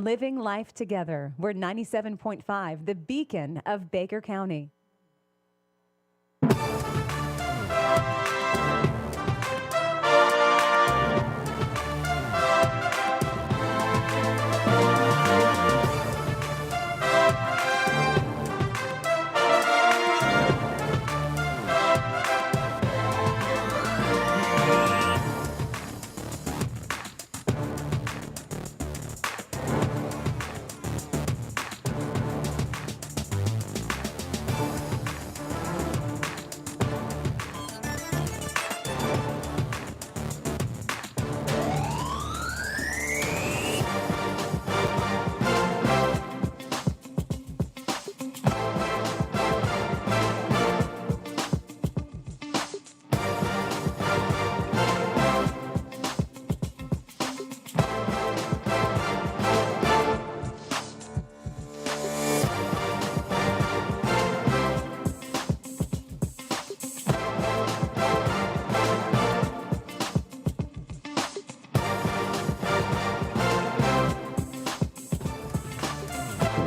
Living life together. We're 97.5, the beacon of Baker County.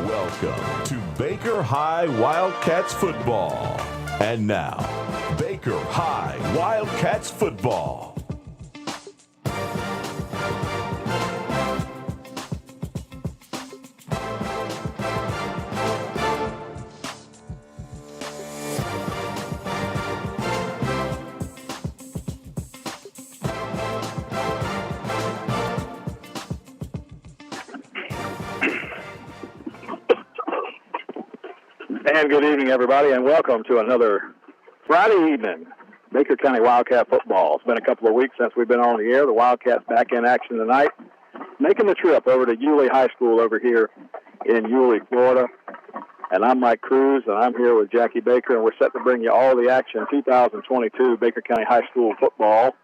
Welcome to Baker High Wildcats football. And now, Baker High Wildcats football. And good evening, everybody, and welcome to another Friday evening, Baker County Wildcat football. It's been a couple of weeks since we've been on the air. The Wildcats back in action tonight, making the trip over to Yulee High School over here in Yulee, Florida. And I'm Mike Cruz, and I'm here with Jackie Baker, and we're set to bring you all the action 2022 Baker County High School football.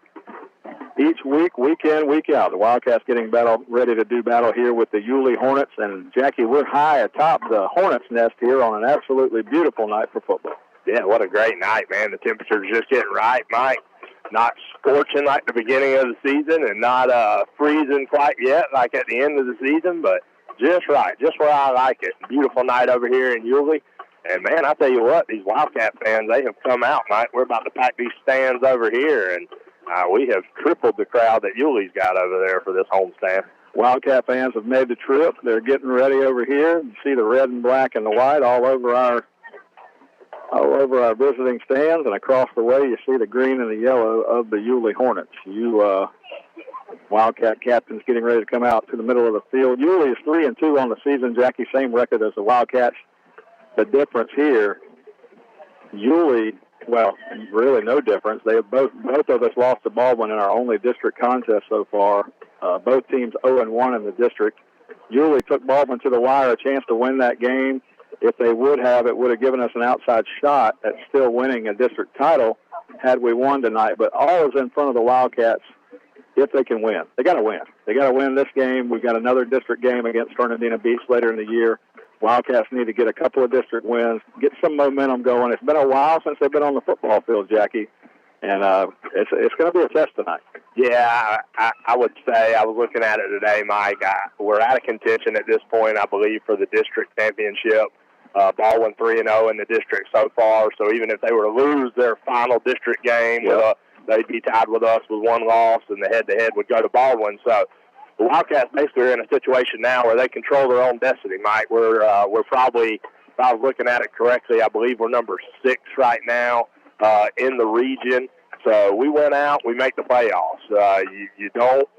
Each week, week in, week out, the Wildcats getting ready to do battle here with the Yulee Hornets. And, Jackie, we're high atop the Hornets' nest here on an absolutely beautiful night for football. Yeah, what a great night, man. The temperature's just getting right, Mike. Not scorching like the beginning of the season and not freezing quite yet like at the end of the season, but just right, just where I like it. Beautiful night over here in Yulee. And, man, I tell you what, these Wildcat fans, they have come out, Mike. We're about to pack these stands over here, and we have tripled the crowd that Yulee's got over there for this homestand. Wildcat fans have made the trip. They're getting ready over here. You see the red and black and the white all over our visiting stands, and across the way you see the green and the yellow of the Yulee Hornets. Wildcat captains getting ready to come out to the middle of the field. Yulee is 3-2 on the season, Jackie, same record as the Wildcats. The difference here, Yulee, well, really no difference. They have both of us lost to Baldwin in our only district contest so far. Both teams 0-1 in the district. Yulee took Baldwin to the wire, a chance to win that game. If they would have, it would have given us an outside shot at still winning a district title had we won tonight. But all is in front of the Wildcats if they can win. They got to win. They got to win this game. We've got another district game against Fernandina Beach later in the year. Wildcats need to get a couple of district wins, get some momentum going. It's been a while since they've been on the football field, Jackie, and it's going to be a test tonight. Yeah, I would say, I was looking at it today, Mike. We're out of contention at this point, I believe, for the district championship. Baldwin 3-0 in the district so far, so even if they were to lose their final district game, they'd be tied with us with one loss, and the head-to-head would go to Baldwin. So the Wildcats basically are in a situation now where they control their own destiny, Mike. We're probably, if I was looking at it correctly, I believe we're number 6 right now in the region. So we went out, we make the playoffs. You don't,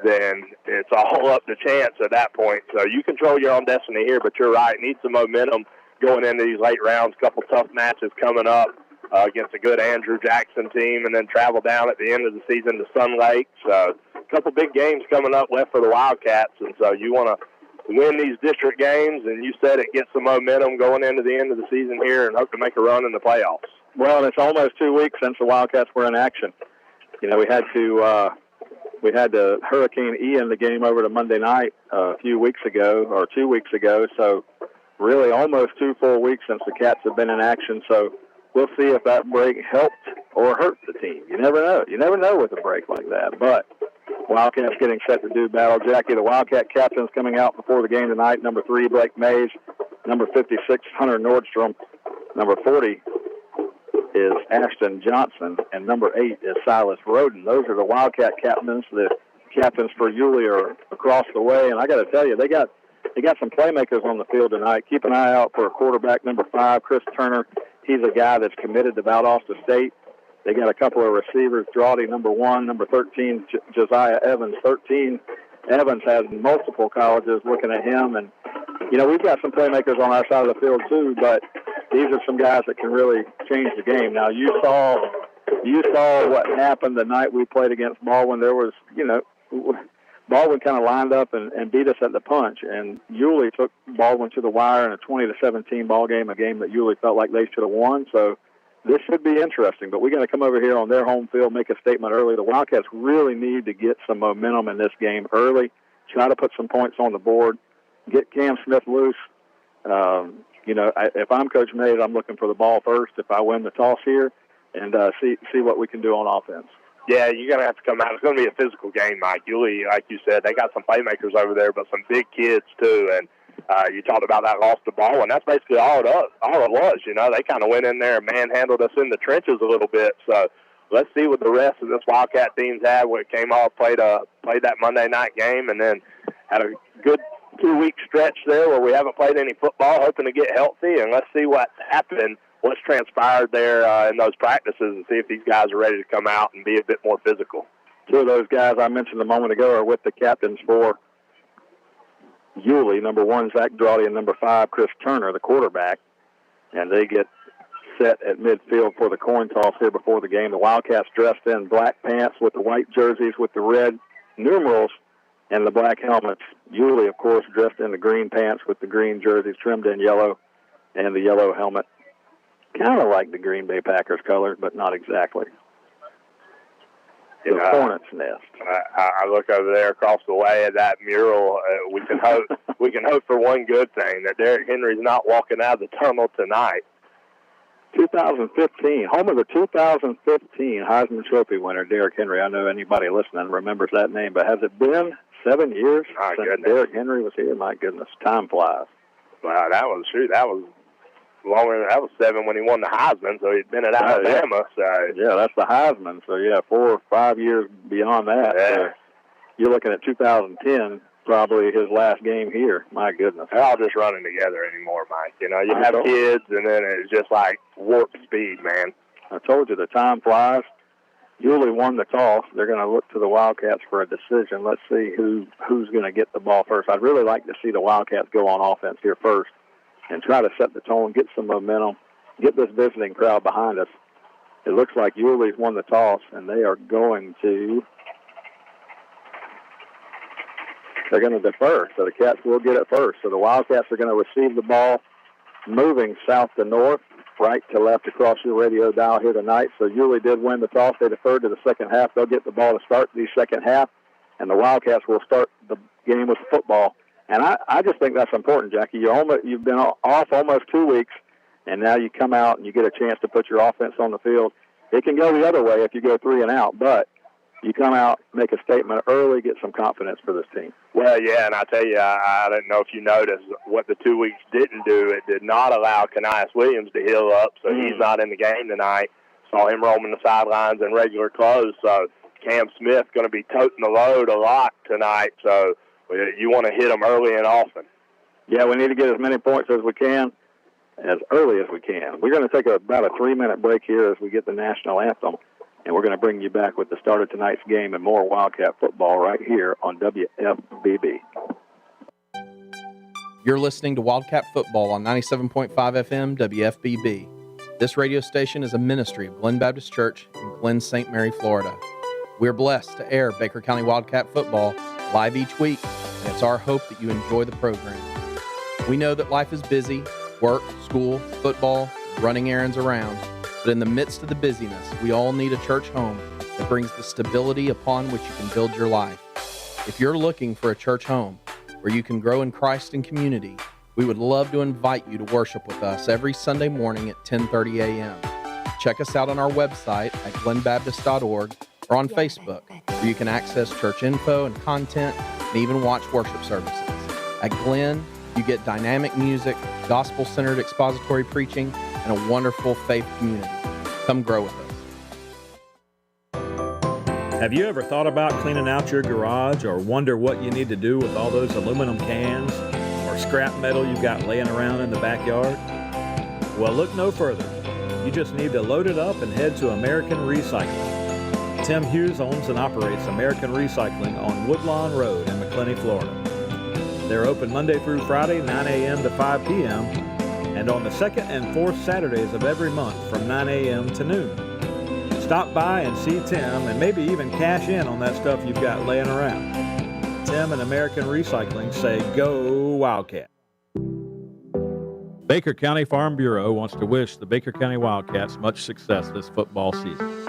then it's all up to chance at that point. So you control your own destiny here, but you're right, need some momentum going into these late rounds. A couple tough matches coming up against a good Andrew Jackson team, and then travel down at the end of the season to Sun Lake. So a couple big games coming up left for the Wildcats, and so you want to win these district games, and you said it, get some momentum going into the end of the season here and hope to make a run in the playoffs. Well, it's almost 2 weeks since the Wildcats were in action. You know, we had the Hurricane Ian the game over to Monday night a few weeks ago, or 2 weeks ago, so really almost 2 full weeks since the Cats have been in action. So we'll see if that break helped or hurt the team. You never know. You never know with a break like that. But Wildcats getting set to do battle. Jackie, the Wildcat captains coming out before the game tonight. Number 3, Blake Mays. Number 56, Hunter Nordstrom. Number 40 is Ashton Johnson. And number 8 is Silas Roden. Those are the Wildcat captains. The captains for Yulee are across the way. And I got to tell you, they got some playmakers on the field tonight. Keep an eye out for a quarterback, number 5, Chris Turner. He's a guy that's committed to Valdosta State. They got a couple of receivers, Drawdy, number 1, number 13, Josiah Evans. 13, Evans has multiple colleges looking at him. And, you know, we've got some playmakers on our side of the field too, but these are some guys that can really change the game. Now, you saw what happened the night we played against Baldwin. There was, you know, Baldwin kind of lined up and beat us at the punch, and Yulee took Baldwin to the wire in a 20-17 ball game, a game that Yulee felt like they should have won. So this should be interesting, but we got to come over here on their home field, make a statement early. The Wildcats really need to get some momentum in this game early, try to put some points on the board, get Cam Smith loose. You know, if I'm Coach Mays, I'm looking for the ball first if I win the toss here, and see what we can do on offense. Yeah, you're going to have to come out. It's going to be a physical game, Mike. Yulee, like you said, they got some playmakers over there, but some big kids too. And you talked about that loss to ball, and that's basically all it was. You know, they kind of went in there and manhandled us in the trenches a little bit. So let's see what the rest of this Wildcat teams had. We came off, played that Monday night game, and then had a good 2-week stretch there where we haven't played any football, hoping to get healthy. And let's see what happened, what's transpired there in those practices, and see if these guys are ready to come out and be a bit more physical. 2 of those guys I mentioned a moment ago are with the captains for Yulee. Number 1, Zach Drawdy, and number 5, Chris Turner, the quarterback. And they get set at midfield for the coin toss here before the game. The Wildcats dressed in black pants with the white jerseys with the red numerals and the black helmets. Yulee, of course, dressed in the green pants with the green jerseys trimmed in yellow and the yellow helmet. Kind of like the Green Bay Packers colors, but not exactly. The hornet's nest. I look over there across the way at that mural. We can hope for one good thing, that Derrick Henry's not walking out of the tunnel tonight. 2015, home of the 2015 Heisman Trophy winner, Derrick Henry. I know anybody listening remembers that name, but has it been 7 years since Derrick Henry was here? My goodness, time flies. Wow, that was longer. That was 7 when he won the Heisman, so he'd been at Alabama. Yeah, that's the Heisman. So, 4 or 5 years beyond that. Yeah. So you're looking at 2010, probably his last game here. My goodness. They're all just running together anymore, Mike. You know, you have kids, and then it's just like warp speed, man. I told you, the time flies. Yulee won the toss. They're going to look to the Wildcats for a decision. Let's see who's going to get the ball first. I'd really like to see the Wildcats go on offense here first and try to set the tone, get some momentum, get this visiting crowd behind us. It looks like Yulee's won the toss, and they are going to defer. So the Cats will get it first. So the Wildcats are going to receive the ball moving south to north, right to left across your radio dial here tonight. So Yulee did win the toss. They deferred to the second half. They'll get the ball to start the second half, and the Wildcats will start the game with football. And I just think that's important, Jackie. You've been off almost 2 weeks, and now you come out and you get a chance to put your offense on the field. It can go the other way if you go 3 and out, but you come out, make a statement early, get some confidence for this team. Well, yeah, and I tell you, I don't know if you noticed what the 2 weeks didn't do. It did not allow Kanias Williams to heal up, so he's not in the game tonight. Saw him roaming the sidelines in regular clothes, so Cam Smith going to be toting the load a lot tonight, so you want to hit them early and often. Yeah, we need to get as many points as we can, as early as we can. We're going to take about a 3-minute break here as we get the national anthem, and we're going to bring you back with the start of tonight's game and more Wildcat football right here on WFBB. You're listening to Wildcat Football on 97.5 FM WFBB. This radio station is a ministry of Glen Baptist Church in Glen, St. Mary, Florida. We're blessed to air Baker County Wildcat Football live each week, and it's our hope that you enjoy the program. We know that life is busy, work, school, football, running errands around, but in the midst of the busyness, we all need a church home that brings the stability upon which you can build your life. If you're looking for a church home where you can grow in Christ and community, we would love to invite you to worship with us every Sunday morning at 10:30 a.m. Check us out on our website at glenbaptist.org or on Facebook, where you can access church info and content and even watch worship services. At Glen, you get dynamic music, gospel-centered expository preaching, and a wonderful faith community. Come grow with us. Have you ever thought about cleaning out your garage or wonder what you need to do with all those aluminum cans or scrap metal you've got laying around in the backyard? Well, look no further. You just need to load it up and head to American Recycling. Tim Hughes owns and operates American Recycling on Woodlawn Road in McClenny, Florida. They're open Monday through Friday, 9 a.m. to 5 p.m., and on the second and fourth Saturdays of every month from 9 a.m. to noon. Stop by and see Tim and maybe even cash in on that stuff you've got laying around. Tim and American Recycling say, go Wildcat. Baker County Farm Bureau wants to wish the Baker County Wildcats much success this football season.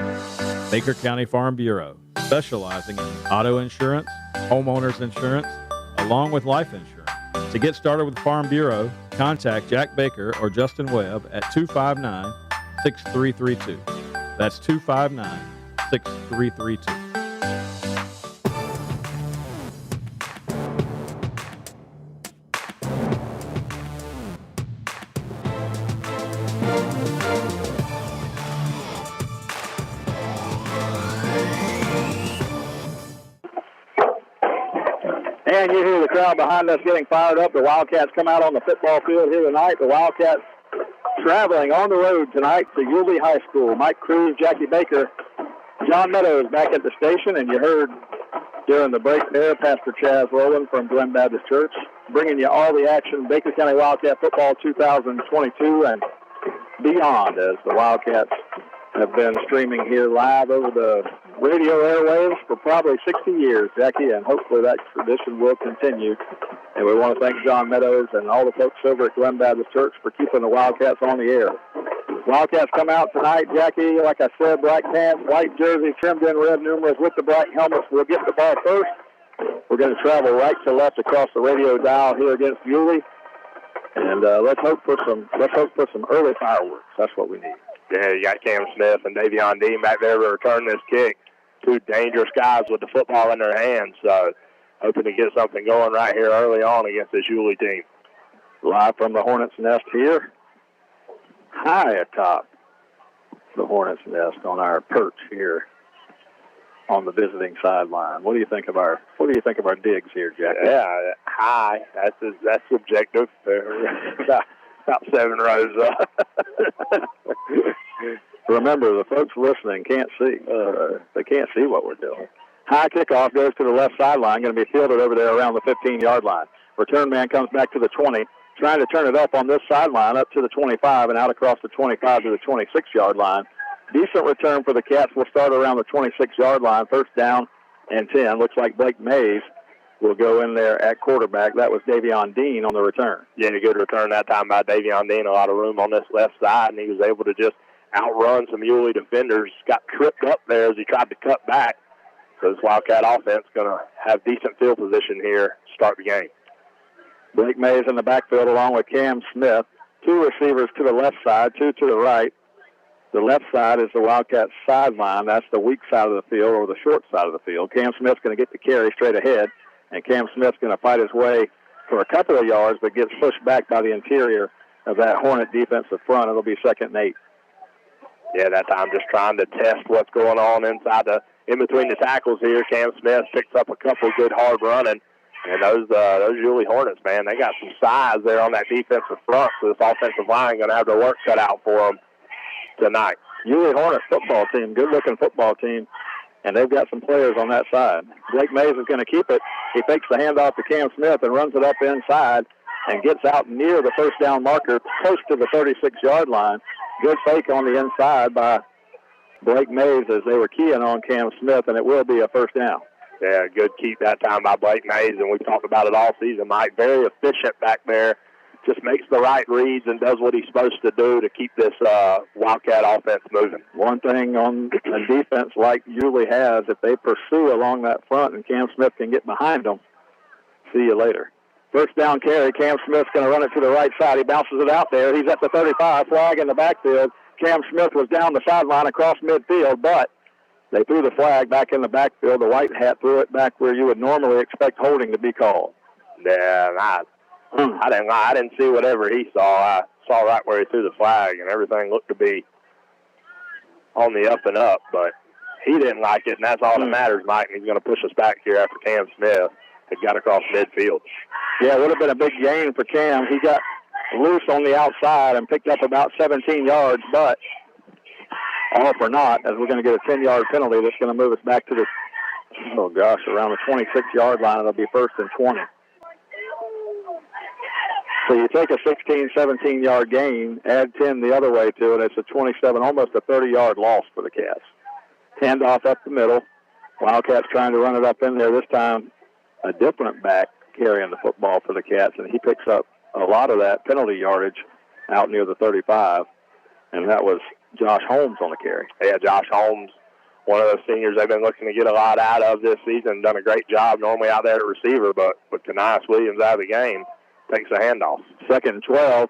Baker County Farm Bureau, specializing in auto insurance, homeowners insurance, along with life insurance. To get started with Farm Bureau, contact Jack Baker or Justin Webb at 259-6332. That's 259-6332. And you hear the crowd behind us getting fired up. The Wildcats come out on the football field here tonight. The Wildcats traveling on the road tonight to Yulee High School. Mike Cruz, Jackie Baker, John Meadows back at the station. And you heard during the break there, Pastor Chaz Rowland from Glen Baptist Church bringing you all the action. Baker County Wildcat Football 2022 and beyond, as the Wildcats have been streaming here live over the radio airwaves for probably 60 years, Jackie, and hopefully that tradition will continue. And we want to thank John Meadows and all the folks over at Glen Baptist Church for keeping the Wildcats on the air. Wildcats come out tonight, Jackie, like I said, black pants, white jersey, trimmed in red numerals with the black helmets. We'll get the ball first. We're going to travel right to left across the radio dial here against Yulee. And let's hope for some early fireworks. That's what we need. Yeah, you got Cam Smith and Davion Dean back there to return this kick. Two dangerous guys with the football in their hands. So hoping to get something going right here early on against this Yulee team. Live from the Hornets' Nest here, high atop the Hornets' Nest on our perch here on the visiting sideline. What do you think of our digs here, Jack? Yeah, high. That's subjective. About 7 rows up. Remember, the folks listening can't see. They can't see what we're doing. High kickoff goes to the left sideline, going to be fielded over there around the 15-yard line. Return man comes back to the 20, trying to turn it up on this sideline up to the 25 and out across the 25 to the 26-yard line. Decent return for the Cats. Will start around the 26-yard line. First down and 10. Looks like Blake Mays will go in there at quarterback. That was Davion Dean on the return. Yeah, a good return that time by Davion Dean. A lot of room on this left side, and he was able to just outrun some Yulee defenders. Got tripped up there as he tried to cut back. So this Wildcat offense going to have decent field position here to start the game. Blake Mays in the backfield along with Cam Smith. Two receivers to the left side, two to the right. The left side is the Wildcats sideline. That's the weak side of the field or the short side of the field. Cam Smith's going to get the carry straight ahead, and Cam Smith's going to fight his way for a couple of yards but gets pushed back by the interior of that Hornet defensive front. It'll be 2nd and 8. Yeah, that time just trying to test what's going on in between the tackles here. Cam Smith picks up a couple good hard running. And those Yulee Hornets, man, they got some size there on that defensive front, so this offensive line going to have their work cut out for them tonight. Yulee Hornets football team, good-looking football team, and they've got some players on that side. Blake Mays is going to keep it. He fakes the handoff to Cam Smith and runs it up inside and gets out near the first down marker, close to the 36-yard line. Good fake on the inside by Blake Mays as they were keying on Cam Smith, and it will be a first down. Yeah, good keep that time by Blake Mays, and we've talked about it all season, Mike. Very efficient back there. Just makes the right reads and does what he's supposed to do to keep this Wildcat offense moving. One thing on a defense like Yulee has, if they pursue along that front and Cam Smith can get behind them, see you later. First down carry, Cam Smith's going to run it to the right side. He bounces it out there. He's at the 35, flag in the backfield. Cam Smith was down the sideline across midfield, but They threw the flag back in the backfield. The white hat threw it back where you would normally expect holding to be called. Yeah, I didn't see whatever he saw. I saw right where he threw the flag, and everything looked to be on the up and up, but he didn't like it, and that's all that matters, Mike, and he's going to push us back here after Cam Smith had got across midfield. Yeah, it would have been a big gain for Cam. He got loose on the outside and picked up about 17 yards, but all for naught, as we're going to get a 10-yard penalty that's going to move us back to the, around the 26-yard line. It'll be 1st and 20. So you take a 16, 17-yard gain, add 10 the other way to it, it's a 27, almost a 30-yard loss for the Cats. Handoff up the middle. Wildcats trying to run it up in there. This time, a different back carrying the football for the Cats, and he picks up a lot of that penalty yardage out near the 35, and that was Josh Holmes on the carry. Yeah, Josh Holmes, one of those seniors they've been looking to get a lot out of this season, done a great job normally out there at receiver, but with Kanias Williams out of the game, takes a handoff. 2nd and 12.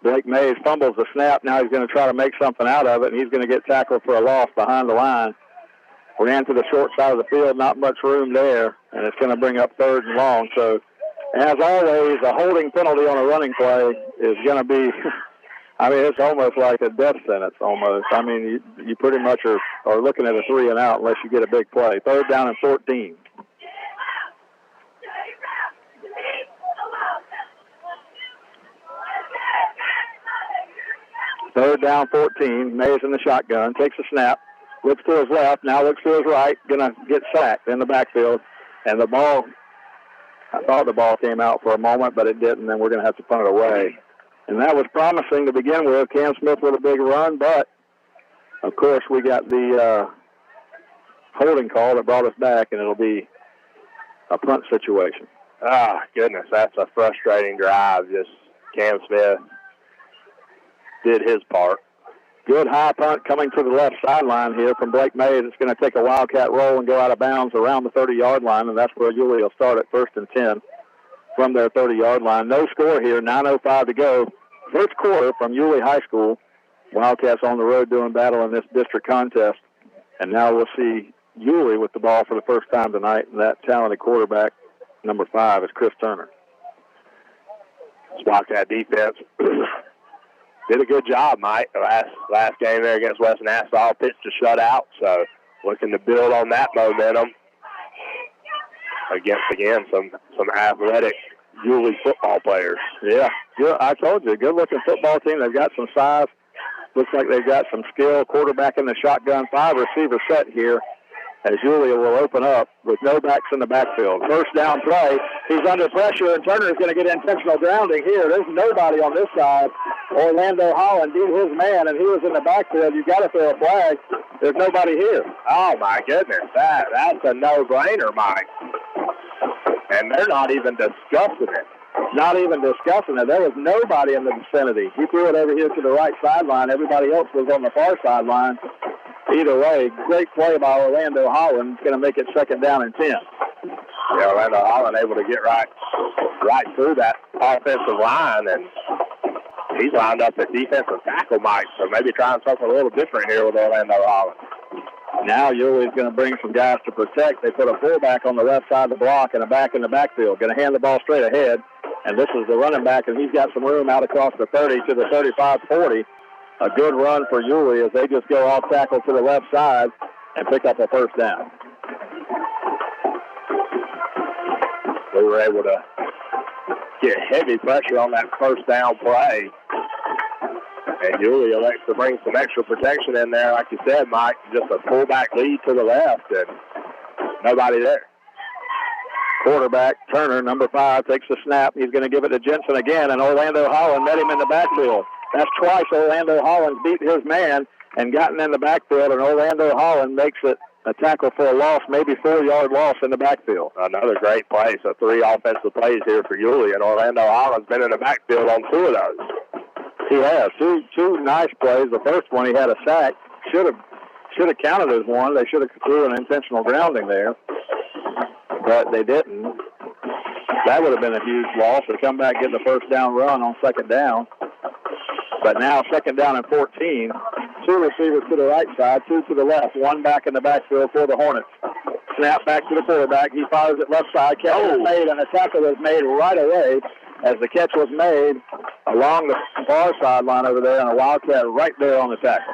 Blake Mays fumbles the snap. Now he's going to try to make something out of it, and he's going to get tackled for a loss behind the line. Ran to the short side of the field, not much room there, and it's going to bring up 3rd and long. So, as always, a holding penalty on a running play is going to be, it's almost like a death sentence almost. You pretty much are looking at a 3 and out unless you get a big play. 3rd down and 14. Third down, 14. Mays in the shotgun, takes a snap, looks to his left, now looks to his right, going to get sacked in the backfield. And the ball, I thought the ball came out for a moment, but it didn't, and we're going to have to punt it away. And that was promising to begin with. Cam Smith with a big run, but, of course, we got the holding call that brought us back, and it'll be a punt situation. Ah, goodness, that's a frustrating drive. Just Cam Smith did his part. Good high punt coming to the left sideline here from Blake Mays. It's going to take a Wildcat roll and go out of bounds around the 30-yard line, and that's where Yulee will start at 1st and 10 from their 30-yard line. No score here, 9:05 to go. First quarter from Yulee High School. Wildcats on the road doing battle in this district contest. And now we'll see Yulee with the ball for the first time tonight, and that talented quarterback, number 5, is Chris Turner. Wildcat defense did a good job, Mike. The last game there against West Nassau, pitched a shutout, so looking to build on that momentum against, again, some athletic Yulee football players. Yeah, I told you, good-looking football team. They've got some size. Looks like they've got some skill. Quarterback in the shotgun, 5-receiver set here as Yulee will open up with no backs in the backfield. First down play. He's under pressure, and Turner is going to get intentional grounding here. There's nobody on this side. Orlando Holland beat his man, and he was in the backfield. You've got to throw a flag. There's nobody here. Oh, my goodness. That's a no-brainer, Mike. And they're not even discussing it. Not even discussing it. There was nobody in the vicinity. He threw it over here to the right sideline. Everybody else was on the far sideline. Either way, great play by Orlando Holland. It's going to make it 2nd down and 10. Yeah, Orlando Holland able to get right through that offensive line, and he's lined up at defensive tackle, Mike, so maybe trying something a little different here with Orlando Holland. Now Yulee's going to bring some guys to protect. They put a fullback on the left side of the block and a back in the backfield. Going to hand the ball straight ahead, and this is the running back, and he's got some room out across the 30 to the 35-40. A good run for Yulee as they just go off tackle to the left side and pick up a first down. We were able to get heavy pressure on that first down play. And Yulee elects to bring some extra protection in there. Like you said, Mike, just a fullback lead to the left and nobody there. Quarterback, Turner, number 5, takes the snap. He's going to give it to Jensen again, and Orlando Holland met him in the backfield. That's twice Orlando Holland beat his man and gotten in the backfield, and Orlando Holland makes it a tackle for a loss, maybe 4-yard loss in the backfield. Another great play. So 3 offensive plays here for Yulee, and Orlando Holland's been in the backfield on 2 of those. He has. Two nice plays. The first one, he had a sack. Should have counted as one. They should have threw an intentional grounding there, but they didn't. That would have been a huge loss to come back and get the first down run on 2nd down. But now 2nd down and 14. two receivers to the right side, two to the left, one back in the backfield for the Hornets. Snap back to the quarterback. He fires it left side. Catch was made, and a tackle was made right away as the catch was made along the far sideline over there, and a Wildcat right there on the tackle.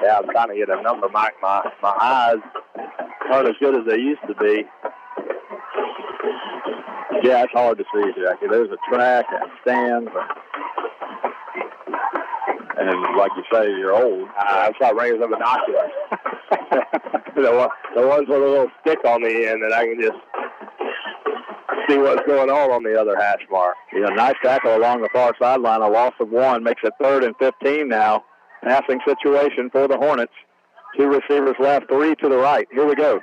Yeah, I'm trying to get a number, Mike. My eyes aren't as good as they used to be. Yeah, it's hard to see, Jackie. There's a track and stands. And like you say, you're old. That's why bringing some binoculars. the ones with a little stick on the end that I can just see what's going on the other hash mark. Yeah, nice tackle along the far sideline. A loss of 1 makes it 3rd and 15 now. Passing situation for the Hornets. 2 receivers left, 3 to the right. Here we go.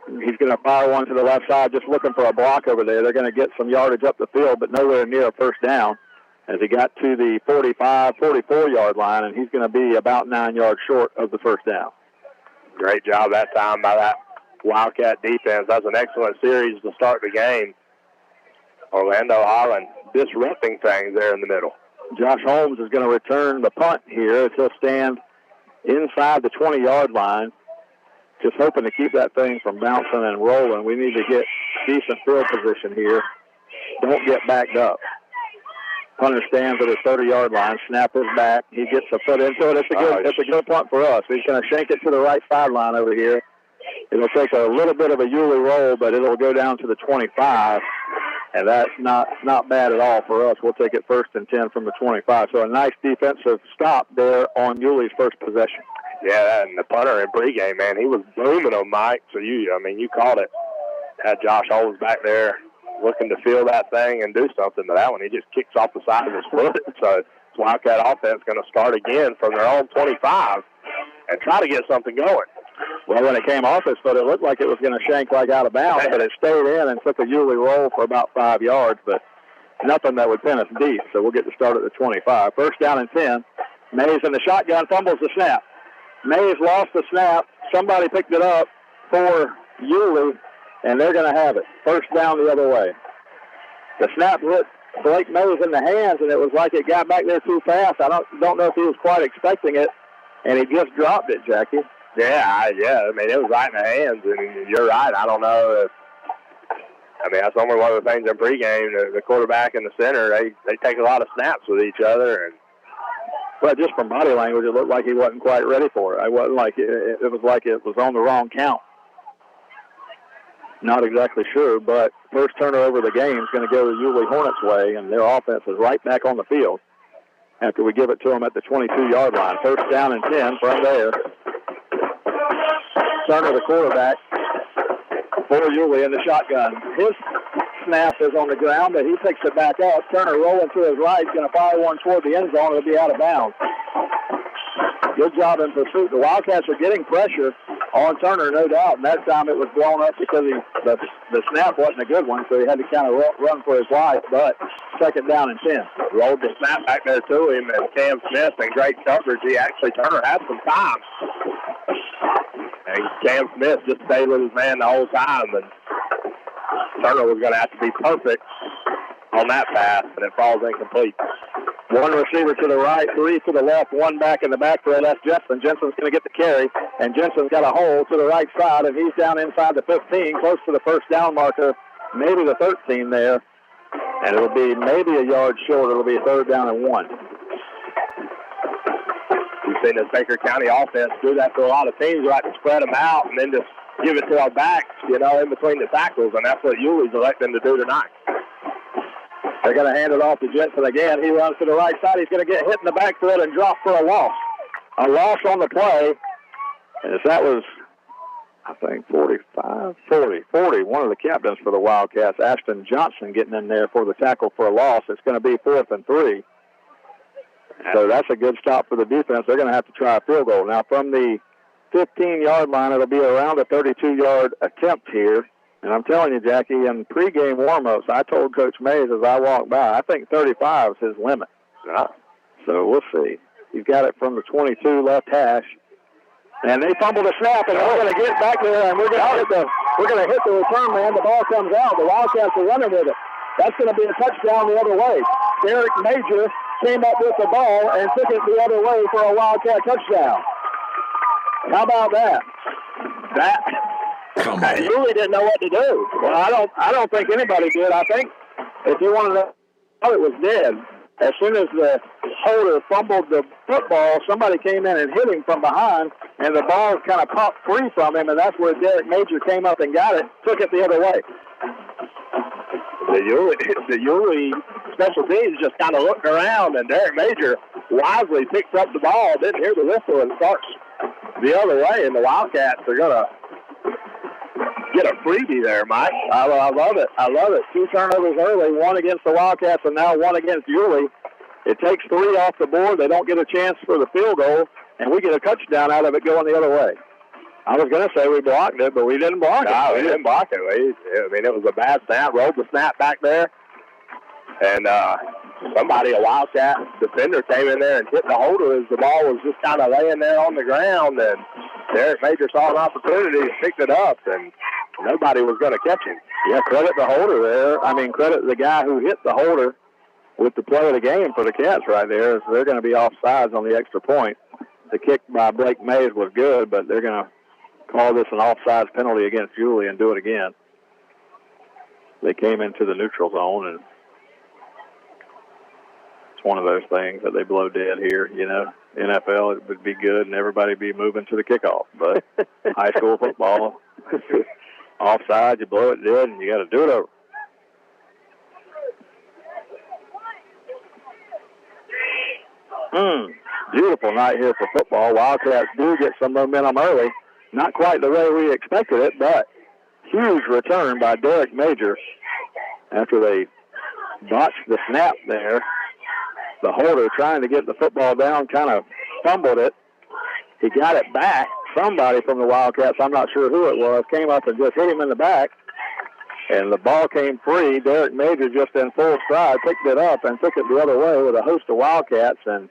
He's going to fire one to the left side, just looking for a block over there. They're going to get some yardage up the field, but nowhere near a first down as he got to the 45, 44-yard line, and he's going to be about 9 yards short of the first down. Great job that time by that Wildcat defense. That's an excellent series to start the game. Orlando Highland disrupting things there in the middle. Josh Holmes is going to return the punt here. He'll stand inside the 20-yard line, just hoping to keep that thing from bouncing and rolling. We need to get decent field position here. Don't get backed up. Punter stands at his 30-yard line. Snap is back. He gets a foot into it. It's a good punt for us. He's going to shank it to the right sideline over here. It'll take a little bit of a Yulee roll, but it'll go down to the 25. And that's not bad at all for us. We'll take it 1st and 10 from the 25. So a nice defensive stop there on Yulee's first possession. Yeah, and the punter in pregame, man, he was booming on Mike. So you called it. Had Josh Holmes back there looking to feel that thing and do something to that one. He just kicks off the side of his foot. So Wildcat offense going to start again from their own 25 and try to get something going. Well, when it came off his foot, it looked like it was going to shank like out of bounds, but it stayed in and took a Yulee roll for about 5 yards, but nothing that would pin us deep. So we'll get to start at the 25. First down and 10. Mays in the shotgun, fumbles the snap. Mays lost the snap. Somebody picked it up for Yulee, and they're going to have it. First down the other way. The snap hit Blake Mays in the hands, and it was like it got back there too fast. I don't know if he was quite expecting it, and he just dropped it, Jackie. Yeah. I mean, it was right in the hands, and you're right. I don't know if, that's only one of the things in pregame. The quarterback and the center, they take a lot of snaps with each other, and well, just from body language, it looked like he wasn't quite ready for it. It wasn't like it was like it was on the wrong count. Not exactly sure, but first turnover of the game is going to go the Yulee Hornets' way, and their offense is right back on the field after we give it to them at the 22-yard line. First down and 10 from there. Turner, the quarterback, for Yulee in the shotgun. His snap is on the ground, but he picks it back up. Turner rolling to his right, going to fire one toward the end zone. It'll be out of bounds. Good job in pursuit. The Wildcats are getting pressure on Turner, no doubt, and that time it was blown up because the snap wasn't a good one, so he had to kind of run for his life, but second down and 10. Rolled the snap back there to him, and Cam Smith in great coverage. Turner had some time. And Cam Smith just stayed with his man the whole time, and Turner was going to have to be perfect on that pass, and it falls incomplete. One receiver to the right, 3 to the left, one back in the backfield. That's Jensen. Jensen's going to get the carry, and Jensen's got a hole to the right side, and he's down inside the 15, close to the first down marker, maybe the 13 there, and it'll be maybe a yard short. It'll be a 3rd down and 1. We've seen this Baker County offense do that to a lot of teams, right, to spread them out and then just give it to our backs, in between the tackles, and that's what Yulee's electing to do tonight. They're going to hand it off to Jensen again. He runs to the right side. He's going to get hit in the backfield and drop for a loss. A loss on the play. And that was, I think, 40. One of the captains for the Wildcats, Ashton Johnson, getting in there for the tackle for a loss. It's going to be 4th and 3. So that's a good stop for the defense. They're going to have to try a field goal. Now, from the 15-yard line, it'll be around a 32-yard attempt here. And I'm telling you, Jackie, in pregame warm-ups, I told Coach Mays as I walked by, I think 35 is his limit. So we'll see. He's got it from the 22 left hash. And they fumbled the snap, and we're going to get back there, and we're going to hit the return man. The ball comes out. The Wildcats are running with it. That's going to be a touchdown the other way. Derek Major came up with the ball and took it the other way for a Wildcat touchdown. How about that? Yulee didn't know what to do. Well, I don't think anybody did. I think if you wanted to know, it was dead. As soon as the holder fumbled the football, somebody came in and hit him from behind, and the ball kind of popped free from him, and that's where Derek Major came up and got it, took it the other way. The Yulee special teams just kind of looked around, and Derek Major wisely picks up the ball, didn't hear the whistle, and starts the other way, and the Wildcats are going to get a freebie there, Mike. I love it. I love it. 2 turnovers early, 1 against the Wildcats and now 1 against Yulee. It takes 3 off the board. They don't get a chance for the field goal, and we get a touchdown out of it going the other way. I was going to say we blocked it, but we didn't block it. No, we didn't block it. It was a bad snap. Rolled the snap back there, and a Wildcat defender came in there and hit the holder as the ball was just kind of laying there on the ground, and Derek Major saw an opportunity, picked it up, and nobody was going to catch him. Yeah, credit the holder there. Credit the guy who hit the holder with the play of the game for the Cats right there. So they're going to be offsides on the extra point. The kick by Blake Mays was good, but they're going to call this an offsides penalty against Yulee and do it again. They came into the neutral zone, and it's one of those things that they blow dead here, you know. NFL, it would be good and everybody be moving to the kickoff. But high school football, offside, you blow it dead and you got to do it over. Beautiful night here for football. Wildcats do get some momentum early. Not quite the way we expected it, but huge return by Derek Major after they botched the snap there. The holder trying to get the football down kind of fumbled it. He got it back. Somebody from the Wildcats, I'm not sure who it was, came up and just hit him in the back. And the ball came free. Derek Major just in full stride picked it up and took it the other way with a host of Wildcats and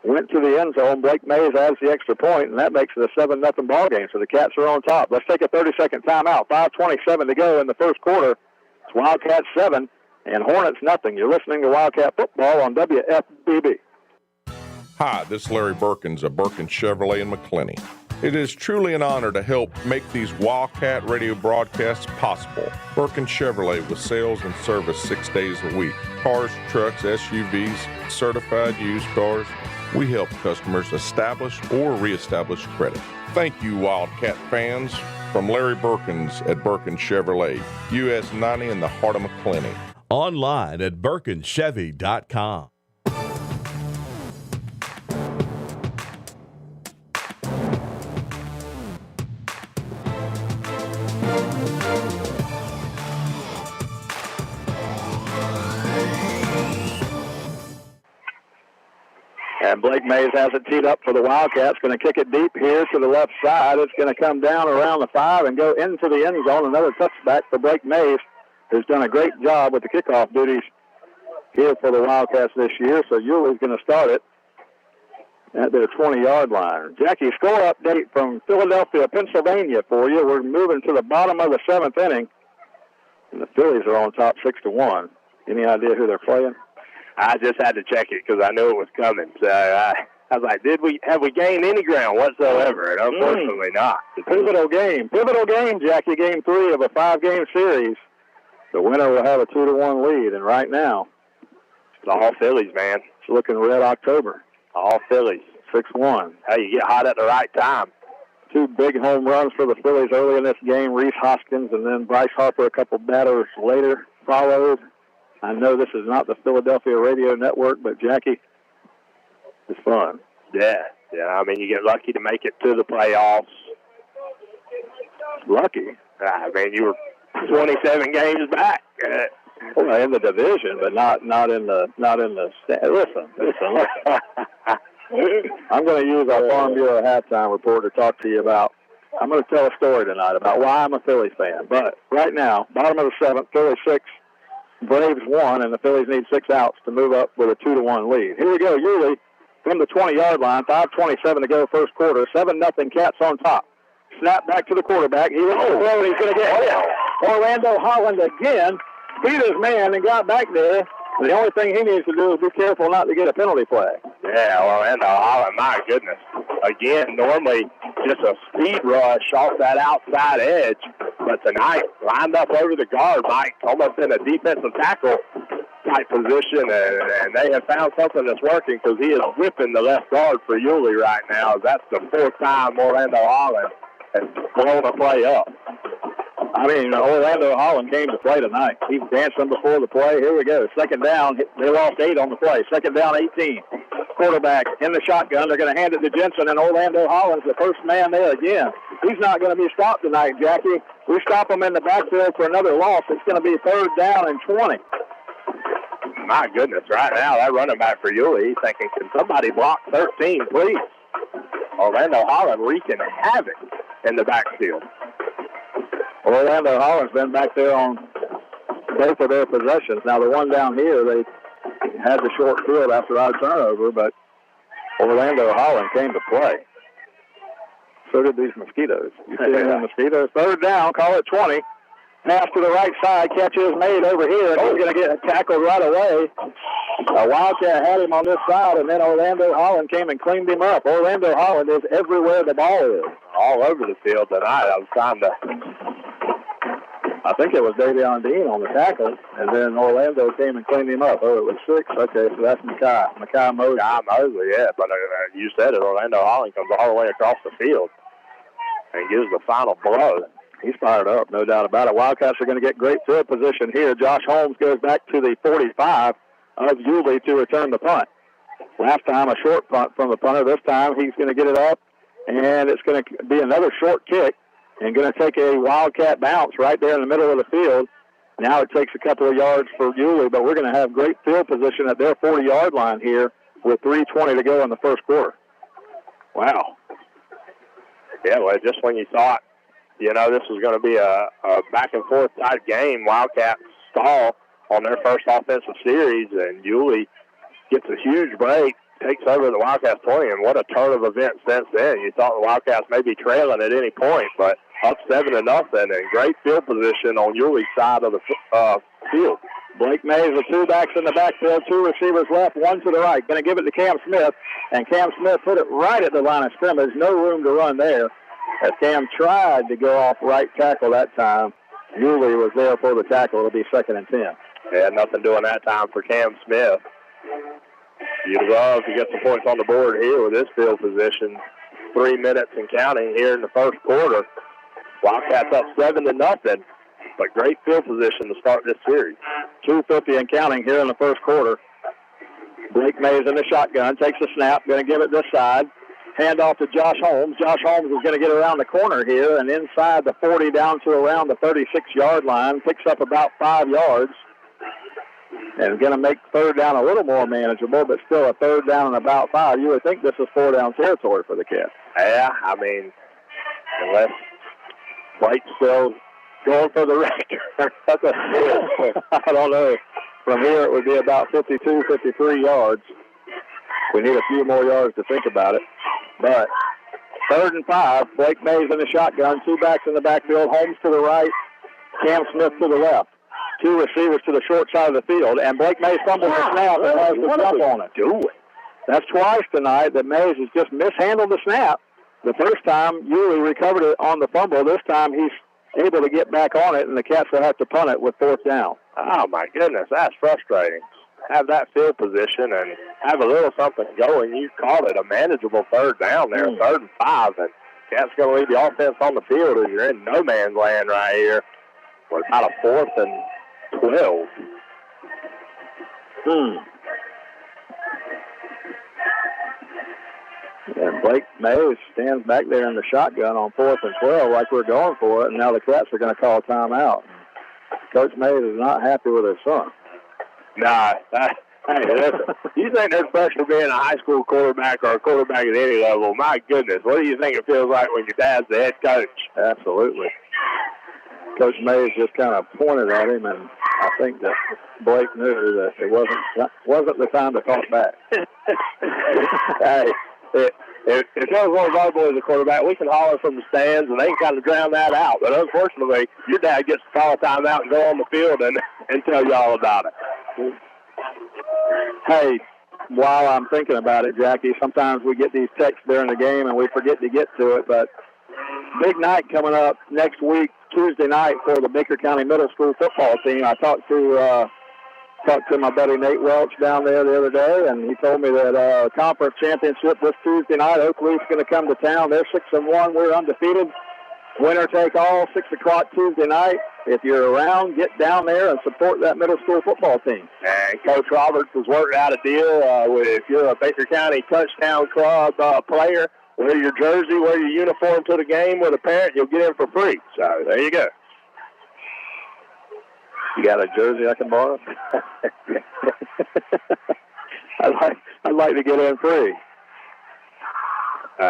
went to the end zone. Blake Mays adds the extra point, and that makes it a 7-0 ball game. So the Cats are on top. Let's take a 30-second timeout. 5:27 to go in the first quarter. It's Wildcats 7 and Hornets nothing. You're listening to Wildcat Football on WFBB. Hi, this is Larry Birkins of Birkins Chevrolet in McClenny. It is truly an honor to help make these Wildcat radio broadcasts possible. Birkins Chevrolet with sales and service 6 days a week. Cars, trucks, SUVs, certified used cars. We help customers establish or reestablish credit. Thank you, Wildcat fans. From Larry Birkins at Birkins Chevrolet, US 90 in the heart of McClenny. Online at BirkinsChevy.com. And Blake Mays has it teed up for the Wildcats. Going to kick it deep here to the left side. It's going to come down around the 5 and go into the end zone. Another touchback for Blake Mays, who's done a great job with the kickoff duties here for the Wildcats this year. So Yulee's going to start it at their 20-yard line. Jackie, score update from Philadelphia, Pennsylvania for you. We're moving to the bottom of the 7th inning, and the Phillies are on top 6-1. Any idea who they're playing? I just had to check it because I knew it was coming. So I was like, have we gained any ground whatsoever? And unfortunately not. Pivotal game, Jackie. Game 3 of a 5-game series. The winner will have a 2-1 lead. And right now, it's all Phillies, man. It's looking red October. All Phillies. 6-1. Hey, you get hot at the right time. 2 big home runs for the Phillies early in this game. Reese Hoskins and then Bryce Harper a couple batters later followed. I know this is not the Philadelphia radio network, but Jackie, it's fun. Yeah. I mean, you get lucky to make it to the playoffs. Lucky? I mean, you were 27 games back. Well, in the division, but not in the. Listen. I'm going to use our Farm Bureau halftime report to talk to you about. I'm going to tell a story tonight about why I'm a Phillies fan. But right now, bottom of the 7th, Phillies 6. Braves 1, and the Phillies need 6 outs to move up with a 2-1 lead. Here we go, Yulee from the 20-yard line, 5:27 to go first quarter, 7-0 Cats on top. Snap back to the quarterback. He looks to throw, and he's going to get Orlando Holland again. beat his man and got back there. The only thing he needs to do is be careful not to get a penalty flag. Yeah, Orlando Holland, my goodness. Again, normally just a speed rush off that outside edge. But tonight, lined up over the guard, Mike, almost in a defensive tackle type position. And they have found something that's working because he is whipping the left guard for Yulee right now. That's the fourth time Orlando Holland has blown a play up. I mean, Orlando Holland came to play tonight. He's dancing before the play. Here we go. Second down. They lost 8 on the play. Second down, 18. Quarterback in the shotgun. They're going to hand it to Jensen, and Orlando Holland's the first man there again. He's not going to be stopped tonight, Jackie. We stop him in the backfield for another loss. It's going to be third down and 20. My goodness, right now, that running back for Yulee, he's thinking, can somebody block 13, please? Orlando Holland wreaking havoc in the backfield. Orlando Holland's been back there on both of their possessions. Now, the one down here, they had the short field after our turnover, but Orlando Holland came to play. So did these Mosquitoes. You see them Mosquitoes. Third down, call it 20. Pass to the right side, catch is made over here, and he's going to get tackled right away. Wildcat had him on this side, and then Orlando Holland came and cleaned him up. Orlando Holland is everywhere the ball is. All over the field tonight. I was trying to... I think it was Davion Dean on the tackle, and then Orlando came and cleaned him up. Oh, it was 6. Okay, so that's Makai Mosley. Mosley, yeah, but you said it. Orlando Holland comes all the way across the field and gives the final blow. He's fired up, no doubt about it. Wildcats are going to get great field position here. Josh Holmes goes back to the 45 of Yulee to return the punt. Last time a short punt from the punter. This time he's going to get it up, and it's going to be another short kick and going to take a Wildcat bounce right there in the middle of the field. Now it takes a couple of yards for Yulee, but we're going to have great field position at their 40-yard line here with 3:20 to go in the first quarter. Wow. Yeah, well, just when you thought, you know, this was going to be a back-and-forth type game, Wildcats stall on their first offensive series, and Yulee gets a huge break, takes over the Wildcats 20, and what a turn of events since then. You thought the Wildcats may be trailing at any point, but up 7-0, and great field position on Yulee's side of the field. Blake Mays with 2 backs in the backfield, 2 receivers left, 1 to the right. Going to give it to Cam Smith, and Cam Smith put it right at the line of scrimmage. No room to run there. As Cam tried to go off right tackle that time, Yulee was there for the tackle. It'll be 2nd and 10. Yeah, nothing doing that time for Cam Smith. You'd love to get some points on the board here with this field position. 3 minutes and counting here in the first quarter. Wildcats up 7-0, but great field position to start this series. 2:50 and counting here in the first quarter. Blake Mays in the shotgun, takes the snap, going to give it this side. Hand off to Josh Holmes. Josh Holmes is going to get around the corner here and inside the 40 down to around the 36-yard line. Picks up about 5 yards. And going to make third down a little more manageable, but still a third down and about 5. You would think this is 4-down territory for the Cats. Yeah, I mean, unless Blake's still going for the record. I don't know. From here it would be about 52, 53 yards. We need a few more yards to think about it. But 3rd and 5, Blake Mays in the shotgun, 2 backs in the backfield, Holmes to the right, Cam Smith to the left. 2 receivers to the short side of the field, and Blake Mays fumbles the snap and has the jump on it. That's twice tonight that Mays has just mishandled the snap. The first time, Yulee recovered it on the fumble. This time, he's able to get back on it, and the Cats will have to punt it with 4th down. Oh, my goodness, that's frustrating. Have that field position and have a little something going. You called it a manageable third down there, 3rd and 5, and Cats going to leave the offense on the field as you're in no man's land right here. We're about a 4th and 12. And Blake Mays stands back there in the shotgun on 4th and 12 like we're going for it, and now the Cats are going to call timeout. Coach Mays is not happy with his son. Nah, hey, listen, you think there's pressure being a high school quarterback or a quarterback at any level? My goodness, what do you think it feels like when your dad's the head coach? Absolutely. Coach Mays just kind of pointed at him, and I think that Blake knew that it wasn't the time to talk back. Hey, if there was one of our boys a quarterback, we can holler from the stands and they can kind of drown that out. But unfortunately, your dad gets to call a timeout and go on the field and tell you all about it. Hey, while I'm thinking about it, Jackie, sometimes we get these texts during the game and we forget to get to it, but big night coming up next week, Tuesday night, for the Baker County Middle School football team. I talked to my buddy Nate Welch down there the other day, and he told me that conference championship this Tuesday night. Oak Leaf's going to come to town. They're 6-1. We're undefeated. Winner take all, 6 o'clock Tuesday night. If you're around, get down there and support that middle school football team. And Coach Roberts has worked out a deal if you're a Baker County Touchdown Club player, wear your jersey, wear your uniform to the game with a parent, you'll get in for free. So there you go. You got a jersey I can borrow? I'd like to get in free.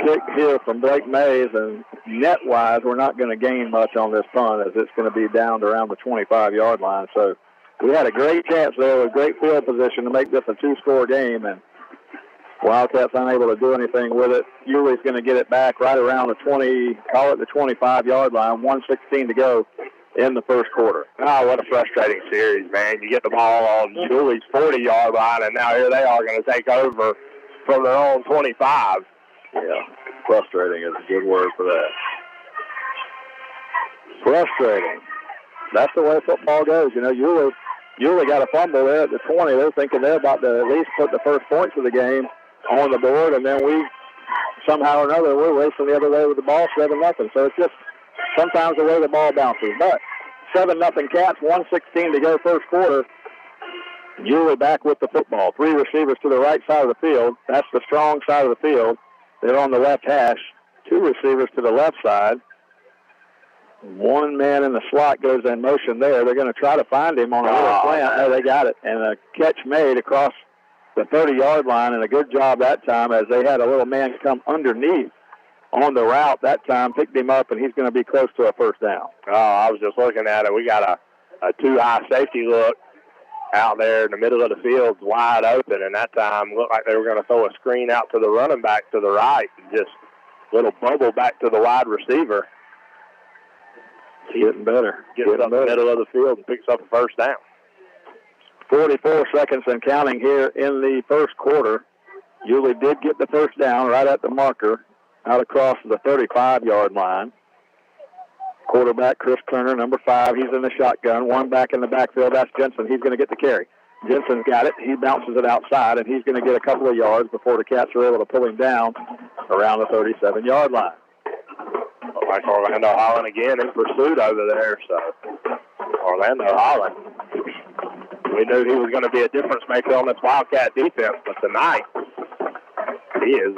Kick here from Blake Mays, and net-wise, we're not going to gain much on this punt as it's going to be down to around the 25-yard line. So we had a great chance there with great field position to make this a two-score game, and Wildcats unable to do anything with it. Yulee's going to get it back right around the 25-yard line, 1:16 to go in the first quarter. Oh, what a frustrating series, man. You get the ball on Yulee's 40-yard line, and now here they are going to take over from their own 25. Yeah, frustrating is a good word for that. Frustrating. That's the way football goes. You know, Yulee got a fumble there at the 20. They're thinking they're about to at least put the first points of the game on the board, and then we, somehow or another, we're racing the other way with the ball, 7-0. So it's just sometimes the way the ball bounces. But 7-0 Cats, 1:16 to go first quarter. Yulee back with the football. 3 receivers to the right side of the field. That's the strong side of the field. They're on the left hash. 2 receivers to the left side. 1 man in the slot goes in motion there. They're going to try to find him on a little slant. Oh, they got it. And a catch made across the 30-yard line, and a good job that time as they had a little man come underneath on the route that time, picked him up, and he's going to be close to a first down. Oh, I was just looking at it. We got a too-high safety look out there in the middle of the field, wide open, and that time looked like they were going to throw a screen out to the running back to the right and just a little bubble back to the wide receiver. Getting better. Gets up in the middle of the field and picks up a first down. 44 seconds and counting here in the first quarter. Yulee did get the first down right at the marker out across the 35-yard line. Quarterback Chris Kerner, number 5. He's in the shotgun. 1 back in the backfield. That's Jensen. He's going to get the carry. Jensen's got it. He bounces it outside, and he's going to get a couple of yards before the Cats are able to pull him down around the 37-yard line. Like Orlando Holland again in pursuit over there. So Orlando Holland, we knew he was going to be a difference maker on this Wildcat defense, but tonight he has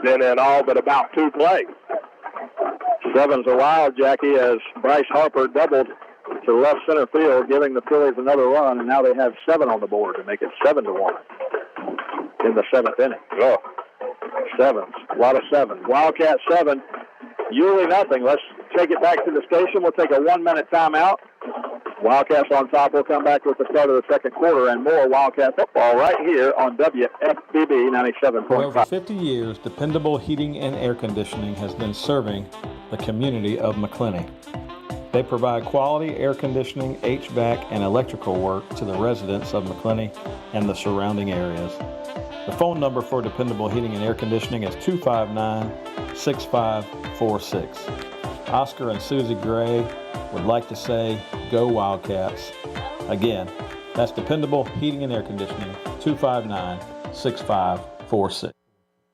been in all but about 2 plays. 7's a wild, Jackie, as Bryce Harper doubled to left center field, giving the Phillies another run, and now they have 7 on the board to make it 7-1 in the 7th inning. Oh. 7s, a lot of 7s. Wildcat 7, Yulee nothing. Let's take it back to the station. We'll take a 1-minute timeout. Wildcats on top. We'll come back with the start of the second quarter and more Wildcat football right here on WFBB 97.5. For over 50 years, Dependable Heating and Air Conditioning has been serving the community of McClenny. They provide quality air conditioning, HVAC, and electrical work to the residents of McClenny and the surrounding areas. The phone number for Dependable Heating and Air Conditioning is 259-6546. Oscar and Susie Gray would like to say, go Wildcats. Again, that's Dependable Heating and Air Conditioning, 259-6546.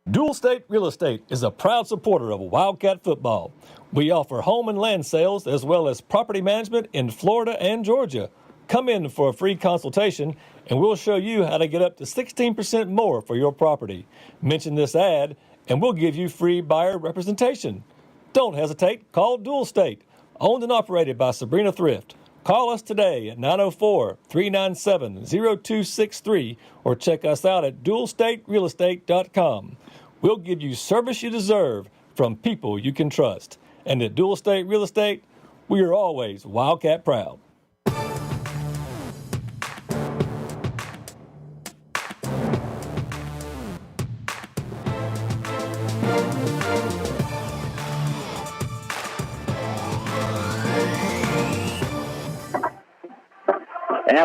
Dual State Real Estate is a proud supporter of Wildcat football. We offer home and land sales as well as property management in Florida and Georgia. Come in for a free consultation and we'll show you how to get up to 16% more for your property. Mention this ad and we'll give you free buyer representation. Don't hesitate, call Dual State, owned and operated by Sabrina Thrift. Call us today at 904-397-0263 or check us out at dualstaterealestate.com. We'll give you service you deserve from people you can trust. And at Dual State Real Estate, we are always Wildcat proud.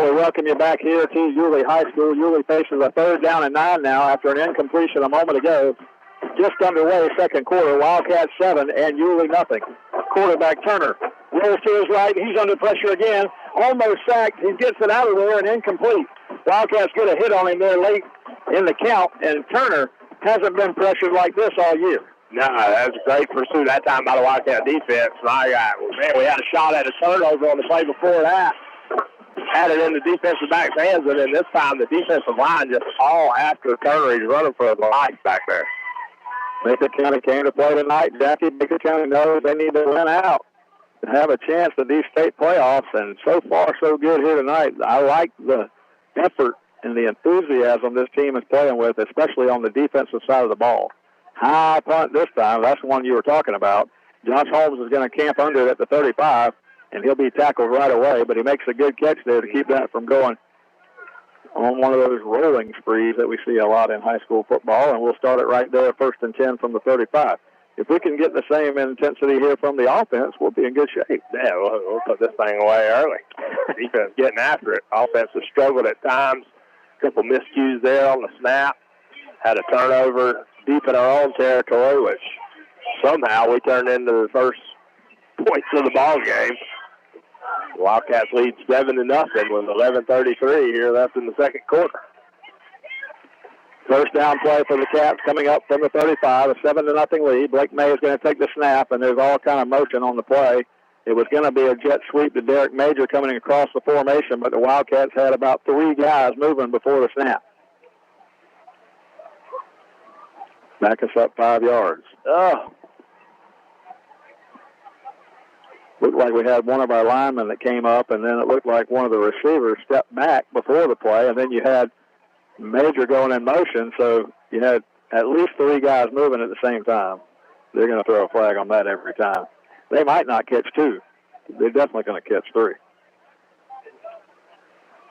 Well, we welcome you back here to Yulee High School. Yulee faces a 3rd down and 9 now after an incompletion a moment ago. Just underway, second quarter. Wildcats 7 and Yulee nothing. Quarterback Turner rolls to his right. He's under pressure again. Almost sacked. He gets it out of there and incomplete. Wildcats get a hit on him there late in the count, and Turner hasn't been pressured like this all year. No, that was a great pursuit that time by the Wildcat defense. My God, man, we had a shot at a turnover on the play before that. Had it in the defensive back's hands, and then this time the defensive line just all after Turner. He's running for his life back there. Baker County came to play tonight. Jackie, Baker County knows they need to win out to have a chance at these state playoffs, and so far so good here tonight. I like the effort and the enthusiasm this team is playing with, especially on the defensive side of the ball. High punt this time. That's the one you were talking about. Josh Holmes is going to camp under it at the 35, and he'll be tackled right away, but he makes a good catch there to keep that from going on one of those rolling sprees that we see a lot in high school football, and we'll start it right there, 1st and 10 from the 35. If we can get the same intensity here from the offense, we'll be in good shape. Yeah, we'll put this thing away early. Defense getting after it. Offense has struggled at times. A couple miscues there on the snap. Had a turnover deep in our own territory, which somehow we turned into the first points of the ball game. Wildcats lead 7-0 with 11:33 here left in the second quarter. First down play for the Cats coming up from the 35, a 7-0 lead. Blake May is going to take the snap, and there's all kind of motion on the play. It was going to be a jet sweep to Derek Major coming across the formation, but the Wildcats had about 3 guys moving before the snap. Back us up 5 yards. Oh. Looked like we had one of our linemen that came up, and then it looked like one of the receivers stepped back before the play, and then you had Major going in motion, so you had at least 3 guys moving at the same time. They're going to throw a flag on that every time. They might not catch 2. They're definitely going to catch 3.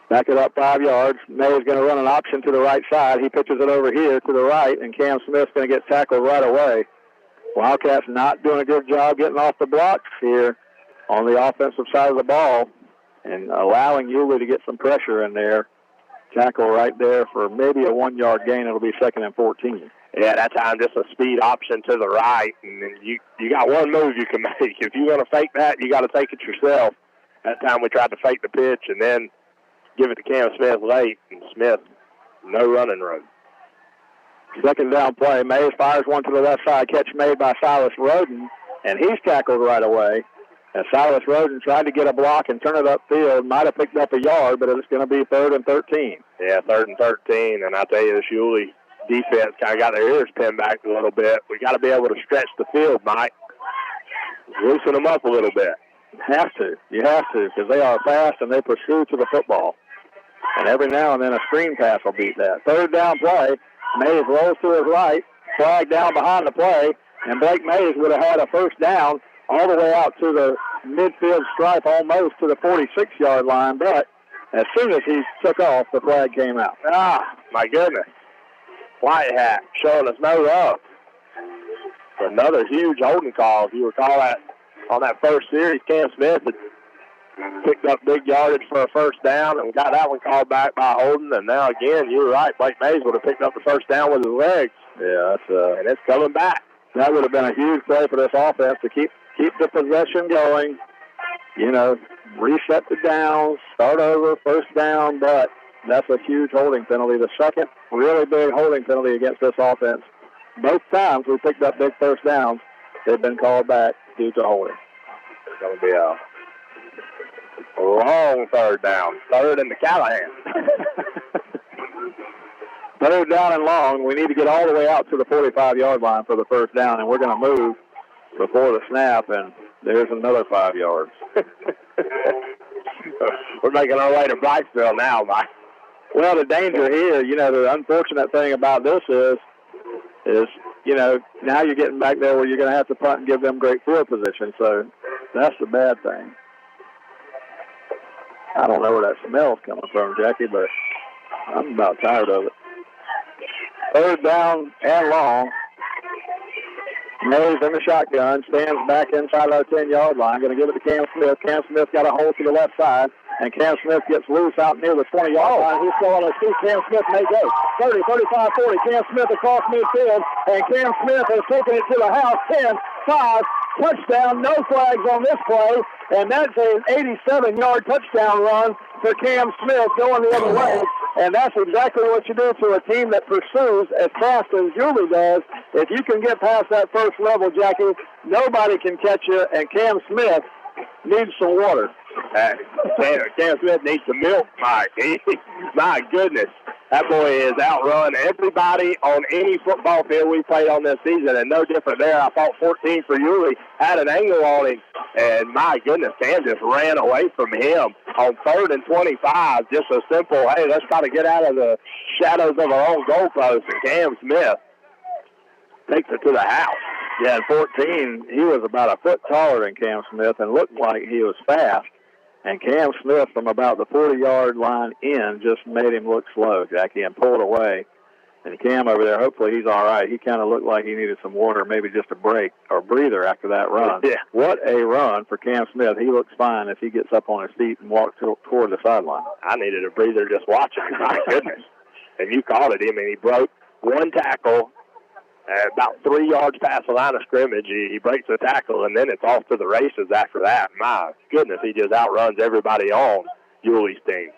Back it up 5 yards. May is going to run an option to the right side. He pitches it over here to the right, and Cam Smith's going to get tackled right away. Wildcats not doing a good job getting off the blocks here on the offensive side of the ball and allowing Yulee to get some pressure in there. Tackle right there for maybe a 1-yard gain. It'll be 2nd and 14. Yeah, that time just a speed option to the right, and then you got one move you can make. If you're going to fake that, you got to take it yourself. That time we tried to fake the pitch and then give it to Cam Smith late, and Smith, no running room. Second down play. Mays fires one to the left side. Catch made by Silas Roden, and he's tackled right away. And Silas Roden tried to get a block and turn it upfield. Might have picked up a yard, but it's going to be 3rd and 13. Yeah, 3rd and 13. And I tell you, this Yulee defense kind of got their ears pinned back a little bit. We got to be able to stretch the field, Mike. Loosen them up a little bit. Have to. You have to, because they are fast and they pursue to the football. And every now and then a screen pass will beat that. 3rd down play. Mays rolls to his right. Flag down behind the play. And Blake Mays would have had a 1st down all the way out to the midfield stripe, almost to the 46-yard line. But as soon as he took off, the flag came out. Ah, my goodness. White hat showing us no love. Another huge holding call. If you recall that on that first series, Cam Smith had picked up big yardage for a 1st down and got that one called back by Holden. And now again, you were right. Blake Mays would have picked up the 1st down with his legs. Yeah, and it's coming back. That would have been a huge play for this offense to keep the possession going. You know, reset the downs, start over, 1st down, but that's a huge holding penalty. The second really big holding penalty against this offense. Both times we picked up big 1st downs, they've been called back due to holding. It's going to be a long 3rd down. 3rd in the Callahan. 3rd down and long. We need to get all the way out to the 45-yard line for the 1st down, and we're going to move before the snap, and there's another 5 yards. We're making our way to Blytheville now, Mike. Well, the danger here, you know, the unfortunate thing about this is, you know, now you're getting back there where you're going to have to punt and give them great field position, so that's the bad thing. I don't know where that smell's coming from, Jackie, but I'm about tired of it. 3rd down and long. Mays in the shotgun, stands back inside our 10-yard line. Going to give it to Cam Smith. Cam Smith got a hole to the left side, and Cam Smith gets loose out near the 20-yard line. He's still on his feet. Cam Smith may go. 30, 35, 40. Cam Smith across midfield, and Cam Smith has taken it to the house. 10, 5, touchdown. No flags on this play, and that's an 87-yard touchdown run for Cam Smith going the other way. And that's exactly what you do to a team that pursues as fast as Yulee does. If you can get past that first level, Jackie, nobody can catch you, and Cam Smith needs some water. Cam Smith needs some milk, Mike. My goodness. That boy is outrun everybody on any football field we played on this season, and no different there. I thought 14 for Yulee had an angle on him, and my goodness, Cam just ran away from him on 3rd and 25. Just a simple, hey, let's try to get out of the shadows of our own goalpost, and Cam Smith takes it to the house. Yeah, at 14, he was about a foot taller than Cam Smith and looked like he was fast. And Cam Smith, from about the 40-yard line in, just made him look slow, Jackie, and pulled away. And Cam over there, hopefully he's all right. He kind of looked like he needed some water, maybe just a break or breather after that run. Yeah. What a run for Cam Smith. He looks fine if he gets up on his feet and walks toward the sideline. I needed a breather just watching him. My goodness. And you called it him, and he broke one tackle. About 3 yards past the line of scrimmage, he breaks the tackle, and then it's off to the races after that. My goodness, he just outruns everybody on Yulee's team.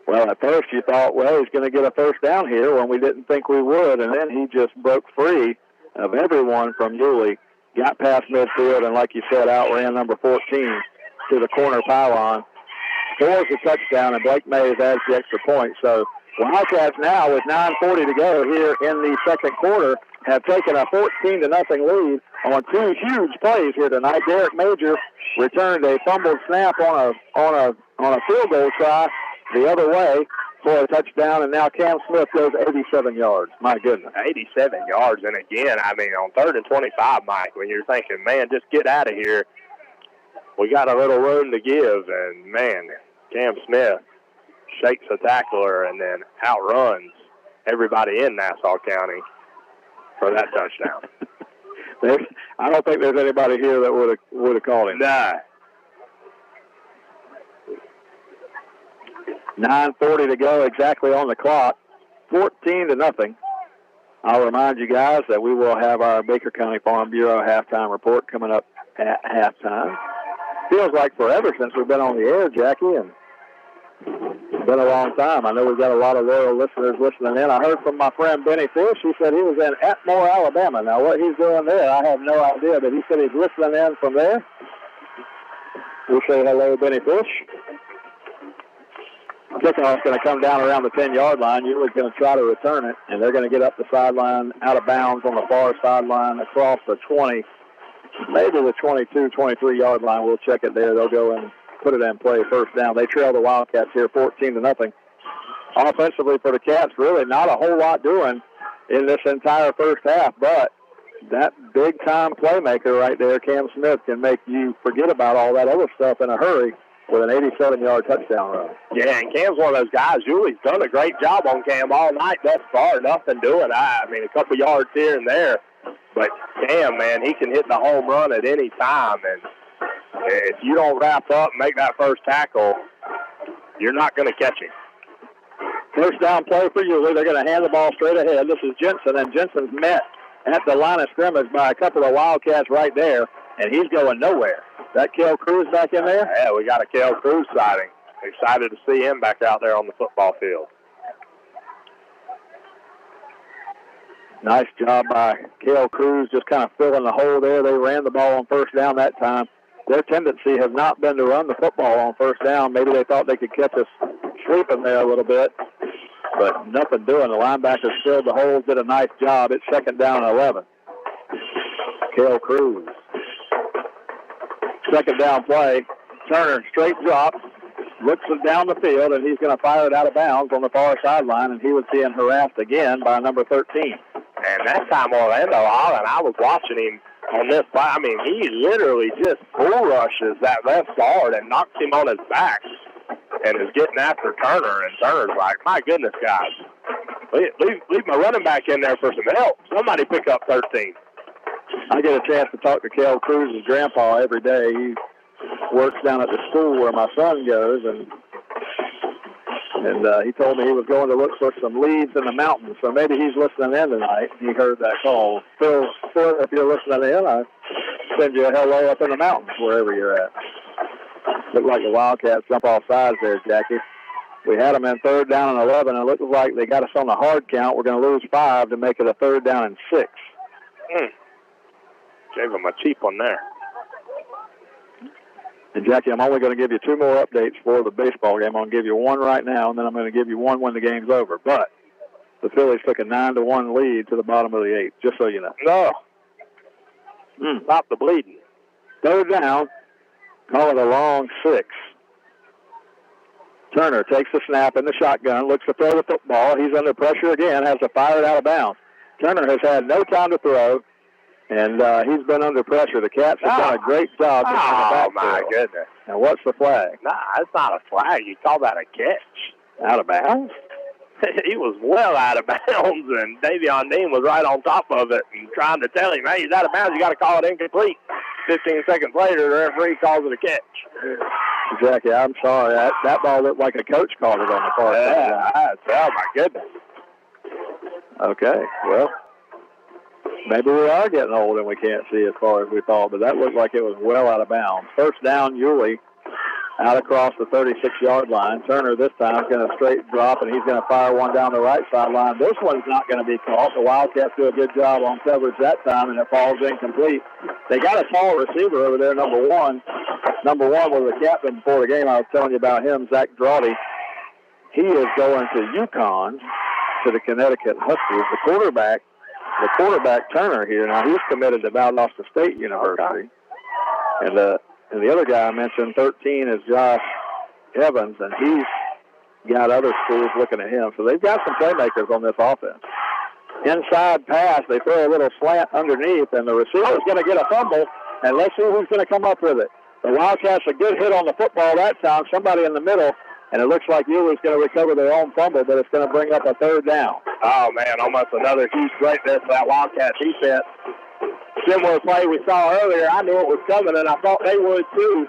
Well, at first you thought, well, he's going to get a first down here when we didn't think we would, and then he just broke free of everyone from Yulee, got past midfield, and like you said, outran number 14 to the corner pylon, scores a touchdown, and Blake Mays adds the extra point. So Wildcats now, with 9:40 to go here in the second quarter, have taken a 14-0 lead on 2 huge plays here tonight. Derek Major returned a fumbled snap on a field goal try the other way for a touchdown, and now Cam Smith goes 87 yards. My goodness. 87 yards, and again, I mean, on 3rd and 25, Mike, when you're thinking, man, just get out of here, we got a little room to give, and, man, Cam Smith shakes a tackler and then outruns everybody in Nassau County for that touchdown. I don't think there's anybody here that would have called him. Nah. 9:40 to go exactly on the clock. 14-0. I'll remind you guys that we will have our Baker County Farm Bureau halftime report coming up at halftime. Feels like forever since we've been on the air, Jackie, and it's been a long time. I know we've got a lot of loyal listeners listening in. I heard from my friend Benny Fish. He said he was in Atmore, Alabama. Now, what he's doing there, I have no idea, but he said he's listening in from there. We'll say hello, Benny Fish. Kickoff's going to come down around the 10-yard line. Yulee's going to try to return it, and they're going to get up the sideline, out of bounds on the far sideline, across the 20, maybe the 22, 23-yard line. We'll check it there. They'll go and put it in play, first down. They trail the Wildcats here 14-0. Offensively for the Cats, really not a whole lot doing in this entire first half, but that big-time playmaker right there, Cam Smith, can make you forget about all that other stuff in a hurry with an 87-yard touchdown run. Yeah, and Cam's one of those guys. Yulee's done a great job on Cam all night thus far. Nothing doing. I mean, a couple yards here and there. But Cam, man, he can hit the home run at any time. And if you don't wrap up and make that first tackle, you're not going to catch him. First down play for Yulee. They're going to hand the ball straight ahead. This is Jensen, and Jensen's met at the line of scrimmage by a couple of Wildcats right there, and he's going nowhere. That Kel Cruz back in there? Yeah, we got a Kel Cruz sighting. Excited to see him back out there on the football field. Nice job by Kel Cruz, just kind of filling the hole there. They ran the ball on first down that time. Their tendency has not been to run the football on first down. Maybe they thought they could catch us sleeping there a little bit, but nothing doing. The linebackers filled the holes, did a nice job. It's second down and 11. Kel Cruz. Second down play. Turner straight drop, looks it down the field, and he's going to fire it out of bounds on the far sideline, and he was being harassed again by number 13. And that time Orlando Allen, I was watching him on this play. I mean, he literally just bull rushes that left guard and knocks him on his back and is getting after Turner. And Turner's like, my goodness, guys, leave my running back in there for some help. Somebody pick up 13. I get a chance to talk to Kel Cruz's grandpa every day. He works down at the school where my son goes, and he told me he was going to look for some leads in the mountains. So maybe he's listening in tonight. He heard that call. Phil, if you're listening in, I send you a hello up in the mountains wherever you're at. Looked like the Wildcats jump off sides there, Jackie. We had them in 3rd down and 11, and it looked like they got us on the hard count. We're going to lose 5 to make it a 3rd down and 6. Gave them a cheap one there. And, Jackie, I'm only going to give you 2 more updates for the baseball game. I'm going to give you one right now, and then I'm going to give you one when the game's over. But the Phillies took a 9-1 lead to the bottom of the 8th, just so you know. No. Stop the bleeding. 3rd down. Call it a long 6. Turner takes the snap in the shotgun, looks to throw the football. He's under pressure again, has to fire it out of bounds. Turner has had no time to throw, and he's been under pressure. The Cats have done a great job. Oh, my goodness. And what's the flag? Nah, it's not a flag. You call that a catch. Out of bounds? He was well out of bounds, and Davion Dean was right on top of it and trying to tell him, hey, he's out of bounds. You got to call it incomplete. 15 seconds later, the referee calls it a catch. Jackie, I'm sorry. That ball looked like a coach called it on the far side. Oh, my goodness. Okay, well, maybe we are getting old and we can't see as far as we thought, but that looked like it was well out of bounds. 1st down, Yulee out across the 36-yard line. Turner this time is going to straight drop, and he's going to fire one down the right sideline. This one's not going to be caught. The Wildcats do a good job on coverage that time, and it falls incomplete. They got a tall receiver over there, number 1. Number 1 was the captain before the game. I was telling you about him, Zach Drawdy. He is going to UConn, to the Connecticut Huskies. The quarterback Turner here, now he's committed to Valdosta State University. And the other guy I mentioned, 13, is Josh Evans, and he's got other schools looking at him. So they've got some playmakers on this offense. Inside pass, they throw a little slant underneath, and the receiver's going to get a fumble, and let's see who's going to come up with it. The Wildcats a good hit on the football that time, somebody in the middle, and it looks like Yulee's going to recover their own fumble, but it's going to bring up a 3rd down. Oh, man, almost another huge break there for that Wildcat defense. Similar play we saw earlier. I knew it was coming, and I thought they would too.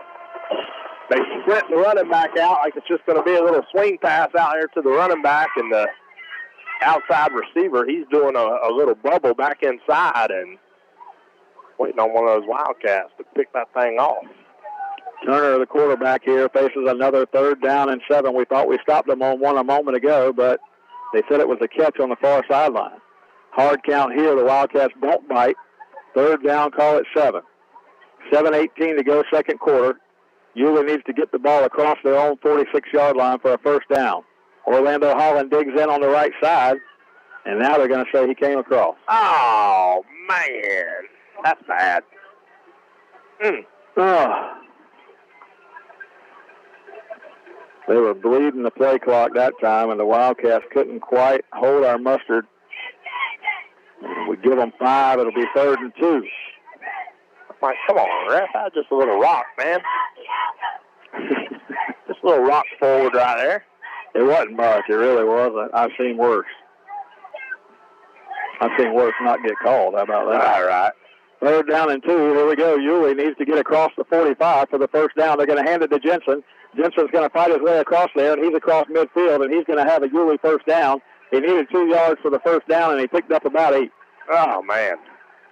They sprint the running back out like it's just going to be a little swing pass out here to the running back, and the outside receiver, he's doing a little bubble back inside and waiting on one of those Wildcats to pick that thing off. Turner, the quarterback here, faces another 3rd down and 7. We thought we stopped them on one a moment ago, but they said it was a catch on the far sideline. Hard count here. The Wildcats don't bite. 3rd down, call it 7. 7:18 to go, 2nd quarter. Yulee needs to get the ball across their own 46-yard line for a 1st down. Orlando Holland digs in on the right side, and now they're going to say he came across. Oh, man. That's bad. Oh. They were bleeding the play clock that time, and the Wildcats couldn't quite hold our mustard. We give them 5. It'll be 3rd and 2. Like, come on, ref. That's just a little rock, man. Just a little rock forward right there. It wasn't much. It really wasn't. I've seen worse. I've seen worse not get called. How about that? All right. 3rd down and 2. Here we go. Yulee needs to get across the 45 for the 1st down. They're going to hand it to Jensen. Jensen's going to fight his way across there, and he's across midfield, and he's going to have a Yulee 1st down. He needed 2 yards for the 1st down, and he picked up about 8. Oh, man.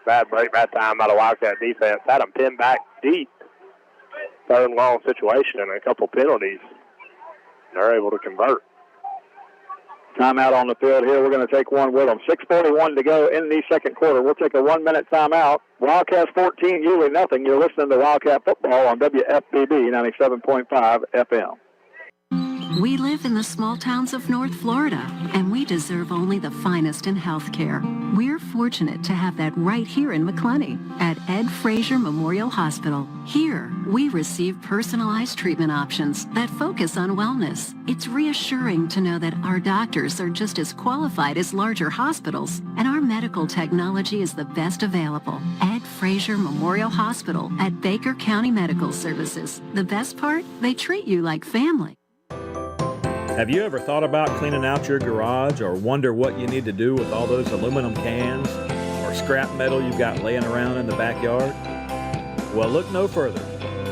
Bad break that time by the Wildcat defense. Had them pinned back deep. 3rd and long situation and a couple penalties. They're able to convert. Timeout on the field here. We're going to take one with them. 6:41 to go in the 2nd quarter. We'll take a 1-minute timeout. Wildcats 14, Yulee nothing. You're listening to Wildcat Football on WFBB 97.5 FM. We live in the small towns of North Florida, and we deserve only the finest in healthcare. We're fortunate to have that right here in McClenny at Ed Frazier Memorial Hospital. Here, we receive personalized treatment options that focus on wellness. It's reassuring to know that our doctors are just as qualified as larger hospitals, and our medical technology is the best available. Ed Frazier Memorial Hospital at Baker County Medical Services. The best part? They treat you like family. Have you ever thought about cleaning out your garage or wonder what you need to do with all those aluminum cans or or scrap metal you've got laying around in the backyard? Well, look no further.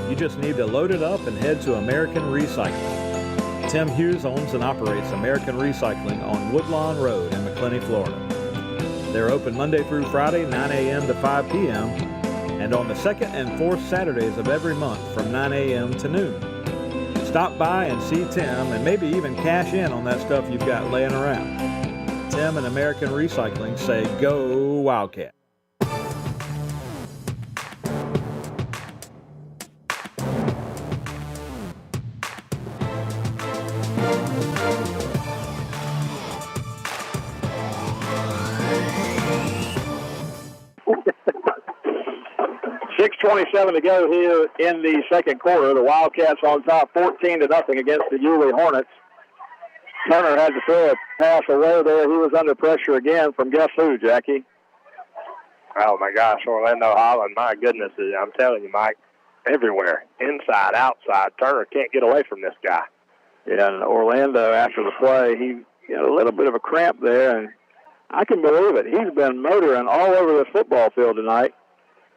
You just need to load it up and head to American Recycling. Tim Hughes owns and operates American Recycling on Woodlawn Road in McClenny, Florida. They're open Monday through Friday, 9 a.m. to 5 p.m., and on the second and fourth Saturdays of every month from 9 a.m. to noon. Stop by and see Tim and maybe even cash in on that stuff you've got laying around. Tim and American Recycling say, go Wildcat. 6:27 to go here in the second quarter. The Wildcats on top 14-0 against the Yulee Hornets. Turner had to throw a pass away there. He was under pressure again from guess who, Jackie? Oh, my gosh, Orlando Holland. My goodness, I'm telling you, Mike, everywhere, inside, outside. Turner can't get away from this guy. Yeah, and Orlando, after the play, he had a little bit of a cramp there, and I can believe it. He's been motoring all over the football field tonight.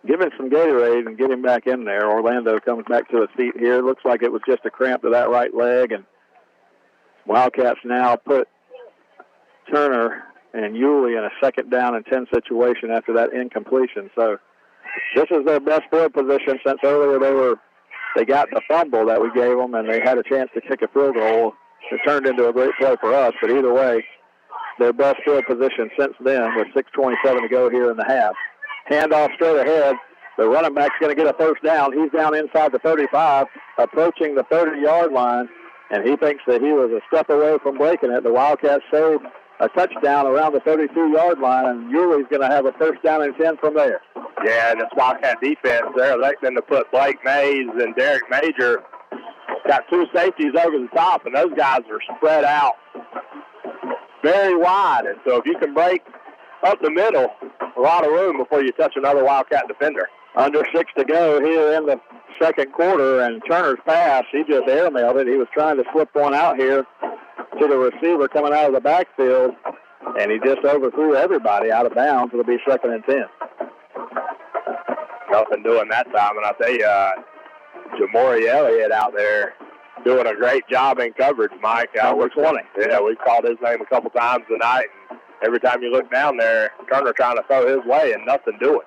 Give him some Gatorade and get him back in there. Orlando comes back to his feet here. Looks like it was just a cramp to that right leg, and Wildcats now put Turner and Yulee in a 2nd down and 10 situation after that incompletion. So this is their best field position since earlier they got the fumble that we gave them, and they had a chance to kick a field goal. It turned into a great play for us, but either way, their best field position since then with 6:27 to go here in the half. Handoff straight ahead. The running back's going to get a first down. He's down inside the 35, approaching the 30-yard line, and he thinks that he was a step away from breaking it. The Wildcats saved a touchdown around the 32-yard line, and Yulee's going to have a first down and 10 from there. Yeah, and this Wildcat defense, they're electing to put Blake Mays and Derek Major. Got 2 safeties over the top, and those guys are spread out very wide. And so if you can break up the middle, a lot of room before you touch another Wildcat defender. Under 6 to go here in the second quarter, and Turner's pass, he just airmailed it. He was trying to slip one out here to the receiver coming out of the backfield, and he just overthrew everybody out of bounds. It'll be 2nd and 10. Nothing doing that time, and I'll tell you, Jamori Elliott out there doing a great job in coverage, Mike. Which one? Yeah, we've called his name a couple times tonight, and every time you look down there, Turner trying to throw his way and nothing doing.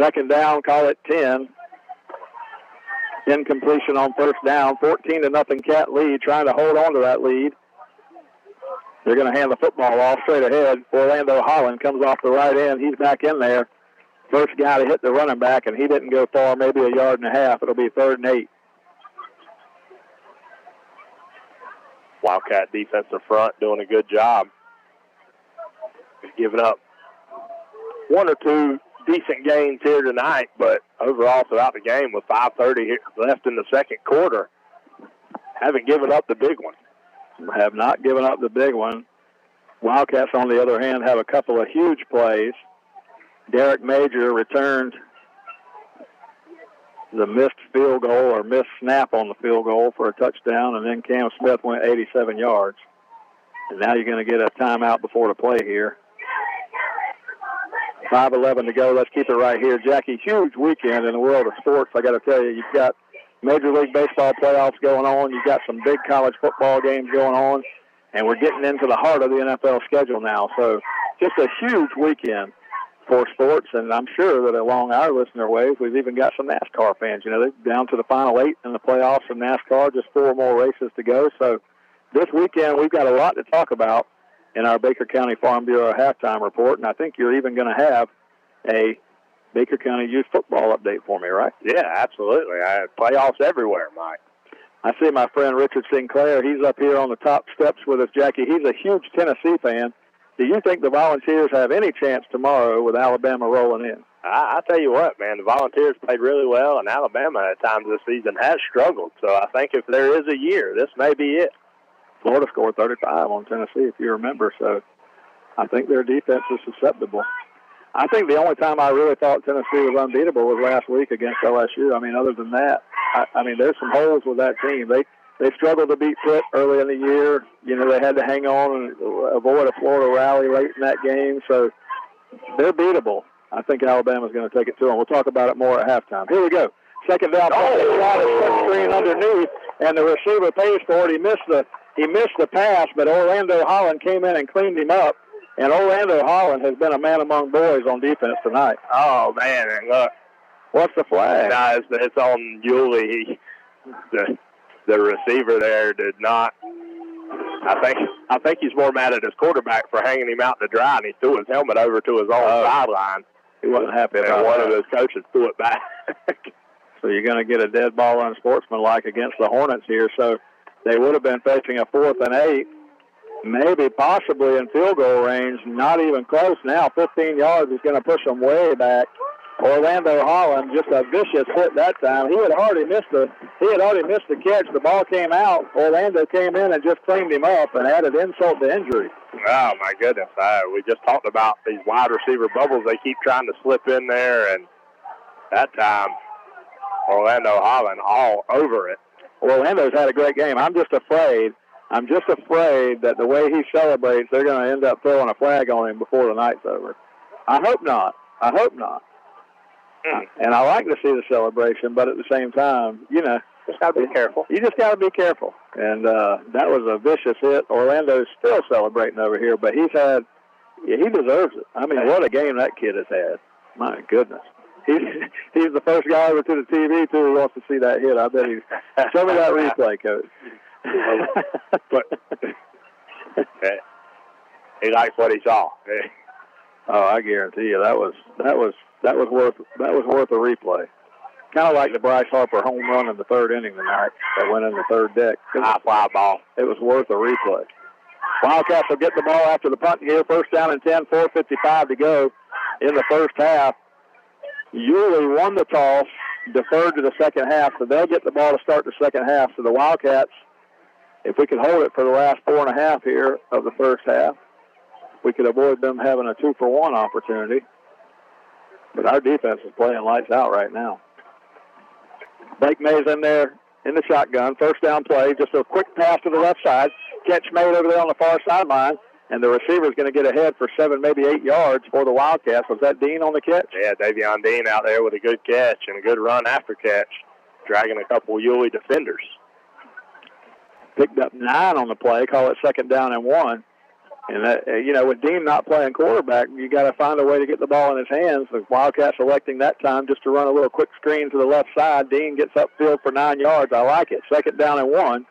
2nd down, call it 10. Incompletion on first down. 14-0 Cat lead, trying to hold on to that lead. They're going to hand the football off straight ahead. Orlando Holland comes off the right end. He's back in there. First guy to hit the running back, and he didn't go far, maybe a yard and a half. It'll be 3rd and 8. Wildcat defensive front doing a good job. Giving up 1 or 2 decent gains here tonight, but overall throughout the game with 5:30 left in the second quarter, haven't given up the big one. Have not given up the big one. Wildcats, on the other hand, have a couple of huge plays. Derek Major returned the missed field goal or missed snap on the field goal for a touchdown, and then Cam Smith went 87 yards. And now you're going to get a timeout before the play here. 5:11 to go. Let's keep it right here. Jackie, huge weekend in the world of sports. I got to tell you, you've got Major League Baseball playoffs going on. You've got some big college football games going on. And we're getting into the heart of the NFL schedule now. So just a huge weekend for sports. And I'm sure that along our listener waves, we've even got some NASCAR fans. You know, they're down to the final 8 in the playoffs in NASCAR, just 4 more races to go. So this weekend, we've got a lot to talk about in our Baker County Farm Bureau halftime report, and I think you're even going to have a Baker County youth football update for me, right? Yeah, absolutely. I have playoffs everywhere, Mike. I see my friend Richard Sinclair. He's up here on the top steps with us, Jackie. He's a huge Tennessee fan. Do you think the Volunteers have any chance tomorrow with Alabama rolling in? I tell you what, man, the Volunteers played really well, and Alabama at times this season has struggled. So I think if there is a year, this may be it. Florida scored 35 on Tennessee, if you remember. So I think their defense is susceptible. I think the only time I really thought Tennessee was unbeatable was last week against LSU. I mean, other than that, I mean, there's some holes with that team. They struggled to beat Pitt early in the year. You know, they had to hang on and avoid a Florida rally late in that game. So they're beatable. I think Alabama's going to take it to them. We'll talk about it more at halftime. Here we go. Second down. Shot is quick screen underneath, and the receiver pays for it. He missed the pass, but Orlando Holland came in and cleaned him up. And Orlando Holland has been a man among boys on defense tonight. Oh, man, and look. What's the flag? No, it's on Yulee. The receiver there did not. I think he's more mad at his quarterback for hanging him out to dry, and he threw his helmet over to his own sideline. He wasn't happy about and one that. of his coaches threw it back. So you're going to get a dead ball unsportsmanlike against the Hornets here. So they would have been facing a 4th and 8, maybe possibly in field goal range. Not even close now. 15 yards is going to push them way back. Orlando Holland, just a vicious hit that time. He had already missed the catch. The ball came out. Orlando came in and just cleaned him up and added insult to injury. Oh, my goodness. We just talked about these wide receiver bubbles. They keep trying to slip in there, and that time Orlando Holland all over it. Orlando's had a great game. I'm just afraid that the way he celebrates, they're going to end up throwing a flag on him before the night's over. I hope not. And I like to see the celebration, but at the same time, just got to be careful. You just got to be careful. And that was a vicious hit. Orlando's still celebrating over here, but he deserves it. I mean, what a game that kid has had. My goodness. He's the first guy over to the TV, too, who wants to see that hit. I bet he's... Show me that replay, Coach. He likes what he saw. Oh, I guarantee you that was worth a replay. Kind of like the Bryce Harper home run in the 3rd inning tonight that went in the 3rd deck. High fly ball. It was worth a replay. Wildcats will get the ball after the punt here. 1st down and 10, 4:55 to go in the first half. Yulee won the toss, deferred to the second half, so they'll get the ball to start the second half. So the Wildcats, if we could hold it for the last 4.5 here of the first half, we could avoid them having a 2-for-1 opportunity. But our defense is playing lights out right now. Blake May's in there in the shotgun. 1st down play, just a quick pass to the left side. Catch made over there on the far sideline, and the receiver's going to get ahead for 7, maybe 8 yards for the Wildcats. Was that Dean on the catch? Yeah, Davion Dean out there with a good catch and a good run after catch, dragging a couple Yulee defenders. Picked up 9 on the play, call it 2nd down and 1. And, that, with Dean not playing quarterback, you got to find a way to get the ball in his hands. The Wildcats electing that time just to run a little quick screen to the left side. Dean gets upfield for 9 yards. I like it. 2nd down and 1.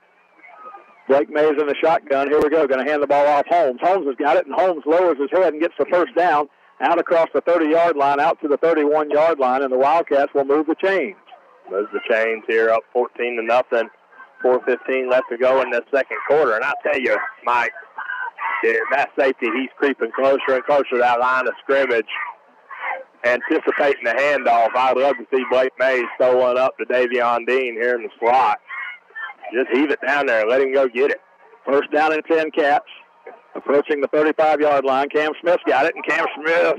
Blake May's in the shotgun. Here we go. Going to hand the ball off Holmes. Holmes has got it, and Holmes lowers his head and gets the 1st down out across the 30-yard line, out to the 31-yard line, and the Wildcats will move the chains. Move the chains here up 14-0. 4:15 left to go in the second quarter. And I tell you, Mike, that safety, he's creeping closer and closer to that line of scrimmage, anticipating the handoff. I'd love to see Blake Mays throw one up to Davion Dean here in the slot. Just heave it down there and let him go get it. 1st down and 10, Cats. Approaching the 35-yard line. Cam Smith's got it, and Cam Smith,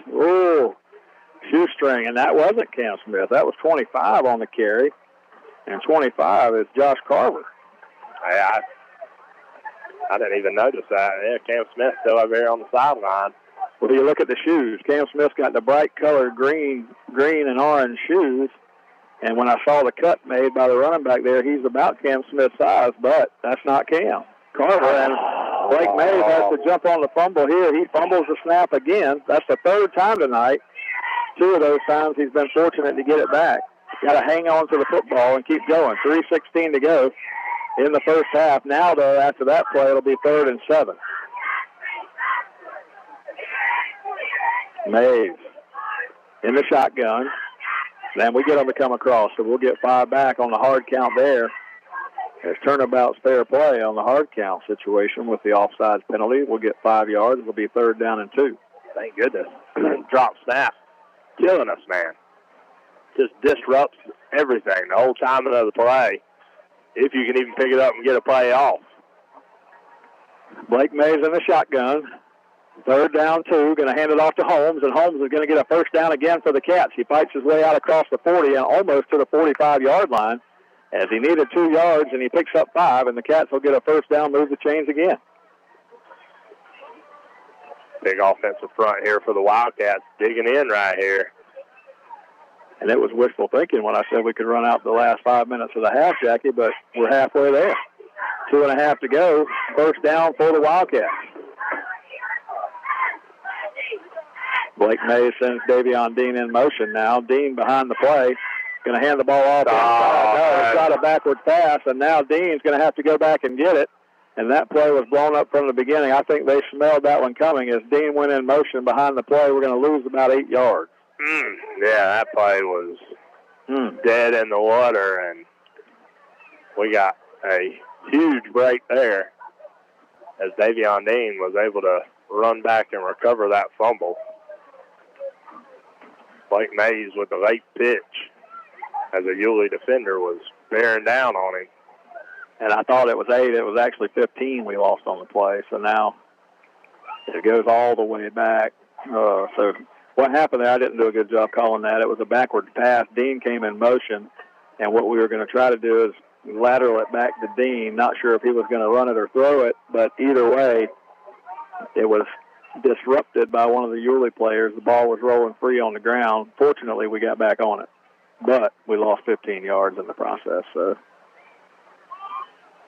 shoestring. And that wasn't Cam Smith. That was 25 on the carry. And 25 is Josh Carver. I didn't even notice that. Yeah, Cam Smith still over here on the sideline. Well, you look at the shoes. Cam Smith's got the bright colored green and orange shoes. And when I saw the cut made by the running back there, he's about Cam Smith's size, but that's not Cam. Carver, and Blake Mays has to jump on the fumble here. He fumbles the snap again. That's the 3rd time tonight. 2 of those times he's been fortunate to get it back. Got to hang on to the football and keep going. 3:16 to go in the first half. Now, though, after that play, it'll be 3rd and 7. Mays in the shotgun. Then we get them to come across, so we'll get 5 back on the hard count there. There's turnabout's fair play on the hard count situation with the offsides penalty. We'll get 5 yards. It'll be 3rd down and 2. Thank goodness. Drop snap. Killing us, man. Just disrupts everything, the whole timing of the play, if you can even pick it up and get a play off. Blake Mays in the shotgun. 3rd down, 2. Going to hand it off to Holmes, and Holmes is going to get a 1st down again for the Cats. He fights his way out across the 40 and almost to the 45-yard line as he needed 2 yards, and he picks up 5, and the Cats will get a 1st down, move the chains again. Big offensive front here for the Wildcats, digging in right here. And it was wishful thinking when I said we could run out the last 5 minutes of the half, Jackie, but we're halfway there. 2.5 to go. First down for the Wildcats. Blake Mays sends Davion Dean in motion now. Dean behind the play. Going to hand the ball off. No, it's got a backwards pass, and now Dean's going to have to go back and get it. And that play was blown up from the beginning. I think they smelled that one coming. As Dean went in motion behind the play, we're going to lose about 8 yards. Yeah, that play was dead in the water, and we got a huge break there as Davion Dean was able to run back and recover that fumble. Blake Mays with the late pitch as a Yulee defender was bearing down on him. And I thought it was 8. It was actually 15 we lost on the play. So now it goes all the way back. So what happened there, I didn't do a good job calling that. It was a backwards pass. Dean came in motion, and what we were going to try to do is lateral it back to Dean. Not sure if he was going to run it or throw it, but either way, it was disrupted by one of the Yulee players. The ball was rolling free on the ground. Fortunately, we got back on it, but we lost 15 yards in the process. So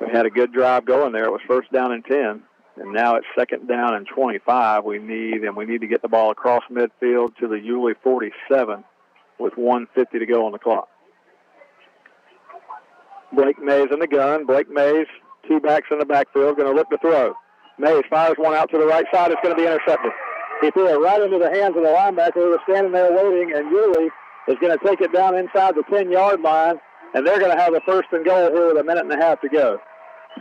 we had a good drive going there. It was first down and 10, and now it's second down and 25. We need to get the ball across midfield to the Yulee 47 with 1:50 to go on the clock. Blake Mays in the gun. Blake Mays, 2 backs in the backfield, going to look to throw. Mays fires one out to the right side. It's going to be intercepted. He threw it right into the hands of the linebacker who was standing there waiting, and Yulee is going to take it down inside the 10-yard line, and they're going to have the first and goal here with 1.5 minutes to go.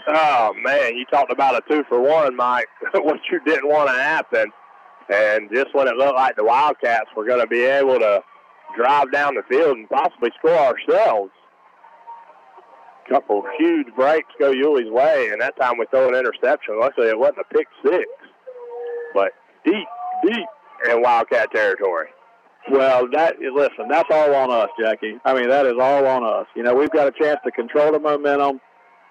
Oh, man, you talked about a 2-for-1, Mike, what you didn't want to happen. And just when it looked like the Wildcats were going to be able to drive down the field and possibly score ourselves, couple huge breaks go Yulee's way, and that time we throw an interception. Luckily, it wasn't a pick six, but deep in Wildcat territory. Well, listen, that's all on us, Jackie. I mean, that is all on us. You know, we've got a chance to control the momentum,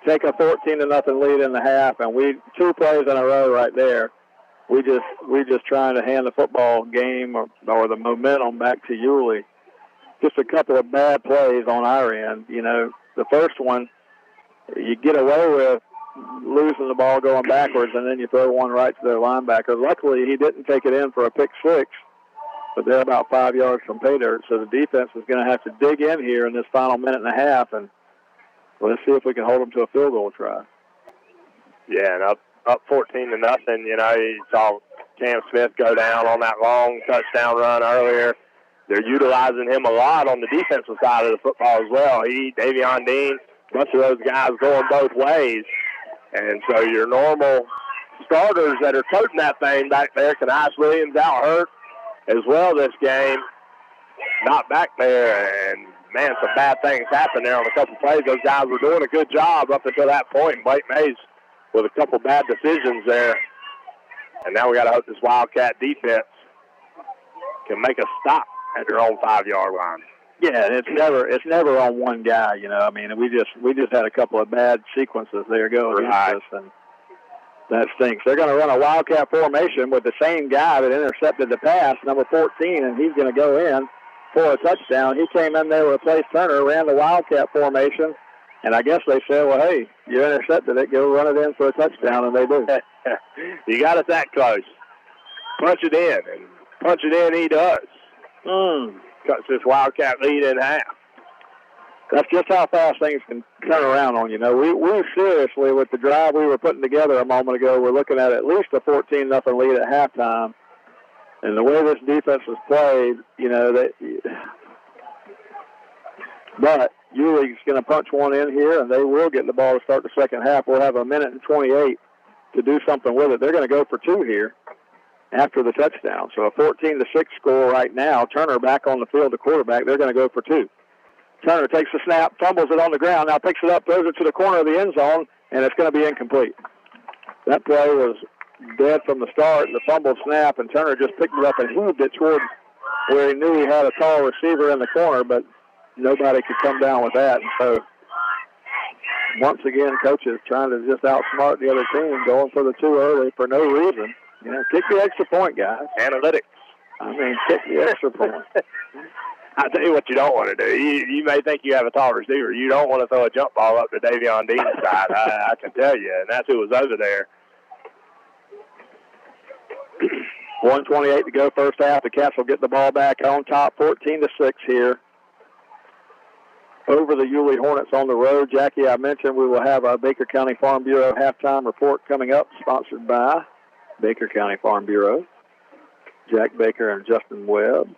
take a 14-0 lead in the half, and 2 plays in a row right there. We just trying to hand the football game or the momentum back to Yulee. Just a couple of bad plays on our end. You know, the first one, you get away with losing the ball going backwards, and then you throw one right to their linebacker. Luckily, he didn't take it in for a pick six, but they're about 5 yards from pay dirt, so the defense is going to have to dig in here in this final 1.5 minutes, and let's see if we can hold them to a field goal try. Yeah, and up 14-0. You know, you saw Cam Smith go down on that long touchdown run earlier. They're utilizing him a lot on the defensive side of the football as well. Davion Dean, a bunch of those guys going both ways. And so your normal starters that are toting that thing back there, Kanice Williams out hurt as well this game, not back there. And, man, some bad things happened there on a couple plays. Those guys were doing a good job up until that point. Blake Mays with a couple bad decisions there. And now we got to hope this Wildcat defense can make a stop at their own 5-yard line. Yeah, it's never on one guy, you know. I mean, we just had a couple of bad sequences there go against us, and that stinks. They're going to run a Wildcat formation with the same guy that intercepted the pass, number 14, and he's going to go in for a touchdown. He came in there, replaced Turner, ran the Wildcat formation, and I guess they said, well, hey, you intercepted it, go run it in for a touchdown, and they do. You got us that close. Punch it in, and punch it in he does. Cuts this Wildcat lead in half. That's just how fast things can turn around on you. Know, we seriously, with the drive we were putting together a moment ago, we're looking at least a 14-0 lead at halftime. And the way this defense has played, you know, but Yulee's going to punch one in here, and they will get the ball to start the second half. We'll have 1:28 to do something with it. They're going to go for 2 here after the touchdown. So a 14-6 score right now. Turner back on the field, the quarterback. They're going to go for 2. Turner takes the snap, fumbles it on the ground, now picks it up, throws it to the corner of the end zone, and it's going to be incomplete. That play was dead from the start, the fumbled snap, and Turner just picked it up and heaved it towards where he knew he had a tall receiver in the corner, but nobody could come down with that. And so once again, coaches trying to just outsmart the other team, going for the 2 early for no reason. Kick the extra point, guys. Analytics. I mean, kick the extra point. I'll tell you what you don't want to do. You may think you have a tall receiver. You don't want to throw a jump ball up to Davion Dean's side. I can tell you, and that's who was over there. 1:28 to go, first half. The Cats will get the ball back on top, 14-6 here. Over the Yulee Hornets on the road. Jackie, I mentioned we will have our Baker County Farm Bureau halftime report coming up, sponsored by Baker County Farm Bureau. Jack Baker and Justin Webb.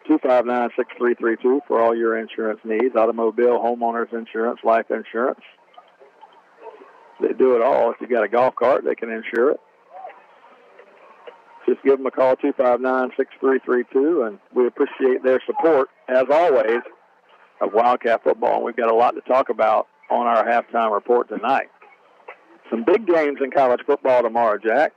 259-6332 for all your insurance needs. Automobile, homeowners insurance, life insurance. They do it all. If you got a golf cart, they can insure it. Just give them a call, 259-6332, and we appreciate their support, as always, of Wildcat football. And we've got a lot to talk about on our halftime report tonight. Some big games in college football tomorrow, Jack.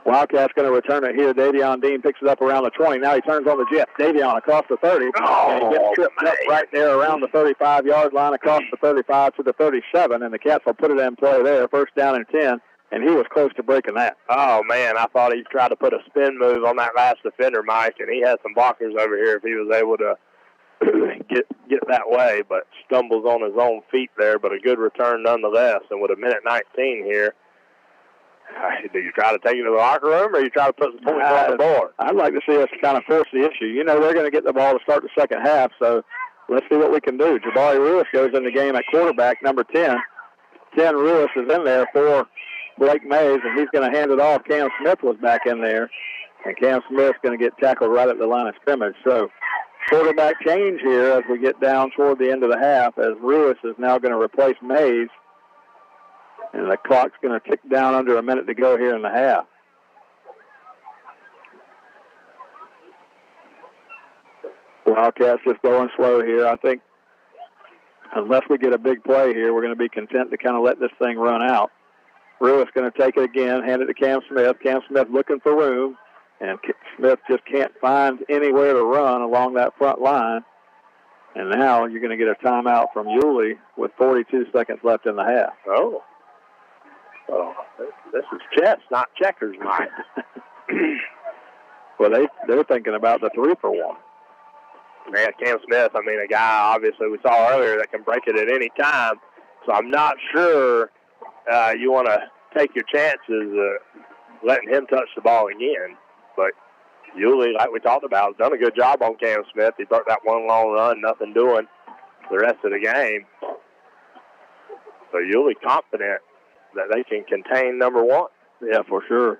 Wildcat's going to return it here. Davion Dean picks it up around the 20. Now he turns on the jet. Davion across the 30. And he gets tripped up right there around the 35-yard line, across the 35 to the 37, and the Cats will put it in play there. First down and 10. And he was close to breaking that. Oh, man, I thought he tried to put a spin move on that last defender, Mike, and he had some blockers over here if he was able to get that way, but stumbles on his own feet there, but a good return nonetheless. And with a minute 19 here, do you try to take it to the locker room or you try to put some points on the board? I'd like to see us kind of force the issue. You know, they're going to get the ball to start the second half, so let's see what we can do. Jabari Ruiz goes in the game at quarterback, number 10. Ken Ruiz is in there for Blake Mays, and he's going to hand it off. Cam Smith was back in there, and Cam Smith's going to get tackled right at the line of scrimmage. So quarterback change here as we get down toward the end of the half, as Ruiz is now going to replace Mays, and the clock's going to tick down under a minute to go here in the half. Wildcats just going slow here. I think unless we get a big play here, we're going to be content to kind of let this thing run out. Ruiz going to take it again, hand it to Cam Smith. Cam Smith looking for room, and Smith just can't find anywhere to run along that front line. And now you're going to get a timeout from Yulee with 42 seconds left in the half. Oh, this is chess, not checkers, Mike. Well, they're thinking about the 3-for-1. Man, Cam Smith, I mean, a guy obviously we saw earlier that can break it at any time. So I'm not sure you want to take your chances letting him touch the ball again. But Yulee, like we talked about, has done a good job on Cam Smith. He broke that one long run, nothing doing the rest of the game. So Yulee confident that they can contain number 1. Yeah, for sure.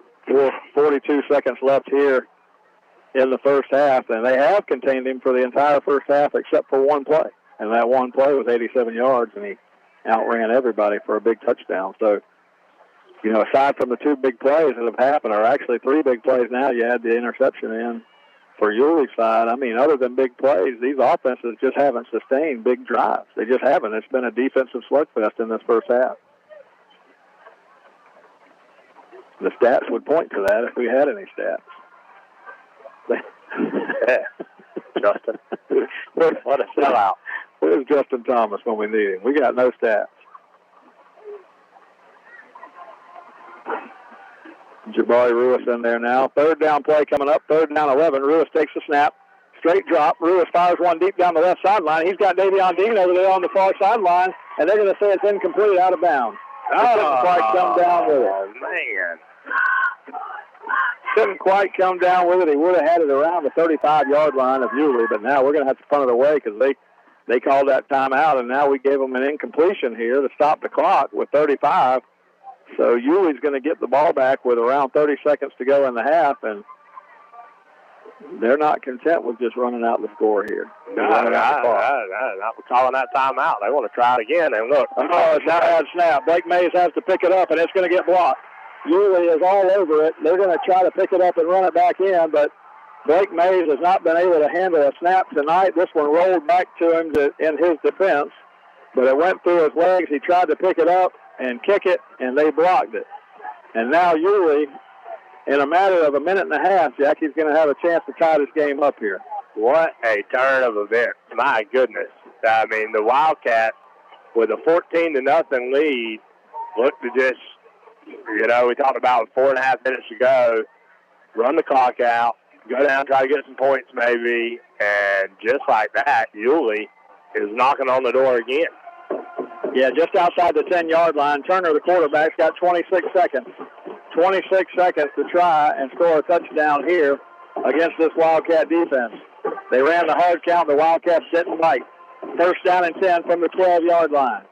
42 seconds left here in the first half, and they have contained him for the entire first half except for one play. And that one play was 87 yards, and he outran everybody for a big touchdown. So, you know, aside from the 2 big plays that have happened, or actually 3 big plays now, you had the interception in for Yulee's side. I mean, other than big plays, these offenses just haven't sustained big drives. They just haven't. It's been a defensive slugfest in this first half. The stats would point to that if we had any stats. Yeah. Justin. What a sellout. Where's Justin Thomas when we need him? We got no stats. Jabari Ruiz in there now. Third down play coming up. Third down 11. Ruiz takes the snap. Straight drop. Ruiz fires one deep down the left sideline. He's got Davion Dean over there on the far sideline, and they're going to say it's incomplete, out of bounds. Couldn't quite come down with it. Oh, man. Couldn't quite come down with it. He would have had it around the 35-yard line of Yulee, but now we're going to have to punt it away because they called that timeout, and now we gave them an incompletion here to stop the clock with 35. So Yulee's going to get the ball back with around 30 seconds to go in the half, and they're not content with just running out the score here. Not calling that timeout. They want to try it again, and look. Oh, it's now had snap. Blake Mays has to pick it up, and it's going to get blocked. Yulee is all over it. They're going to try to pick it up and run it back in, but Blake Mays has not been able to handle a snap tonight. This one rolled back to him in his defense, but it went through his legs. He tried to pick it up and kick it, and they blocked it. And now Yulee, in a matter of a minute and a half, Jackie's going to have a chance to tie this game up here. What a turn of events. My goodness. I mean, the Wildcats, with a 14-0 lead, look to just You know, we talked about 4.5 minutes to go, run the clock out, go down, try to get some points maybe, and just like that, Yulee is knocking on the door again. Yeah, just outside the 10-yard line. Turner, the quarterback's got 26 seconds. 26 seconds to try and score a touchdown here against this Wildcat defense. They ran the hard count. The Wildcats didn't bite. First down and 10 from the 12-yard line.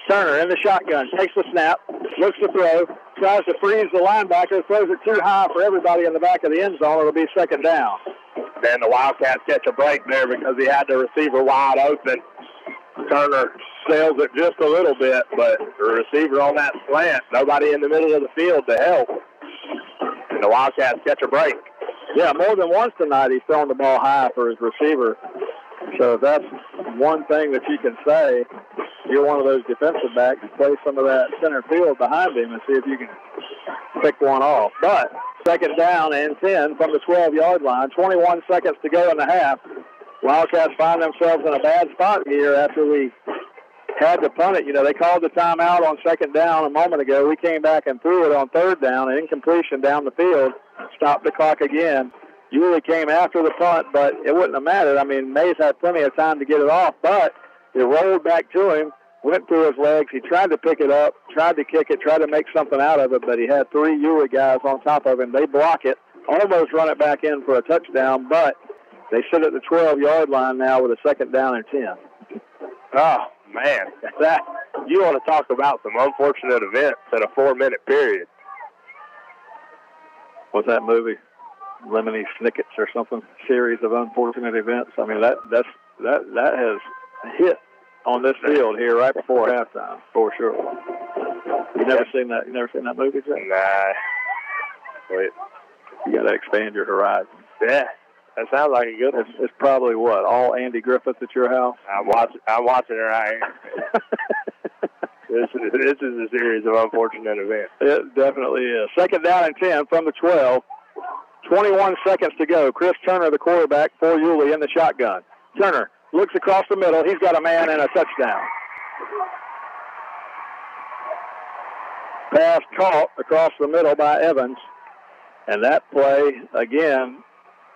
Turner in the shotgun, takes the snap, looks to throw, tries to freeze the linebacker, throws it too high for everybody in the back of the end zone. It'll be second down. Then the Wildcats catch a break there because he had the receiver wide open. Turner sails it just a little bit, but the receiver on that slant, nobody in the middle of the field to help. And the Wildcats catch a break. Yeah, more than once tonight he's thrown the ball high for his receiver. So that's one thing that you can say. You're one of those defensive backs, play some of that center field behind him and see if you can pick one off. But second down and 10 from the 12-yard line, 21 seconds to go in the half. Wildcats find themselves in a bad spot here after we had to punt it. You know, they called the timeout on second down a moment ago. We came back and threw it on third down, an incompletion down the field, stopped the clock again. Yulee came after the punt, but it wouldn't have mattered. I mean, Mays had plenty of time to get it off, but it rolled back to him, went through his legs. He tried to pick it up, tried to kick it, tried to make something out of it, but he had three Yulee guys on top of him. They block it, almost run it back in for a touchdown, but they sit at the 12-yard line now with a second down and 10. Oh, man. You want to talk about some unfortunate events in a 4-minute period. What's that movie? Lemony Snicket's or something? Series of unfortunate events. I mean, that has hit on this field here right before halftime, for sure. You never seen that? You never seen that movie, Jay? Nah. Wait. You got to expand your horizon. Yeah. That sounds like a good one. It's probably what, all Andy Griffith at your house? I'm watching it right here. This is a series of unfortunate events. It definitely is. Second down and 10 from the 12. 21 seconds to go. Chris Turner, the quarterback for Yulee, in the shotgun. Turner looks across the middle. He's got a man and a touchdown. Pass caught across the middle by Evans. And that play, again,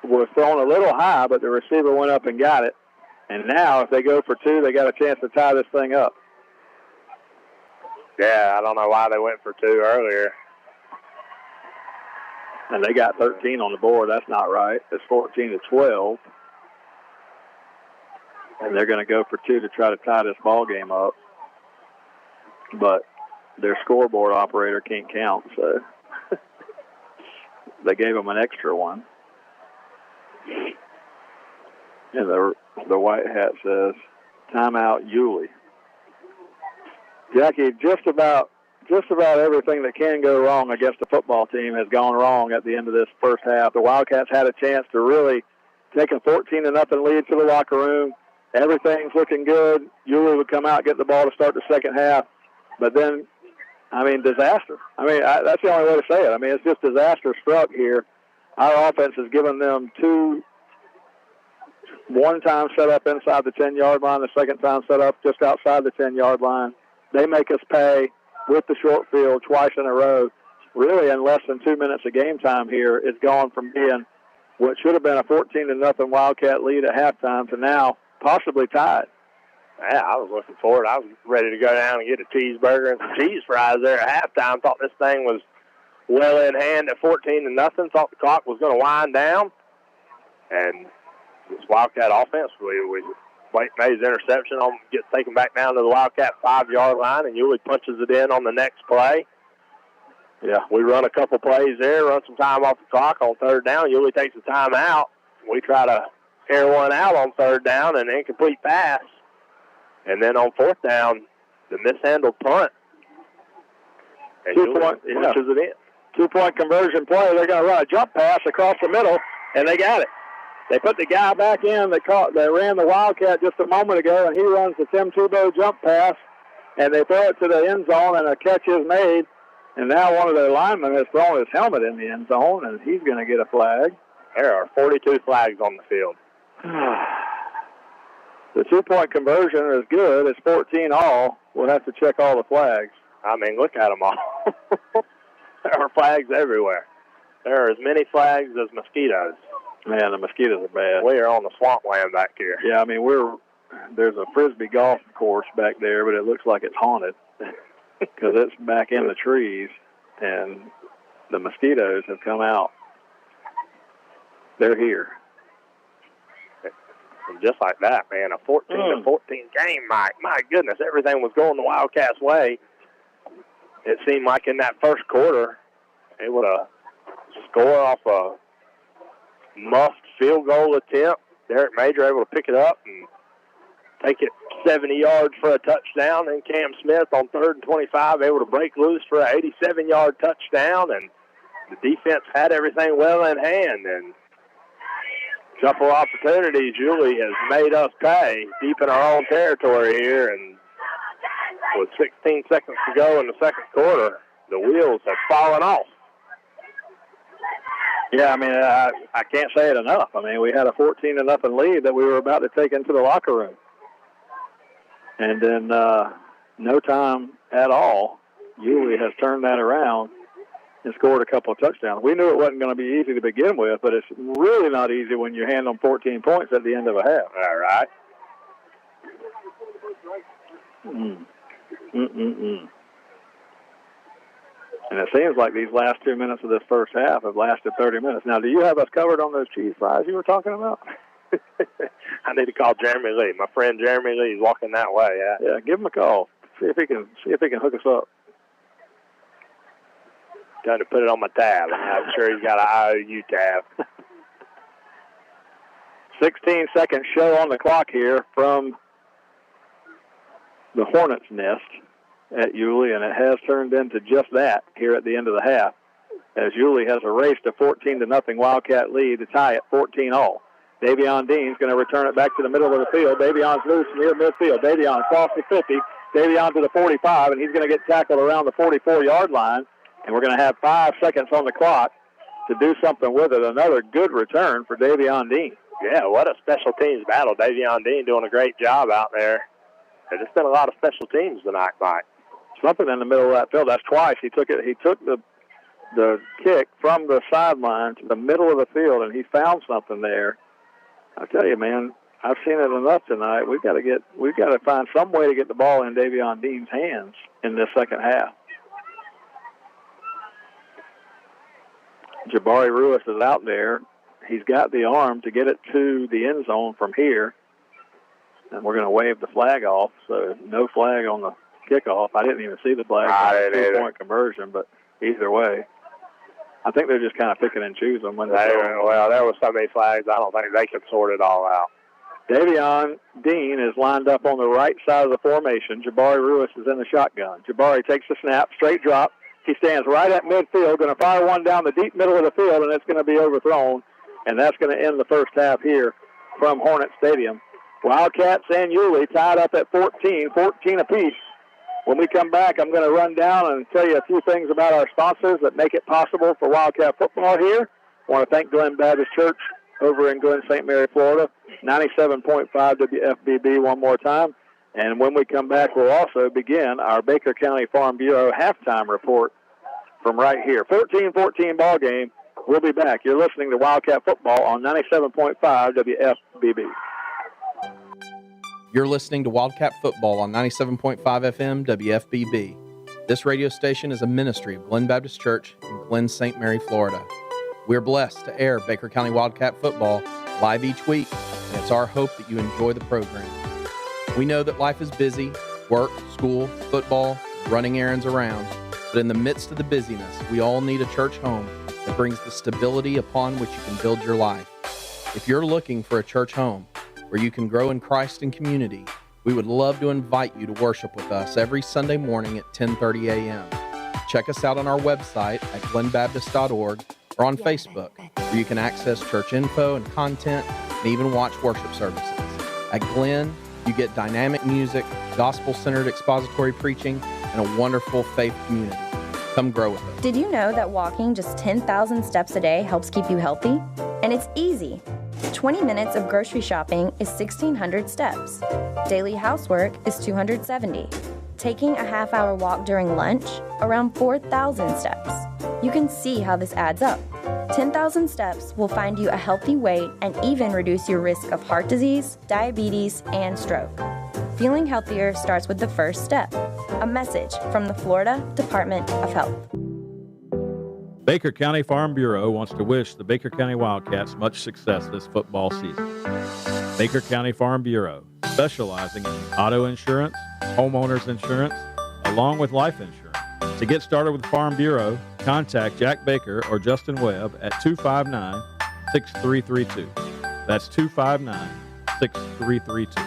was thrown a little high, but the receiver went up and got it. And now, if they go for two, they got a chance to tie this thing up. Yeah, I don't know why they went for two earlier. And they got 13 on the board. That's not right. It's 14-12. And they're going to go for two to try to tie this ball game up. But their scoreboard operator can't count, so they gave them an extra one. And the white hat says, timeout Yulee. Jackie, just about everything that can go wrong against the football team has gone wrong at the end of this first half. The Wildcats had a chance to really take a 14-0 lead to the locker room. Everything's looking good. Yulee would come out, get the ball to start the second half. But then, I mean, disaster. I mean, that's the only way to say it. I mean, it's just disaster struck here. Our offense has given them one time set up inside the 10-yard line, the second time set up just outside the 10-yard line. They make us pay with the short field twice in a row. Really, in less than 2 minutes of game time here, it's gone from being what should have been a 14-0 Wildcat lead at halftime to now possibly tied. Yeah, I was looking forward. I was ready to go down and get a cheeseburger and some cheese fries there at halftime. Thought this thing was well in hand at 14-0. Thought the clock was going to wind down. And this Wildcat offense, Blake May's interception gets taken back down to the Wildcat 5-yard line, and Yulee punches it in on the next play. Yeah, we run a couple plays there, run some time off the clock on third down. Yulee takes the time out. We try to air one out on third down, an incomplete pass. And then on fourth down, the mishandled punt. And punches it in. 2-point conversion play. They're going to run a jump pass across the middle, and they got it. They put the guy back in that ran the Wildcat just a moment ago, and he runs the Tim Tebow jump pass, and they throw it to the end zone, and a catch is made. And now one of their linemen has thrown his helmet in the end zone, and he's going to get a flag. There are 42 flags on the field. The 2-point conversion is good. It's 14 all. We'll have to check all the flags. I mean, look at them all. There are flags everywhere. There are as many flags as mosquitoes. Man, the mosquitoes are bad. We are on the swampland back here. Yeah, I mean, there's a Frisbee golf course back there, but it looks like it's haunted because it's back in the trees, and the mosquitoes have come out. They're here. And just like that, man, a 14-14 game, Mike. My goodness, everything was going the Wildcats' way. It seemed like in that first quarter, they would score off a muffed field goal attempt. Derek Major able to pick it up and take it 70 yards for a touchdown. And Cam Smith on 3rd and 25 able to break loose for an 87-yard touchdown. And the defense had everything well in hand. And couple opportunities Yulee has made us pay deep in our own territory here. And with 16 seconds to go in the second quarter, the wheels have fallen off. Yeah, I mean, I can't say it enough. I mean, we had a 14-0 lead that we were about to take into the locker room. And then no time at all, Yulee has turned that around and scored a couple of touchdowns. We knew it wasn't going to be easy to begin with, but it's really not easy when you hand them 14 points at the end of a half. All right. And it seems like these last 2 minutes of this first half have lasted 30 minutes. Now, do you have us covered on those cheese fries you were talking about? I need to call Jeremy Lee. My friend Jeremy Lee is walking that way. Yeah, give him a call. See if he can hook us up. Trying to put it on my tab. I'm sure he's got an IOU tab. 16-second show on the clock here from the Hornets' nest at Yulee, and it has turned into just that here at the end of the half, as Yulee has erased a 14-0 Wildcat lead to tie it 14-all. Davion Dean's going to return it back to the middle of the field. Davion's loose near midfield. Davion across the 50. Davion to the 45, and he's going to get tackled around the 44-yard line. And we're going to have 5 seconds on the clock to do something with it. Another good return for Davion Dean. Yeah, what a special teams battle. Davion Dean doing a great job out there. There's just been a lot of special teams tonight, Mike. Something in the middle of that field. That's twice. He took the kick from the sideline to the middle of the field, and he found something there. I tell you, man, I've seen it enough tonight. We've got to find some way to get the ball in Davion Dean's hands in this second half. Jabari Ruiz is out there. He's got the arm to get it to the end zone from here. And we're going to wave the flag off, so no flag on the kickoff. I didn't even see the flag on the two-point conversion, but either way, I think they're just kind of picking and choosing. Well, there were so many flags, I don't think they could sort it all out. Davion Dean is lined up on the right side of the formation. Jabari Ruiz is in the shotgun. Jabari takes the snap, straight drop. He stands right at midfield, going to fire one down the deep middle of the field, and it's going to be overthrown. And that's going to end the first half here from Hornet Stadium. Wildcats and Yulee tied up at 14 apiece. When we come back, I'm going to run down and tell you a few things about our sponsors that make it possible for Wildcat football here. I want to thank Glen Baptist Church over in Glen St. Mary, Florida. 97.5 WFBB one more time. And when we come back, we'll also begin our Baker County Farm Bureau halftime report from right here. 14-14 ball game. We'll be back. You're listening to Wildcat Football on 97.5 WFBB. You're listening to Wildcat Football on 97.5 FM WFBB. This radio station is a ministry of Glen Baptist Church in Glen St. Mary, Florida. We're blessed to air Baker County Wildcat Football live each week, and it's our hope that you enjoy the program. We know that life is busy, work, school, football, running errands around, but in the midst of the busyness, we all need a church home that brings the stability upon which you can build your life. If you're looking for a church home where you can grow in Christ and community, we would love to invite you to worship with us every Sunday morning at 10:30 a.m. Check us out on our website at glenbaptist.org or on Facebook, where you can access church info and content and even watch worship services. At Glen, you get dynamic music, gospel-centered expository preaching, and a wonderful faith community. Come grow with us. Did you know that walking just 10,000 steps a day helps keep you healthy? And it's easy. 20 minutes of grocery shopping is 1,600 steps. Daily housework is 270. Taking a half-hour walk during lunch, around 4,000 steps. You can see how this adds up. 10,000 steps will find you a healthy weight and even reduce your risk of heart disease, diabetes, and stroke. Feeling healthier starts with the first step. A message from the Florida Department of Health. Baker County Farm Bureau wants to wish the Baker County Wildcats much success this football season. Baker County Farm Bureau, specializing in auto insurance, homeowners insurance, along with life insurance. To get started with Farm Bureau, contact Jack Baker or Justin Webb at 259-6332. That's 259-6332.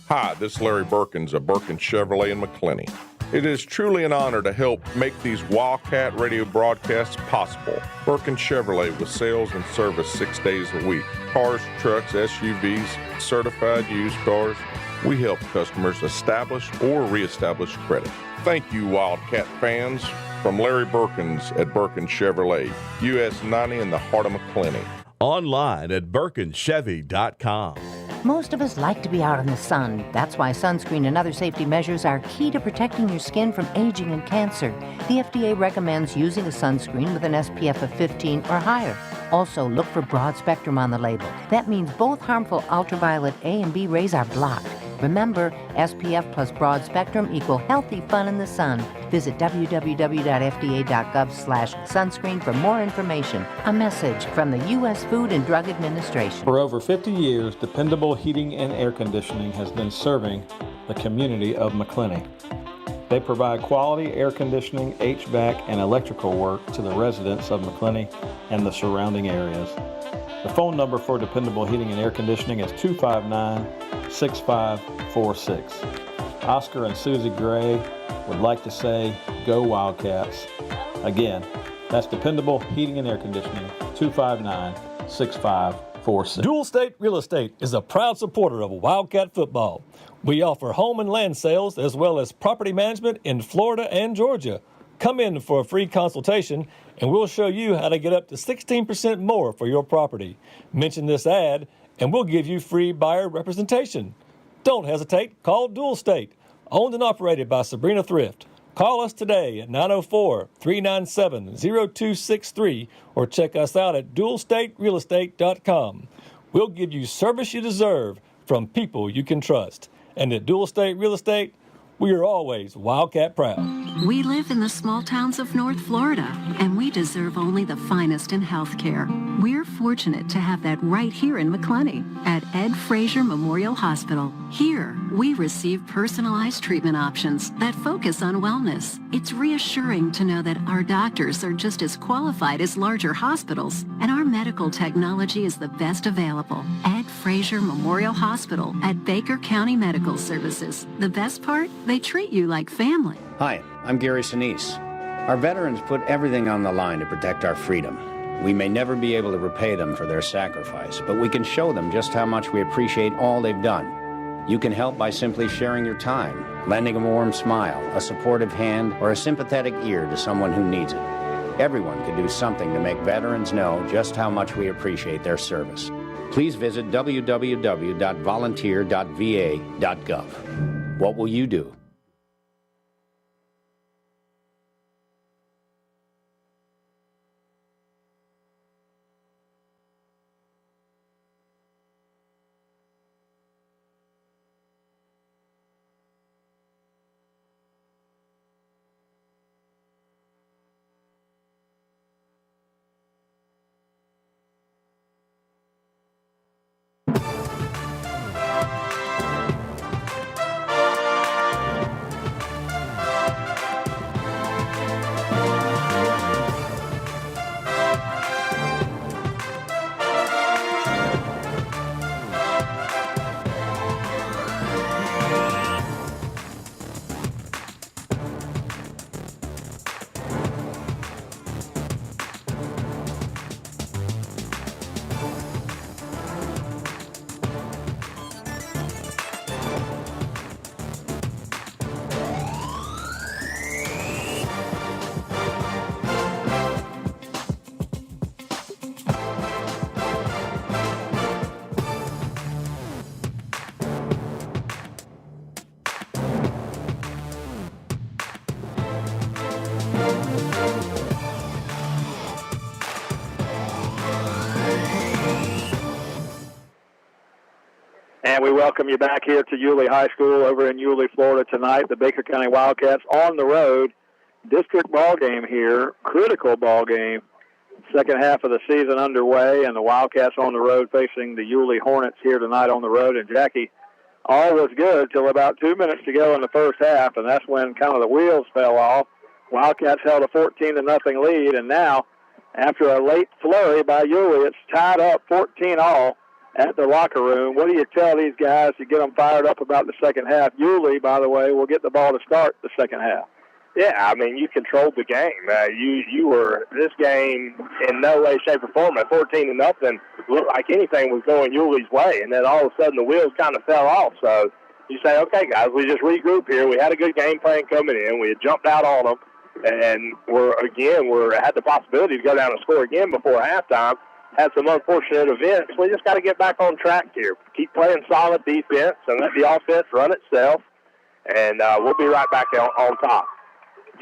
Hi, this is Larry Birkins of Birkins Chevrolet in McClenny. It is truly an honor to help make these Wildcat radio broadcasts possible. Birkins Chevrolet with sales and service 6 days a week. Cars, trucks, SUVs, certified used cars. We help customers establish or reestablish credit. Thank you, Wildcat fans. From Larry Birkins at Birkins Chevrolet, US 90 in the heart of McClenny. Online at BirkinsChevy.com. Most of us like to be out in the sun. That's why sunscreen and other safety measures are key to protecting your skin from aging and cancer. The FDA recommends using a sunscreen with an SPF of 15 or higher. Also, look for broad spectrum on the label. That means both harmful ultraviolet A and B rays are blocked. Remember, SPF plus broad spectrum equal healthy fun in the sun. Visit www.fda.gov/sunscreen for more information. A message from the U.S. Food and Drug Administration. For over 50 years, dependable heating and air conditioning has been serving the community of McClenny. They provide quality air conditioning, HVAC, and electrical work to the residents of McClenny and the surrounding areas. The phone number for dependable heating and air conditioning is 259-6546. Oscar and Susie Gray would like to say, go Wildcats. Again, that's dependable heating and air conditioning, 259-6546. Dual State Real Estate is a proud supporter of Wildcat football. We offer home and land sales as well as property management in Florida and Georgia. Come in for a free consultation and we'll show you how to get up to 16% more for your property. Mention this ad and we'll give you free buyer representation. Don't hesitate, call Dual State, owned and operated by Sabrina Thrift. Call us today at 904-397-0263 or check us out at dualstaterealestate.com. We'll give you service you deserve from people you can trust. And at Dual State Real Estate, we are always Wildcat proud. We live in the small towns of North Florida, and we deserve only the finest in healthcare. We're fortunate to have that right here in McClenny at Ed Frazier Memorial Hospital. Here, we receive personalized treatment options that focus on wellness. It's reassuring to know that our doctors are just as qualified as larger hospitals, and our medical technology is the best available. Ed Frazier Memorial Hospital at Baker County Medical Services. The best part? They treat you like family. Hi, I'm Gary Sinise. Our veterans put everything on the line to protect our freedom. We may never be able to repay them for their sacrifice, but we can show them just how much we appreciate all they've done. You can help by simply sharing your time, lending a warm smile, a supportive hand, or a sympathetic ear to someone who needs it. Everyone can do something to make veterans know just how much we appreciate their service. Please visit www.volunteer.va.gov. What will you do? And we welcome you back here to Yulee High School over in Yulee, Florida tonight. The Baker County Wildcats on the road. District ball game here, critical ball game. Second half of the season underway, and the Wildcats on the road facing the Yulee Hornets here tonight on the road. And Jackie, all was good till about 2 minutes to go in the first half, and that's when kind of the wheels fell off. Wildcats held a 14-0 lead, and now, after a late flurry by Yulee, it's tied up 14-all at the locker room. What do you tell these guys to get them fired up about the second half? Yulee, by the way, will get the ball to start the second half. Yeah, I mean, you controlled the game. You were this game in no way, shape, or form at 14-0 looked like anything was going Yulee's way, and then all of a sudden the wheels kind of fell off. So you say, okay, guys, we just regroup here. We had a good game plan coming in. We had jumped out on them, and we're had the possibility to go down and score again before halftime. Had some unfortunate events. We just got to get back on track here. Keep playing solid defense and let the offense run itself, and we'll be right back on top.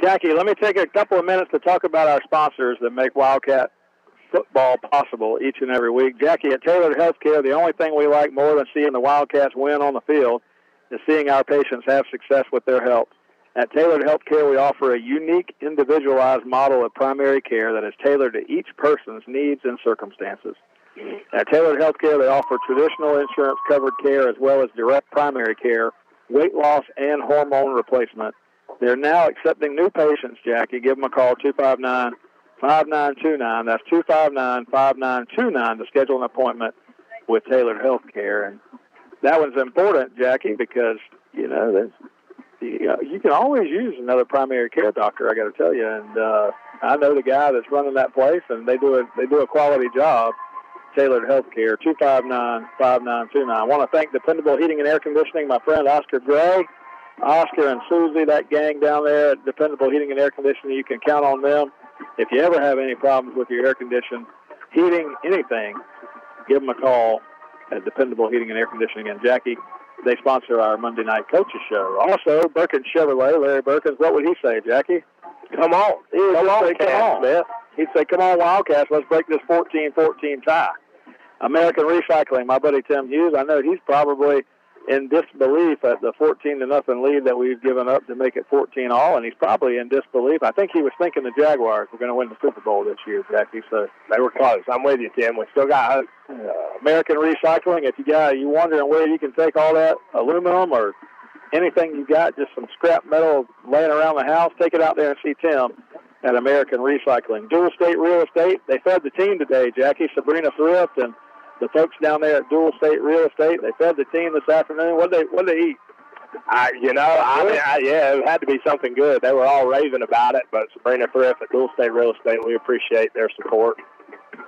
Jackie, let me take a couple of minutes to talk about our sponsors that make Wildcat football possible each and every week. Jackie, at Tailored Healthcare, the only thing we like more than seeing the Wildcats win on the field is seeing our patients have success with their health. At Tailored Healthcare, we offer a unique, individualized model of primary care that is tailored to each person's needs and circumstances. At Tailored Healthcare, they offer traditional insurance-covered care as well as direct primary care, weight loss, and hormone replacement. They're now accepting new patients, Jackie. Give them a call, 259-5929. That's 259-5929 to schedule an appointment with Tailored Healthcare. And that one's important, Jackie, because, you can always use another primary care doctor, I got to tell you. And I know the guy that's running that place, and they do a quality job. Tailored Healthcare, 259-5929. I want to thank Dependable Heating and Air Conditioning, my friend Oscar Gray. Oscar and Susie, that gang down there at Dependable Heating and Air Conditioning, you can count on them. If you ever have any problems with your air conditioning, heating, anything, give them a call at Dependable Heating and Air Conditioning. And Jackie, they sponsor our Monday Night Coaches Show. Also, Birkin Chevrolet, Larry Birkins, what would he say, Jackie? Come on. Come on, Smith. He'd say, come on, Wildcats, let's break this 14-14 tie. American Recycling, my buddy Tim Hughes, I know he's probably in disbelief at the 14-0 lead that we've given up to make it 14-all, and he's probably in disbelief. I think he was thinking the Jaguars were going to win the Super Bowl this year, Jackie, so they were close. I'm with you, Tim. We still got hope. American Recycling, if you wondering where you can take all that aluminum or anything you got, just some scrap metal laying around the house, take it out there and see Tim at American Recycling. Dual State Real Estate, they fed the team today, Jackie. Sabrina Thrift and the folks down there at Dual State Real Estate, they fed the team this afternoon. What'd they eat? It had to be something good. They were all raving about it, but Sabrina Thrift at Dual State Real Estate, we appreciate their support.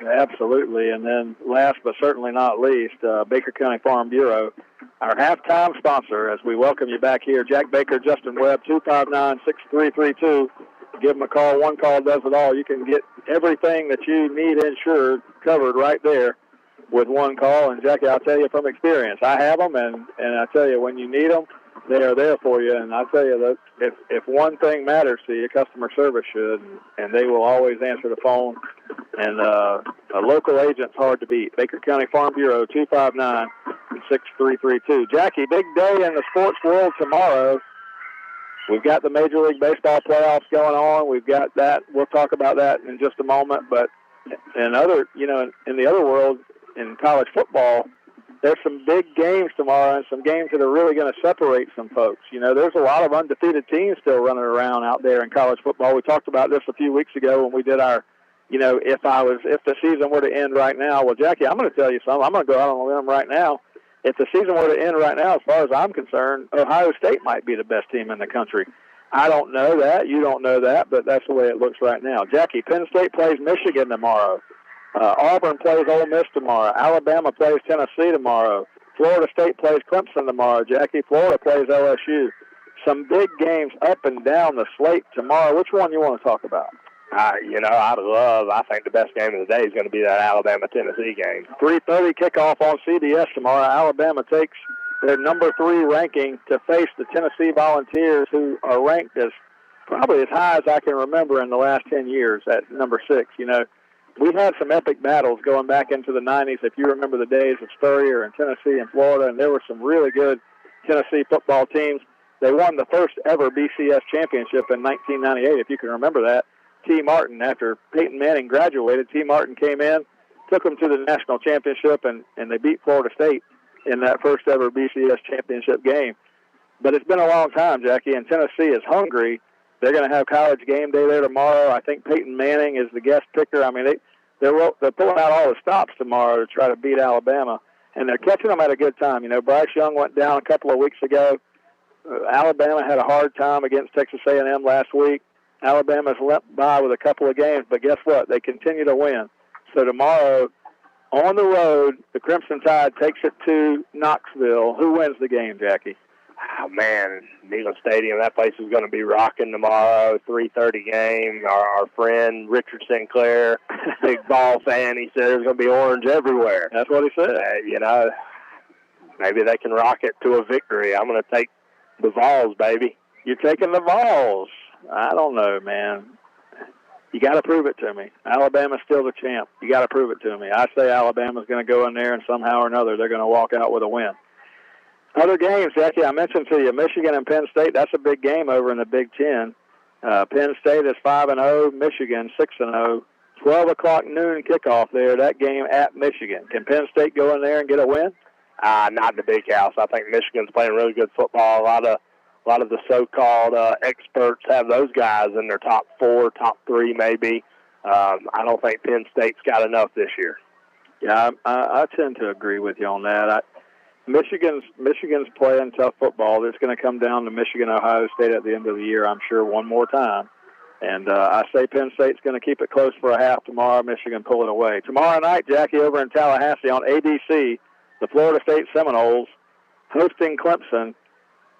Absolutely. And then last but certainly not least, Baker County Farm Bureau, our halftime sponsor, as we welcome you back here. Jack Baker, Justin Webb, 259-6332. Give them a call. One call does it all. You can get everything that you need insured covered right there with one call. And, Jackie, I'll tell you from experience, I have them, and I tell you, when you need them, they are there for you. And I tell you that if one thing matters to you, customer service should, and they will always answer the phone. And a local agent's hard to beat. Baker County Farm Bureau, 259-6332. Jackie, big day in the sports world tomorrow. We've got the Major League Baseball playoffs going on. We've got that. We'll talk about that in just a moment. But in the other world, in college football, there's some big games tomorrow and some games that are really going to separate some folks. There's a lot of undefeated teams still running around out there in college football. We talked about this a few weeks ago when we did our, if the season were to end right now. Well, Jackie, I'm going to tell you something. I'm going to go out on a limb right now. If the season were to end right now, as far as I'm concerned, Ohio State might be the best team in the country. I don't know that. You don't know that, but that's the way it looks right now. Jackie, Penn State plays Michigan tomorrow. Auburn plays Ole Miss tomorrow. Alabama plays Tennessee tomorrow. Florida State plays Clemson tomorrow. Jackie, Florida plays LSU. Some big games up and down the slate tomorrow. Which one you want to talk about? I think the best game of the day is going to be that Alabama-Tennessee game. 3:30 kickoff on CBS tomorrow. Alabama takes their number 3 ranking to face the Tennessee Volunteers, who are ranked as probably as high as I can remember in the last 10 years at number 6. we had some epic battles going back into the 90s. If you remember the days of Spurrier and Tennessee and Florida, and there were some really good Tennessee football teams. They won the first ever BCS championship in 1998, if you can remember that. T. Martin, after Peyton Manning graduated, T. Martin came in, took them to the national championship, and they beat Florida State in that first ever BCS championship game. But it's been a long time, Jackie, and Tennessee is hungry. They're going to have College game day there tomorrow. I think Peyton Manning is the guest picker. I mean, they're pulling out all the stops tomorrow to try to beat Alabama, and they're catching them at a good time. You know, Bryce Young went down a couple of weeks ago. Alabama had a hard time against Texas A&M last week. Alabama's leapt by with a couple of games, but guess what? They continue to win. So tomorrow, on the road, the Crimson Tide takes it to Knoxville. Who wins the game, Jackie? Oh, man, Neyland Stadium, that place is going to be rocking tomorrow, 3:30 game. Our friend Richard Sinclair, big ball fan, he said there's going to be orange everywhere. That's what he said. You know, maybe they can rock it to a victory. I'm going to take the Vols, baby. You're taking the Vols. I don't know, man. You got to prove it to me. Alabama's still the champ. You got to prove it to me. I say Alabama's going to go in there and somehow or another they're going to walk out with a win. Other games, Jackie, I mentioned to you, Michigan and Penn State, that's a big game over in the Big Ten. Penn State is 5-0, Michigan 6-0. 12 o'clock noon kickoff there, that game at Michigan. Can Penn State go in there and get a win? Not in the Big House. I think Michigan's playing really good football. A lot of the so-called experts have those guys in their top 4, top 3 maybe. I don't think Penn State's got enough this year. Yeah, I tend to agree with you on that. Michigan's playing tough football. It's going to come down to Michigan-Ohio State at the end of the year, I'm sure, one more time. And I say Penn State's going to keep it close for a half tomorrow. Michigan pull it away. Tomorrow night, Jackie, over in Tallahassee on ABC, the Florida State Seminoles hosting Clemson.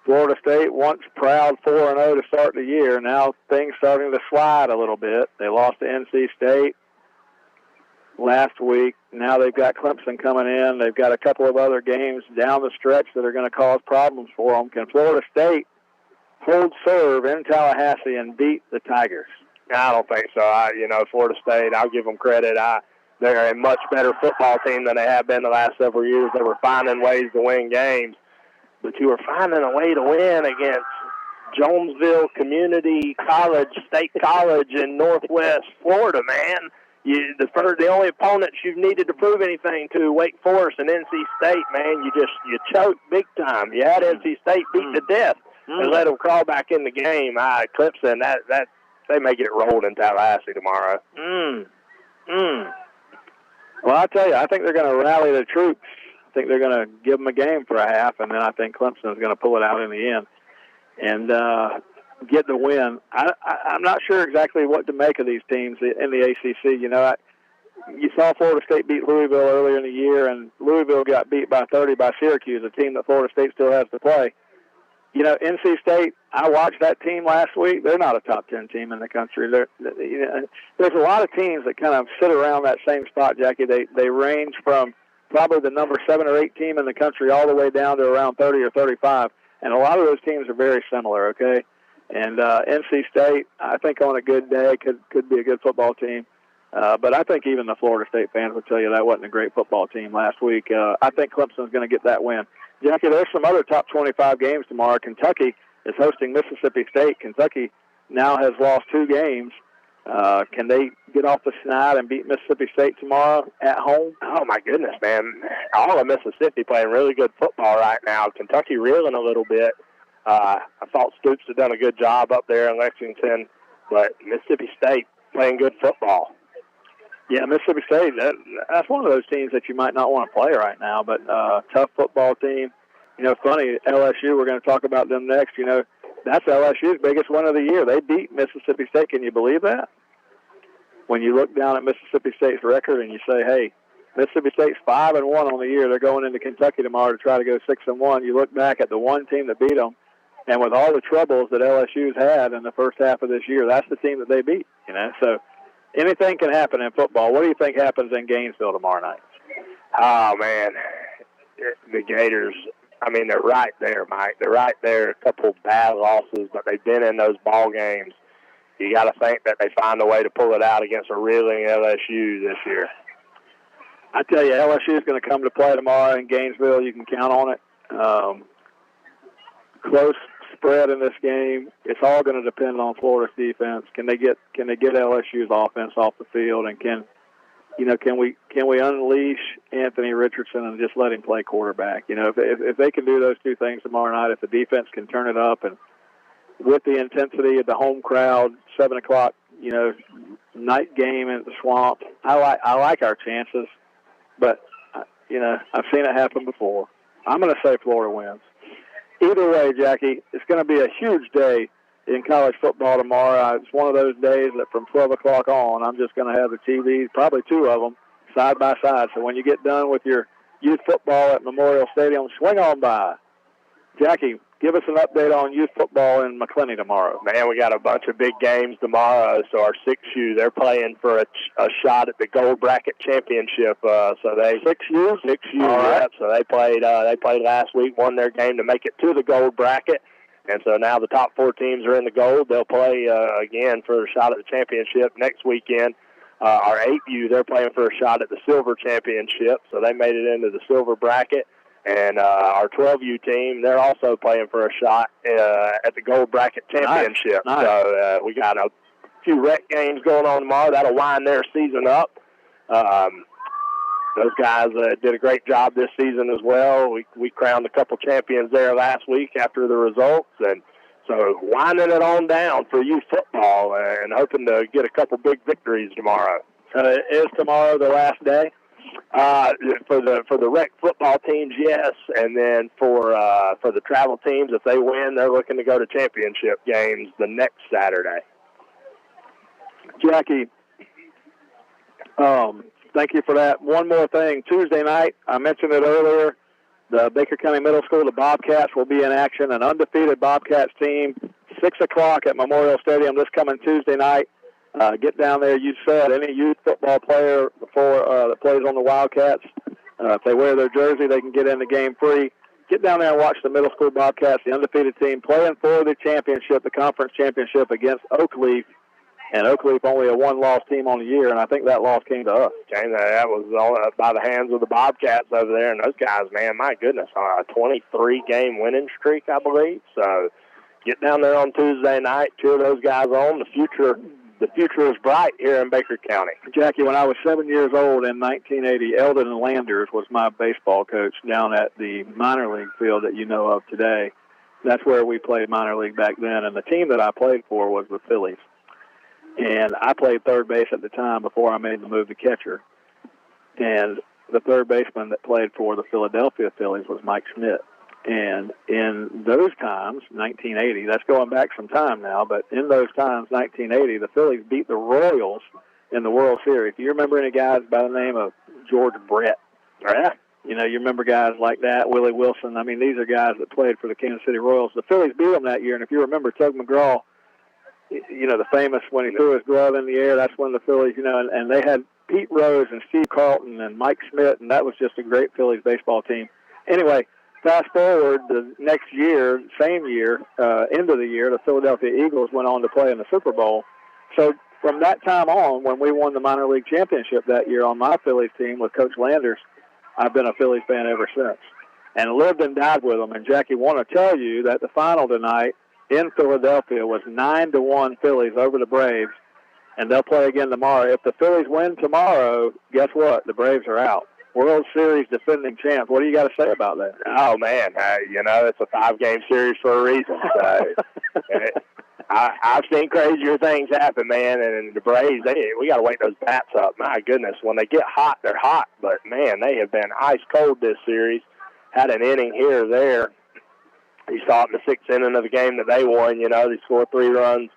Florida State, once proud 4-0 to start the year, now things starting to slide a little bit. They lost to NC State last week. Now they've got Clemson coming in. They've got a couple of other games down the stretch that are going to cause problems for them. Can Florida State hold serve in Tallahassee and beat the Tigers? I don't think so. Florida State, I'll give them credit. They're a much better football team than they have been the last several years. They were finding ways to win games, but you were finding a way to win against Jonesville Community College, State College in Northwest Florida, man. The only opponents you've needed to prove anything to, Wake Forest and NC State, man, you choked big time. You had NC State beat to death and let them crawl back in the game. Clemson, that they may get rolled in Tallahassee tomorrow. Well, I'll tell you, I think they're going to rally the troops. I think they're going to give them a game for a half, and then I think Clemson is going to pull it out in the end and get the win. I'm not sure exactly what to make of these teams in the ACC. You saw Florida State beat Louisville earlier in the year, and Louisville got beat by 30 by Syracuse, a team that Florida State still has to play. NC State, I watched that team last week. They're not a top 10 team in the country. There's a lot of teams that kind of sit around that same spot, Jackie. They range from probably the number 7 or 8 team in the country all the way down to around 30 or 35. And a lot of those teams are very similar, okay? And NC State, I think on a good day, could be a good football team. But I think even the Florida State fans would tell you that wasn't a great football team last week. I think Clemson's going to get that win. Jackie, there's some other top 25 games tomorrow. Kentucky is hosting Mississippi State. Kentucky now has lost 2 games. Can they get off the snide and beat Mississippi State tomorrow at home? Oh, my goodness, man. All of Mississippi playing really good football right now. Kentucky reeling a little bit. I thought Stoops had done a good job up there in Lexington, but Mississippi State playing good football. Yeah, Mississippi State, that's one of those teams that you might not want to play right now, but tough football team. Funny, LSU, we're going to talk about them next. That's LSU's biggest win of the year. They beat Mississippi State. Can you believe that? When you look down at Mississippi State's record and you say, hey, Mississippi State's 5-1 on the year. They're going into Kentucky tomorrow to try to go 6-1. You look back at the one team that beat them, and with all the troubles that LSU's had in the first half of this year, that's the team that they beat. So anything can happen in football. What do you think happens in Gainesville tomorrow night? Oh, man. The Gators, they're right there, Mike. They're right there. A couple bad losses, but they've been in those ball games. you got to think that they find a way to pull it out against a reeling LSU this year. I tell you, LSU is going to come to play tomorrow in Gainesville. You can count on it. Close spread in this game. It's all going to depend on Florida's defense. Can they get LSU's offense off the field, and can we unleash Anthony Richardson and just let him play quarterback? If they can do those two things tomorrow night, if the defense can turn it up, and with the intensity of the home crowd, 7 o'clock, night game in the Swamp, I like our chances. But I've seen it happen before. I'm going to say Florida wins. Either way, Jackie, it's going to be a huge day in college football tomorrow. It's one of those days that from 12 o'clock on, I'm just going to have the TVs, probably two of them, side by side. So when you get done with your youth football at Memorial Stadium, swing on by. Jackie, give us an update on youth football in McClenny tomorrow. Man, we got a bunch of big games tomorrow. So our 6U, they're playing for a shot at the Gold Bracket Championship. So they 6U, all right. Yeah, so they played last week, won their game to make it to the Gold Bracket, and so now the top 4 teams are in the Gold. They'll play again for a shot at the championship next weekend. Our 8U, they're playing for a shot at the Silver Championship, so they made it into the Silver Bracket. And our 12U team, they're also playing for a shot at the Gold Bracket Championship. Nice. So we got a few rec games going on tomorrow. That'll wind their season up. Those guys did a great job this season as well. We crowned a couple champions there last week after the results. And so winding it on down for youth football and hoping to get a couple big victories tomorrow. Is tomorrow the last day? For the rec football teams, yes, and then for the travel teams, if they win, they're looking to go to championship games the next Saturday. Jackie, thank you for that. One more thing, Tuesday night, I mentioned it earlier, the Baker County Middle School, the Bobcats will be in action, an undefeated Bobcats team, 6 o'clock at Memorial Stadium this coming Tuesday night. Get down there. You said any youth football player that plays on the Wildcats, if they wear their jersey, they can get in the game free. Get down there and watch the middle school Bobcats, the undefeated team, playing for the championship, the conference championship against Oakleaf. And Oakleaf only a one-loss team on the year, and I think that loss came to us. That was all by the hands of the Bobcats over there, and those guys, man, my goodness, a 23-game winning streak, I believe. So get down there on Tuesday night, cheer those guys on. The future is bright here in Baker County. Jackie, when I was 7 years old in 1980, Eldon Landers was my baseball coach down at the minor league field that you know of today. That's where we played minor league back then, and the team that I played for was the Phillies. And I played third base at the time before I made the move to catcher. And the third baseman that played for the Philadelphia Phillies was Mike Schmidt. And in those times, 1980, that's going back some time now, but in those times, 1980, the Phillies beat the Royals in the World Series. Do you remember any guys by the name of George Brett? Yeah. You remember guys like that, Willie Wilson. I mean, these are guys that played for the Kansas City Royals. The Phillies beat them that year, and if you remember Tug McGraw, the famous when he threw his glove in the air, that's when the Phillies, and they had Pete Rose and Steve Carlton and Mike Schmidt, and that was just a great Phillies baseball team. Anyway, fast forward the next year, same year, end of the year, the Philadelphia Eagles went on to play in the Super Bowl. So from that time on, when we won the minor league championship that year on my Phillies team with Coach Landers, I've been a Phillies fan ever since and lived and died with them. And, Jackie, want to tell you that the final tonight in Philadelphia was 9-1 Phillies over the Braves, and they'll play again tomorrow. If the Phillies win tomorrow, guess what? The Braves are out. World Series defending champs. What do you got to say about that? Oh, man, it's a 5-game series for a reason. So, I've seen crazier things happen, man, and the Braves, we got to wake those bats up. My goodness, when they get hot, they're hot. But, man, they have been ice cold this series. Had an inning here or there. You saw it in the 6th inning of the game that they won. They scored 3 runs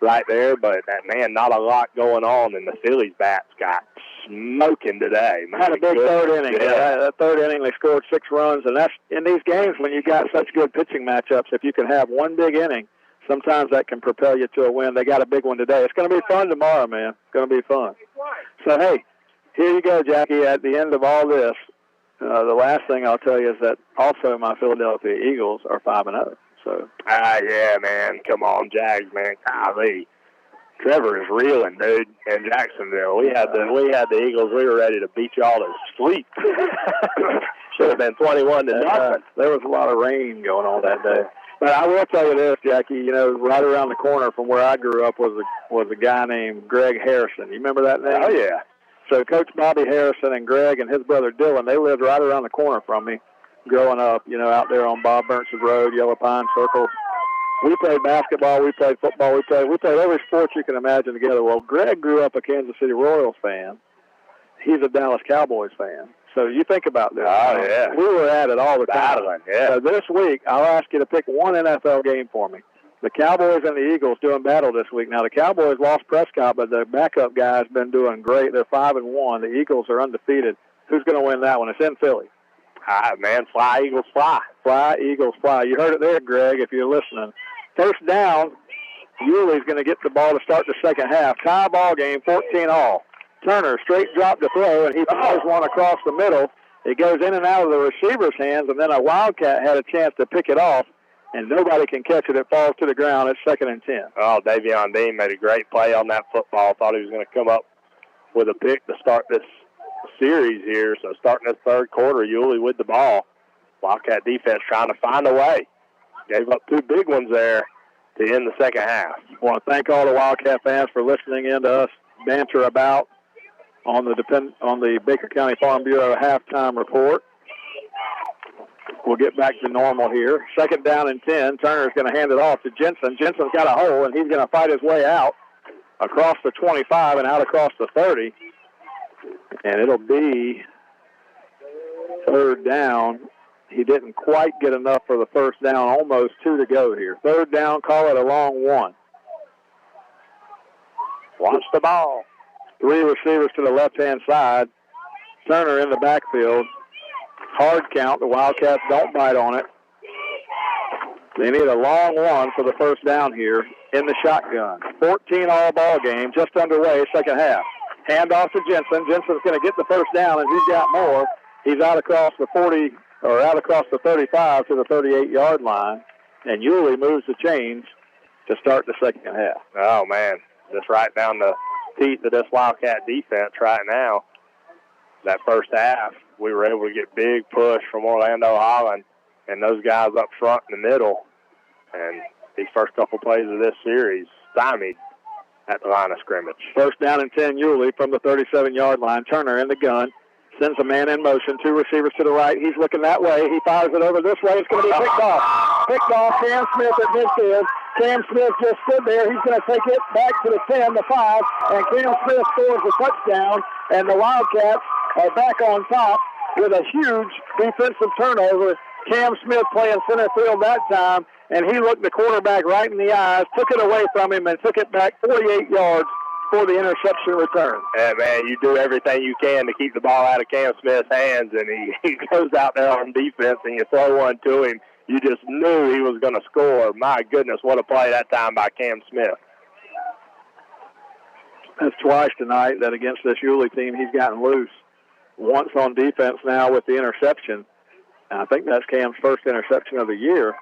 right there. But, man, not a lot going on, and the Phillies bats got smoking today. Had a big third inning. Yeah. That third inning, they scored 6 runs, and that's in these games when you got such good pitching matchups. If you can have one big inning, sometimes that can propel you to a win. They got a big one today. It's going to be fun tomorrow, man. It's going to be fun. So, hey, here you go, Jackie. At the end of all this, the last thing I'll tell you is that also my Philadelphia Eagles are 5-0. So. Yeah, man. Come on, Jags, man. Golly. Trevor is reeling, dude. In Jacksonville, we had the Eagles. We were ready to beat y'all to sleep. Should have been 21 to nothing. There was a lot of rain going on that day. But I will tell you this, Jackie. You know, right around the corner from where I grew up was a guy named Greg Harrison. You remember that name? Oh yeah. So Coach Bobby Harrison and Greg and his brother Dylan, they lived right around the corner from me, growing up. You know, out there on Bob Burnson Road, Yellow Pine Circle. We played basketball, we played football, we played every sport you can imagine together. Well, Greg grew up a Kansas City Royals fan. He's a Dallas Cowboys fan. So you think about this. Oh, yeah. We were at it all the time. Battling, yeah. So this week, I'll ask you to pick one NFL game for me. The Cowboys and the Eagles doing battle this week. Now, the Cowboys lost Prescott, but the backup guy's been doing great. They're 5-1. The Eagles are undefeated. Who's going to win that one? It's in Philly. All right, man. Fly, Eagles, fly. Fly, Eagles, fly. You heard it there, Greg, if you're listening. First down, Yulee's going to get the ball to start the second half. Tie ball game, 14-all. Turner, straight drop to throw, and he throws one across the middle. It goes in and out of the receiver's hands, and then a Wildcat had a chance to pick it off, and nobody can catch it. It falls to the ground. It's 2nd and 10. Oh, Davion Dean made a great play on that football. Thought he was going to come up with a pick to start this series here. So starting this third quarter, Yulee with the ball. Wildcat defense trying to find a way. Gave up 2 big ones there to end the second half. I want to thank all the Wildcat fans for listening in to us banter about on the Baker County Farm Bureau halftime report. We'll get back to normal here. 2nd down and 10. Turner's going to hand it off to Jensen. Jensen's got a hole, and he's going to fight his way out across the 25 and out across the 30. And it'll be 3rd down. He didn't quite get enough for the first down, almost 2 to go here. 3rd down, call it a long 1. Watch the ball. 3 receivers to the left-hand side. Turner in the backfield. Hard count. The Wildcats don't bite on it. They need a long 1 for the first down here in the shotgun. 14-all ball game, just underway, second half. Handoff to Jensen. Jensen's going to get the first down, and he's got more. He's out across the 40, or out across the 35 to the 38-yard line, and Yulee moves the chains to start the second half. Oh, man. Just right down the teeth of this Wildcat defense right now. That first half, we were able to get big push from Orlando Holland and those guys up front in the middle. And these first couple plays of this series stymied at the line of scrimmage. First down and 10, Yulee from the 37-yard line. Turner in the gun. Sends a man in motion. 2 receivers to the right. He's looking that way. He fires it over this way. It's going to be picked off. Picked off. Cam Smith at midfield. Cam Smith just stood there. He's going to take it back to the 10, the 5, and Cam Smith scores a touchdown, and the Wildcats are back on top with a huge defensive turnover. Cam Smith playing center field that time, and he looked the quarterback right in the eyes, took it away from him, and took it back 48 yards for the interception return. Yeah, man, you do everything you can to keep the ball out of Cam Smith's hands, and he goes out there on defense, and you throw one to him. You just knew he was going to score. My goodness, what a play that time by Cam Smith. That's twice tonight that against this Yulee team he's gotten loose. Once on defense now with the interception. And I think that's Cam's first interception of the year,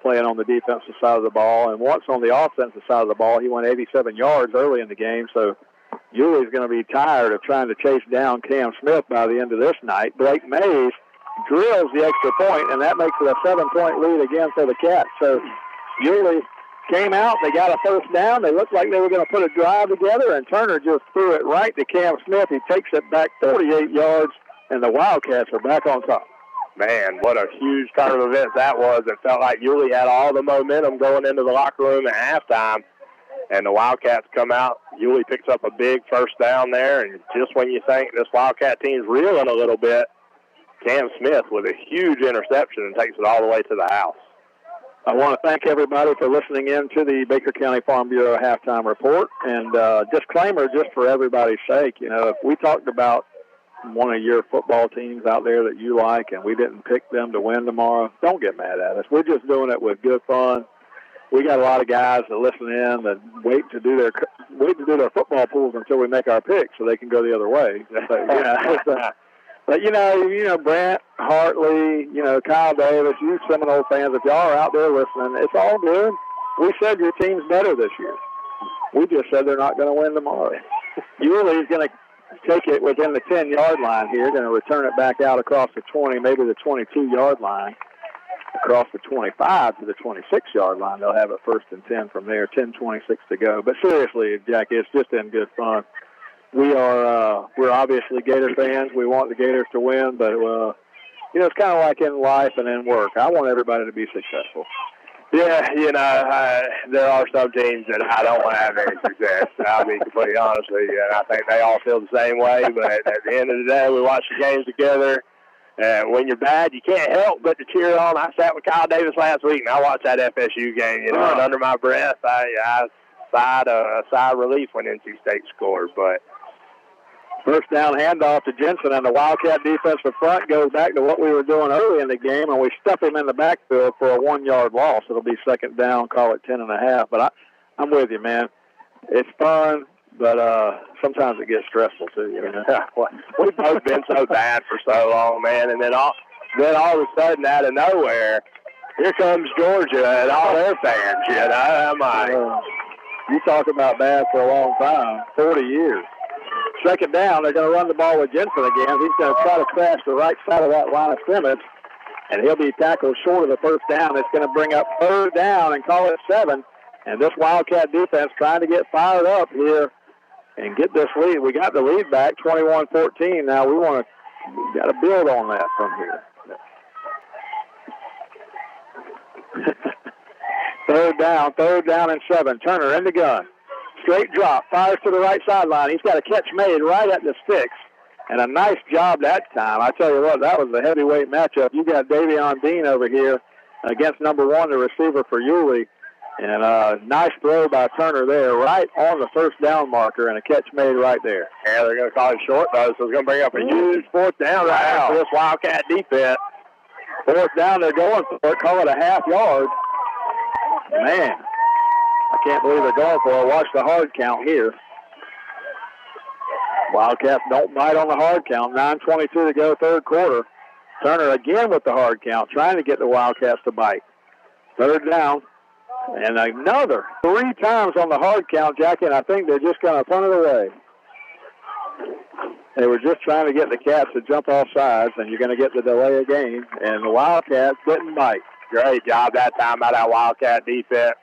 playing on the defensive side of the ball. And once on the offensive side of the ball, he went 87 yards early in the game. So Yulee's going to be tired of trying to chase down Cam Smith by the end of this night. Blake Mays drills the extra point, and that makes it a 7-point lead again for the Cats. So Yulee came out. They got a first down. They looked like they were going to put a drive together, and Turner just threw it right to Cam Smith. He takes it back 48 yards, and the Wildcats are back on top. Man, what a huge turn of events that was. It felt like Yulee had all the momentum going into the locker room at halftime, and the Wildcats come out. Yulee picks up a big first down there, and just when you think this Wildcat team's reeling a little bit, Cam Smith with a huge interception and takes it all the way to the house. I want to thank everybody for listening in to the Baker County Farm Bureau halftime report. And disclaimer, just for everybody's sake, you know, if we talked about one of your football teams out there that you like and we didn't pick them to win tomorrow, don't get mad at us. We're just doing it with good fun. We got a lot of guys that listen in that wait to do their football pools until we make our picks so they can go the other way. But, you know, Brent, Hartley, you know, Kyle Davis, you Seminole fans, if y'all are out there listening, it's all good. We said your team's better this year. We just said they're not going to win tomorrow. Yulee's going to take it within the 10-yard line here, going to return it back out across the 20, maybe the 22-yard line, across the 25 to the 26-yard line. They'll have it 1st and 10 from there, 10:26 to go. But seriously, Jackie, it's just been good fun. We're obviously Gator fans. We want the Gators to win, but, it's kind of like in life and in work. I want everybody to be successful. Yeah, there are some teams that I don't want to have any success. I'll be completely honest with you, and I think they all feel the same way. But at the end of the day, we watch the games together. When you're bad, you can't help but to cheer on. I sat with Kyle Davis last week, and I watched that FSU game, and under my breath, I sighed a sigh of relief when NC State scored. But first down handoff to Jensen, and the Wildcat defensive front goes back to what we were doing early in the game, and we stuff him in the backfield for a 1-yard loss. It'll be 2nd down, call it 10.5. But I'm with you, man. It's fun, but sometimes it gets stressful too. We've both been so bad for so long, man, and then all of a sudden, out of nowhere, here comes Georgia and all their fans. I'm like, you talk about bad for a long time, 40 years. 2nd down, they're going to run the ball with Jensen again. He's going to try to crash the right side of that line of scrimmage, and he'll be tackled short of the 1st down. It's going to bring up 3rd down and call it 7. And this Wildcat defense trying to get fired up here and get this lead. We got the lead back, 21-14. Now we got to build on that from here. 3rd down and 7. Turner in the gun. Straight drop, fires to the right sideline. He's got a catch made right at the sticks, and a nice job that time. I tell you what, that was a heavyweight matchup. You got Davion Dean over here against number 1, the receiver for Yulee, and a nice throw by Turner there, right on the 1st down marker, and a catch made right there. Yeah, they're going to call it short, though, so it's going to bring up a huge 4th down right now for this Wildcat defense. 4th down, they're going for it. Call it a half yard. Man. I can't believe they're going for it. Watch the hard count here. Wildcats don't bite on the hard count. 9:22 to go, 3rd quarter. Turner again with the hard count, trying to get the Wildcats to bite. 3rd down. And another 3 times on the hard count, Jackie, and I think they're just going to punt it away. They were just trying to get the Cats to jump off sides, and you're going to get the delay of game. And the Wildcats didn't bite. Great job that time by that Wildcat defense.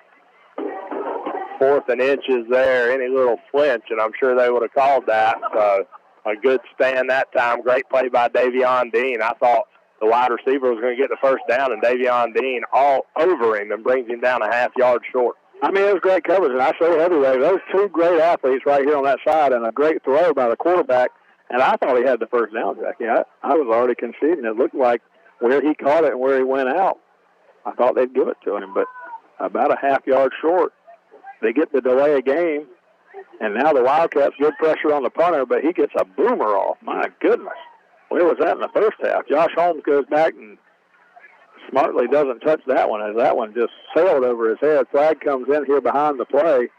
4th and inches there, any little flinch, and I'm sure they would have called that. So a good stand that time. Great play by Davion Dean. I thought the wide receiver was going to get the 1st down, and Davion Dean all over him and brings him down a half yard short. I mean, it was great coverage, and I say heavyweight. Those 2 great athletes right here on that side, and a great throw by the quarterback. And I thought he had the 1st down, Jackie. I was already conceding. It looked like where he caught it and where he went out, I thought they'd give it to him, but about a half yard short. They get the delay of game, and now the Wildcats good pressure on the punter, but he gets a boomer off. My goodness. Where was that in the 1st half? Josh Holmes goes back and smartly doesn't touch that one, as that one just sailed over his head. Flag comes in here behind the play.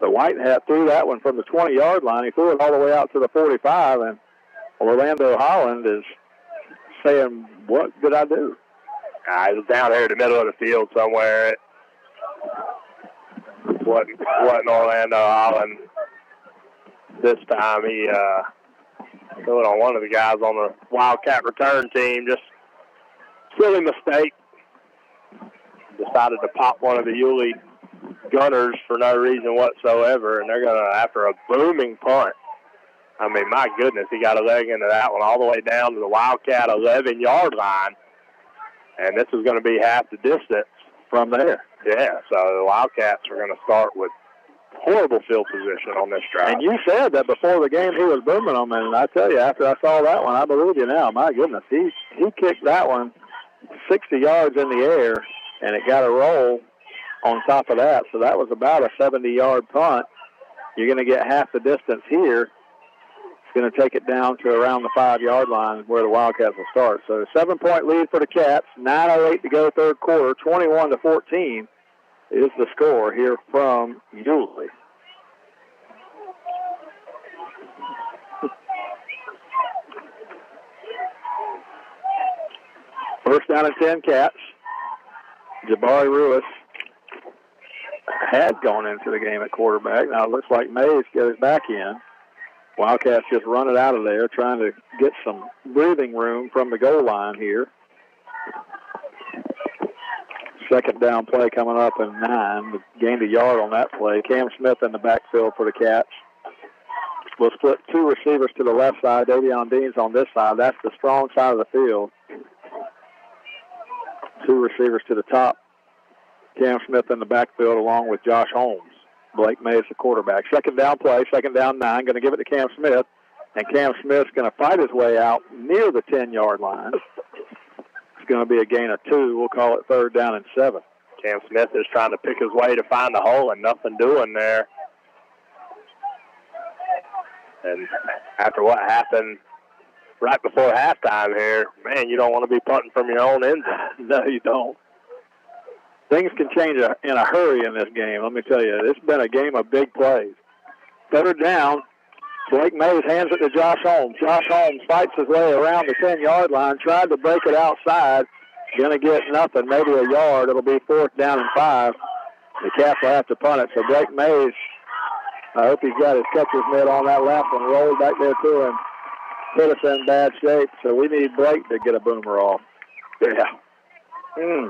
The White Hat threw that one from the 20-yard line. He threw it all the way out to the 45, and Orlando Holland is saying, what did I do? He was down here in the middle of the field somewhere. It wasn't Orlando Holland this time. He threw it on one of the guys on the Wildcat return team. Just silly mistake. Decided to pop one of the Yulee gunners for no reason whatsoever, and they're going to, after a booming punt, I mean, my goodness, he got a leg into that one all the way down to the Wildcat 11-yard line, and this is going to be half the distance from there. Yeah, so the Wildcats are going to start with horrible field position on this drive. And you said that before the game he was booming them, and I tell you, after I saw that one, I believe you now. My goodness, he kicked that one 60 yards in the air, and it got a roll on top of that. So that was about a 70-yard punt. You're going to get half the distance here. It's going to take it down to around the 5-yard line where the Wildcats will start. So 7-point lead for the Cats. 9:08 to go, 3rd quarter. 21-14 is the score here from Yulee. First down and 10 Cats. Jabari Ruiz had gone into the game at quarterback. Now it looks like Mays goes back in. Wildcats just run it out of there, trying to get some breathing room from the goal line here. Second down play coming up in 9. Gained a yard on that play. Cam Smith in the backfield for the Cats. We'll split 2 receivers to the left side. Davion Dean's on this side. That's the strong side of the field. 2 receivers to the top. Cam Smith in the backfield along with Josh Holmes. Blake Mays, the quarterback. Second down play, second down 9. Going to give it to Cam Smith. And Cam Smith's going to fight his way out near the 10-yard line. It's going to be a gain of 2. We'll call it third down and 7. Cam Smith is trying to pick his way to find the hole and nothing doing there. And after what happened right before halftime here, man, you don't want to be punting from your own end zone. No, you don't. Things can change in a hurry in this game, let me tell you. It's been a game of big plays. Third down, Blake Mays hands it to Josh Holmes. Josh Holmes fights his way around the 10-yard line, tried to break it outside. Going to get nothing, maybe a yard. It'll be fourth down and 5. The Cats will have to punt it. So Blake Mays, I hope he's got his catcher's mitt on that left one, rolled back there to him, put us in bad shape. So we need Blake to get a boomer off. Yeah.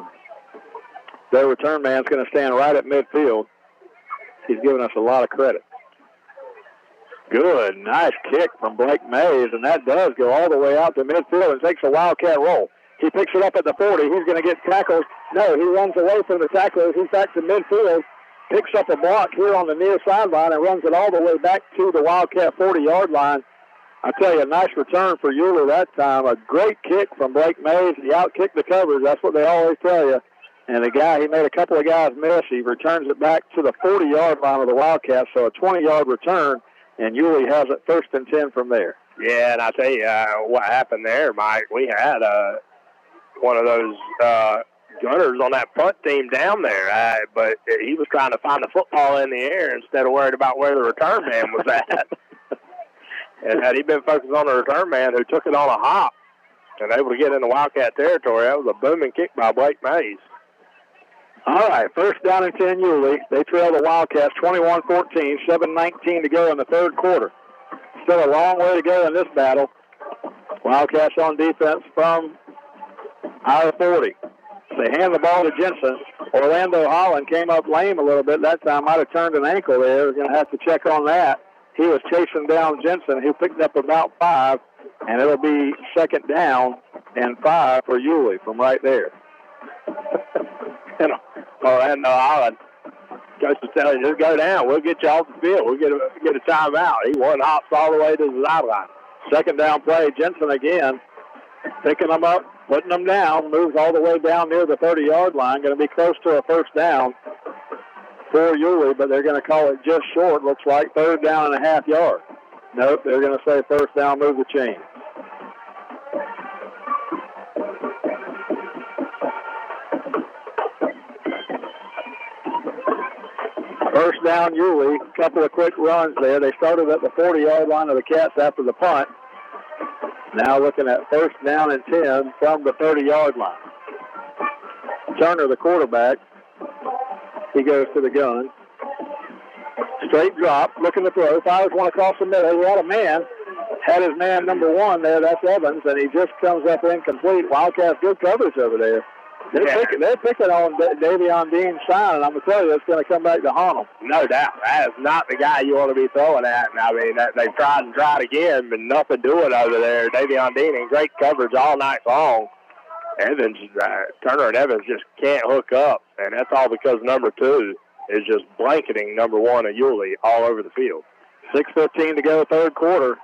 Their return man's going to stand right at midfield. He's giving us a lot of credit. Good, nice kick from Blake Mays, and that does go all the way out to midfield and takes a Wildcat roll. He picks it up at the 40. He's going to get tackled. No, he runs away from the tacklers. He's back to midfield, picks up a block here on the near sideline, and runs it all the way back to the Wildcat 40-yard line. I tell you, a nice return for Yulee that time. A great kick from Blake Mays. He outkicked the coverage. That's what they always tell you. And the guy, he made a couple of guys miss. He returns it back to the 40-yard line of the Wildcats, so a 20-yard return, and Yulee has it first and 10 from there. Yeah, and I tell you what happened there, Mike. We had one of those gunners on that punt team down there, but he was trying to find the football in the air instead of worried about where the return man was at. And had he been focused on the return man who took it on a hop and able to get into Wildcat territory, that was a booming kick by Blake Mays. All right, first down and 10, Yulee. They trail the Wildcats 21-14, 7:19 to go in the third quarter. Still a long way to go in this battle. Wildcats on defense from our 40. They hand the ball to Jensen. Orlando Holland came up lame a little bit that time. Might have turned an ankle there. We're going to have to check on that. He was chasing down Jensen, who picked up about 5, and it'll be second down and 5 for Yulee from right there. Orlando Holland, coach was telling you, just go down. We'll get you off the field. We'll get a timeout. He won hops all the way to the sideline. Second down play, Jensen again, picking them up, putting them down, moves all the way down near the 30-yard line. Going to be close to a first down for Yulee, but they're going to call it just short. Looks like third down and a half yard. Nope, they're going to say first down, move the chain. First down, Yulee. A couple of quick runs there. They started at the 40-yard line of the Cats after the punt. Now looking at first down and 10 from the 30-yard line. Turner, the quarterback, he goes to the gun. Straight drop, looking to throw. Fires one across the middle. He had a man. Had his man number 1 there. That's Evans, and he just comes up incomplete. Wildcats good coverage over there. They're picking on Davion Dean's sign, and I'm going to tell you, it's going to come back to haunt them. No doubt. That is not the guy you want to be throwing at. And I mean, they've tried and tried again, but nothing doing over there. Davion Dean in great coverage all night long. Evans, Turner and Evans just can't hook up, and that's all because number 2 is just blanketing number 1 of Yulee all over the field. 6:15 to go, third quarter.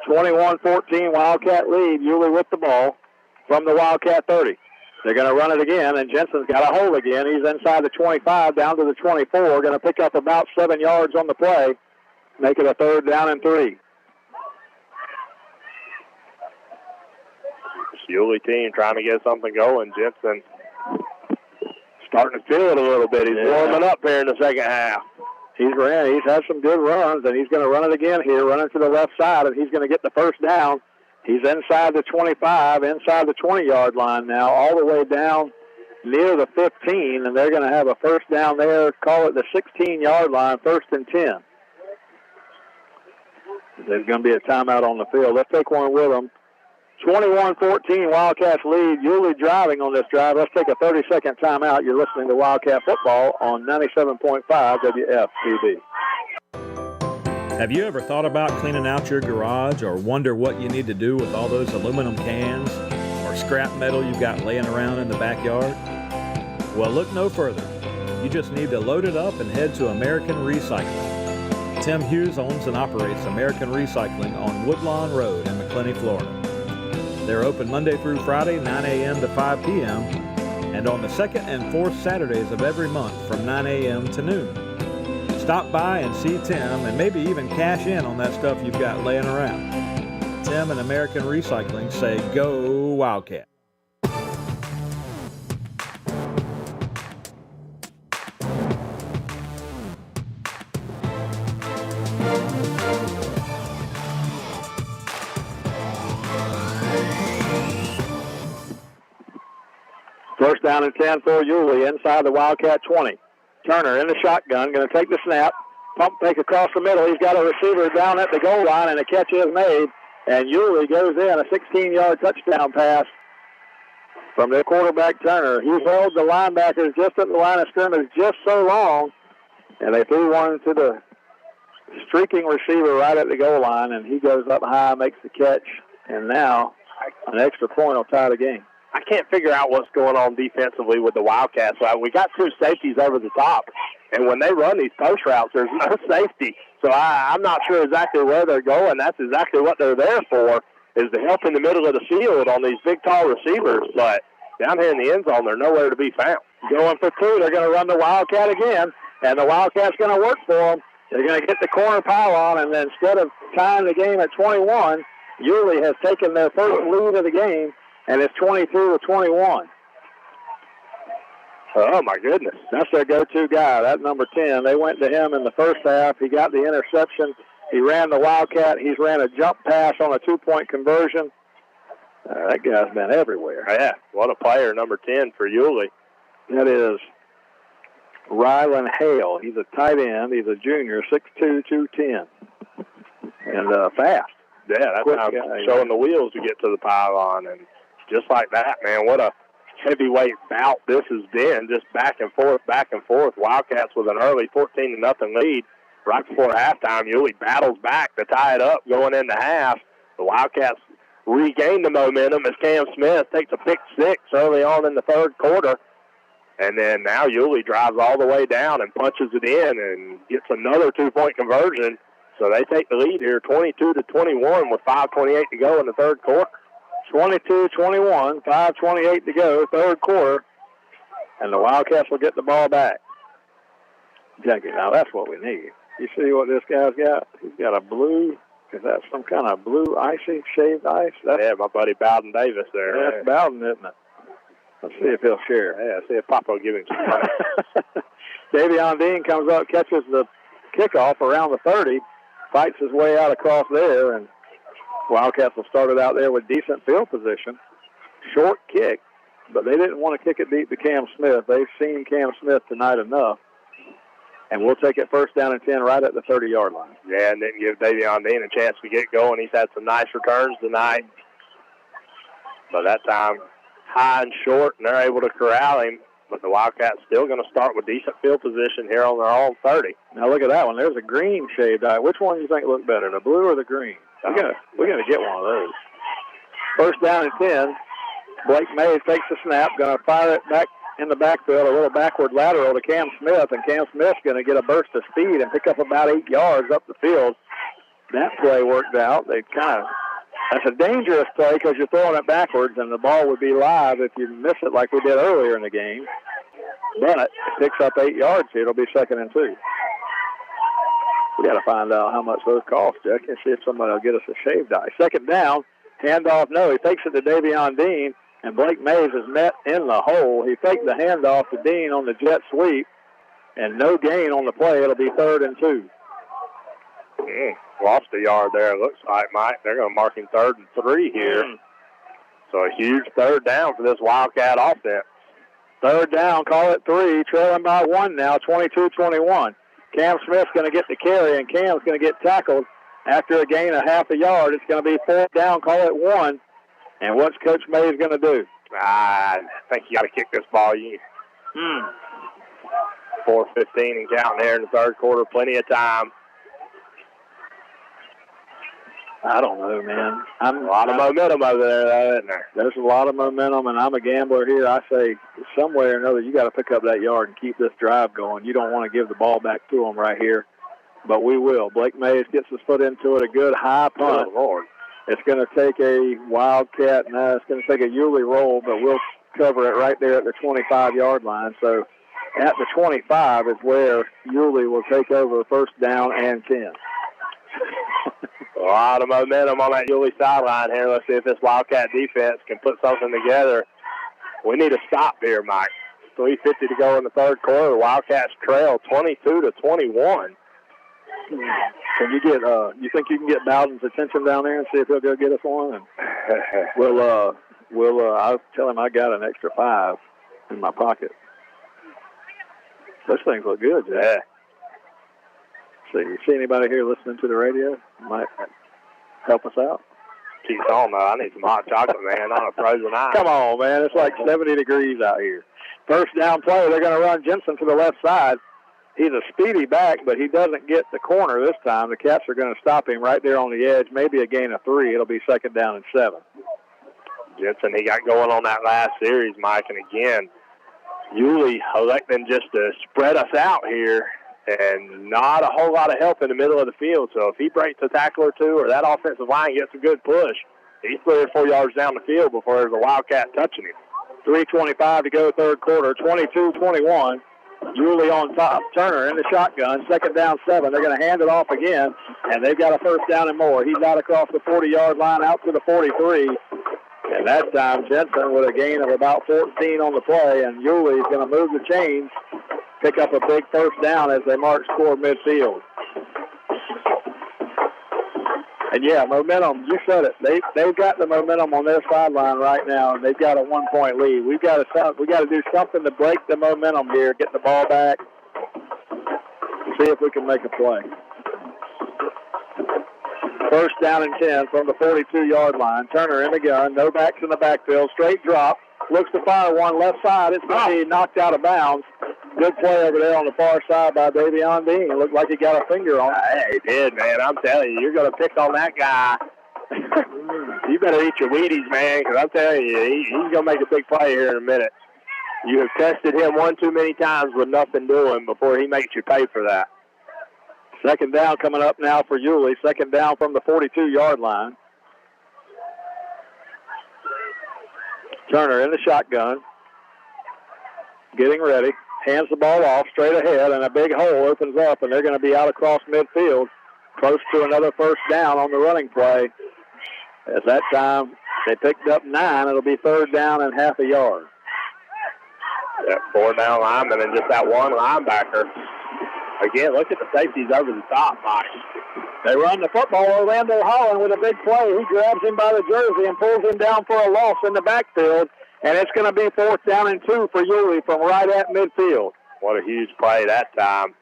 21-14, Wildcat lead. Yulee with the ball from the Wildcat 30. They're going to run it again, and Jensen's got a hole again. He's inside the 25, down to the 24. Going to pick up about 7 yards on the play, make it a third down and 3. Yulee team trying to get something going. Jensen starting to feel it a little bit. He's warming up here in the second half. He's had some good runs, and he's going to run it again here, running to the left side, and he's going to get the first down. He's inside the 25, inside the 20-yard line now, all the way down near the 15, and they're going to have a first down there, call it the 16-yard line, 1st and 10. There's going to be a timeout on the field. Let's take one with them. 21-14, Wildcats lead. Yulee driving on this drive. Let's take a 30-second timeout. You're listening to Wildcat Football on 97.5 WFBB. Have you ever thought about cleaning out your garage or wonder what you need to do with all those aluminum cans or scrap metal you've got laying around in the backyard? Well, look no further. You just need to load it up and head to American Recycling. Tim Hughes owns and operates American Recycling on Woodlawn Road in McClenny, Florida. They're open Monday through Friday, 9 a.m. to 5 p.m., and on the 2nd and 4th Saturdays of every month from 9 a.m. to noon. Stop by and see Tim and maybe even cash in on that stuff you've got laying around. Tim and American Recycling say, go Wildcat. First down and 10 for Yulee inside the Wildcat 20. Turner in the shotgun, going to take the snap. Pump fake across the middle. He's got a receiver down at the goal line, and a catch is made. And Yulee goes in, a 16-yard touchdown pass from their quarterback, Turner. He held the linebackers just at the line of scrimmage just so long, and they threw one to the streaking receiver right at the goal line, and he goes up high, makes the catch, and now an extra point will tie the game. I can't figure out what's going on defensively with the Wildcats. We got two safeties over the top, and when they run these post routes, there's no safety. So I'm not sure exactly where they're going. That's exactly what they're there for, is to help in the middle of the field on these big, tall receivers. But down here in the end zone, they're nowhere to be found. Going for two, they're going to run the Wildcat again, and the Wildcat's going to work for them. They're going to get the corner pylon, and then instead of tying the game at 21, Yulee has taken their first lead of the game, and it's 22-21. Oh, my goodness. That's their go-to guy, that number 10. They went to him in the first half. He got the interception. He ran the Wildcat. He's ran a jump pass on a two-point conversion. That guy's been everywhere. Yeah, what a player, number 10 for Yulee. That is Rylan Hale. He's a tight end. He's a junior, 6'2", 210. And fast. Yeah, that's how I'm showing the wheels to get to the pylon. And just like that, man, what a heavyweight bout this has been, just back and forth, back and forth. Wildcats with an early 14-0 lead. Right before halftime, Yulee battles back to tie it up going into half. The Wildcats regain the momentum as Cam Smith takes a pick six early on in the third quarter. And then now Yulee drives all the way down and punches it in and gets another two-point conversion. So they take the lead here 22-21 with 5:28 to go in the third quarter. 22-21, 5:28 to go, third quarter. And the Wildcats will get the ball back. Jackie, now that's what we need. You see what this guy's got? He's got a blue, is that some kind of blue icy, shaved ice? Yeah, my buddy Bowden Davis there. That's Bowden, isn't it? Let's see if he'll share. Yeah, see if Papa will give him some money. Davion Dean comes up, catches the kickoff around the 30, fights his way out across there, and Wildcats will start it out there with decent field position. Short kick, but they didn't want to kick it deep to Cam Smith. They've seen Cam Smith tonight enough. And we'll take it first down and 10 right at the 30-yard line. Yeah, and then give Davion Dean a chance to get going. He's had some nice returns tonight. But that time, high and short, and they're able to corral him. But the Wildcats still going to start with decent field position here on their own 30. Now look at that one. There's a green shaved eye. Which one do you think looked better, the blue or the green? We're gonna get one of those. First down and 10. Blake Mays takes the snap, going to fire it back in the backfield, a little backward lateral to Cam Smith, and Cam Smith's going to get a burst of speed and pick up about 8 yards up the field. That play worked out. That's a dangerous play because you're throwing it backwards, and the ball would be live if you miss it like we did earlier in the game. Bennett picks up 8 yards here. It'll be 2nd and 2. We got to find out how much those cost, Jack, and see if somebody will get us a shaved eye. 2nd down, handoff, no. He takes it to Davion Dean, and Blake Mays is met in the hole. He faked the handoff to Dean on the jet sweep, and no gain on the play. It'll be 3rd and 2. Lost a yard there, it looks like, Mike. They're going to mark him 3rd and 3 here. So a huge third down for this Wildcat offense. Third down, call it 3, trailing by 1 now, 22-21. Cam Smith's going to get the carry, and Cam's going to get tackled after a gain of half a yard. It's going to be 4th down, call it 1. And what's Coach Mays going to do? I think you got to kick this ball. 4:15 and counting there in the third quarter. Plenty of time. I don't know, man. A lot of momentum over there, though, isn't there? There's a lot of momentum, and I'm a gambler here. I say some way or another you got to pick up that yard and keep this drive going. You don't want to give the ball back to them right here, but we will. Blake Mays gets his foot into it, a good high punt. Oh, Lord. It's going to take a Wildcat. No, it's going to take a Yulee roll, but we'll cover it right there at the 25-yard line. So at the 25 is where Yulee will take over 1st down and 10. A lot of momentum on that Yulee sideline here. Let's see if this Wildcat defense can put something together. We need a stop here, Mike. 3:50 to go in the third quarter. The Wildcats trail 22-21. Can you get? You think you can get Bowden's attention down there and see if he'll go get us one? And I'll tell him I got an extra 5 in my pocket. Those things look good, Jack. Yeah. So you see anybody here listening to the radio? Might help us out. Keep on, though. I need some hot chocolate, man, on a frozen ice. Come on, man. It's like 70 degrees out here. 1st down play. They're going to run Jensen to the left side. He's a speedy back, but he doesn't get the corner this time. The Cats are going to stop him right there on the edge. Maybe a gain of 3. It'll be 2nd down and 7. Jensen, he got going on that last series, Mike, and again, Yulee electing just to spread us out here. And not a whole lot of help in the middle of the field. So if he breaks a tackle or two or that offensive line gets a good push, he's 3 or 4 yards down the field before there's a Wildcat touching him. 3:25 to go third quarter, 22-21. Yulee on top. Turner in the shotgun, 2nd down 7. They're going to hand it off again, and they've got a 1st down and more. He's out across the 40-yard line out to the 43. And that time Jensen with a gain of about 14 on the play, and Yulee is going to move the chains, pick up a big 1st down as they march toward midfield. And, yeah, momentum, you said it. They've got the momentum on their sideline right now, and they've got a 1-point lead. We got to do something to break the momentum here, get the ball back, see if we can make a play. 1st down and 10 from the 42-yard line. Turner in the gun, no backs in the backfield, straight drop. Looks to fire one left side. It's going to be knocked out of bounds. Good play over there on the far side by Davion Dean. It looked like he got a finger on it. Hey, he did, man. I'm telling you, you're going to pick on that guy. You better eat your Wheaties, man, because I'm telling you, he's going to make a big play here in a minute. You have tested him one too many times with nothing doing before he makes you pay for that. 2nd down coming up now for Yulee. 2nd down from the 42-yard line. Turner in the shotgun. Getting ready. Hands the ball off straight ahead, and a big hole opens up, and they're going to be out across midfield, close to another 1st down on the running play. At that time, they picked up 9. It'll be 3rd down and half a yard. That 4-down lineman and just that one linebacker. Again, look at the safeties over the top, Mike. They run the football. Orlando Holland with a big play. He grabs him by the jersey and pulls him down for a loss in the backfield. And it's going to be 4th down and 2 for Yulee from right at midfield. What a huge play that time.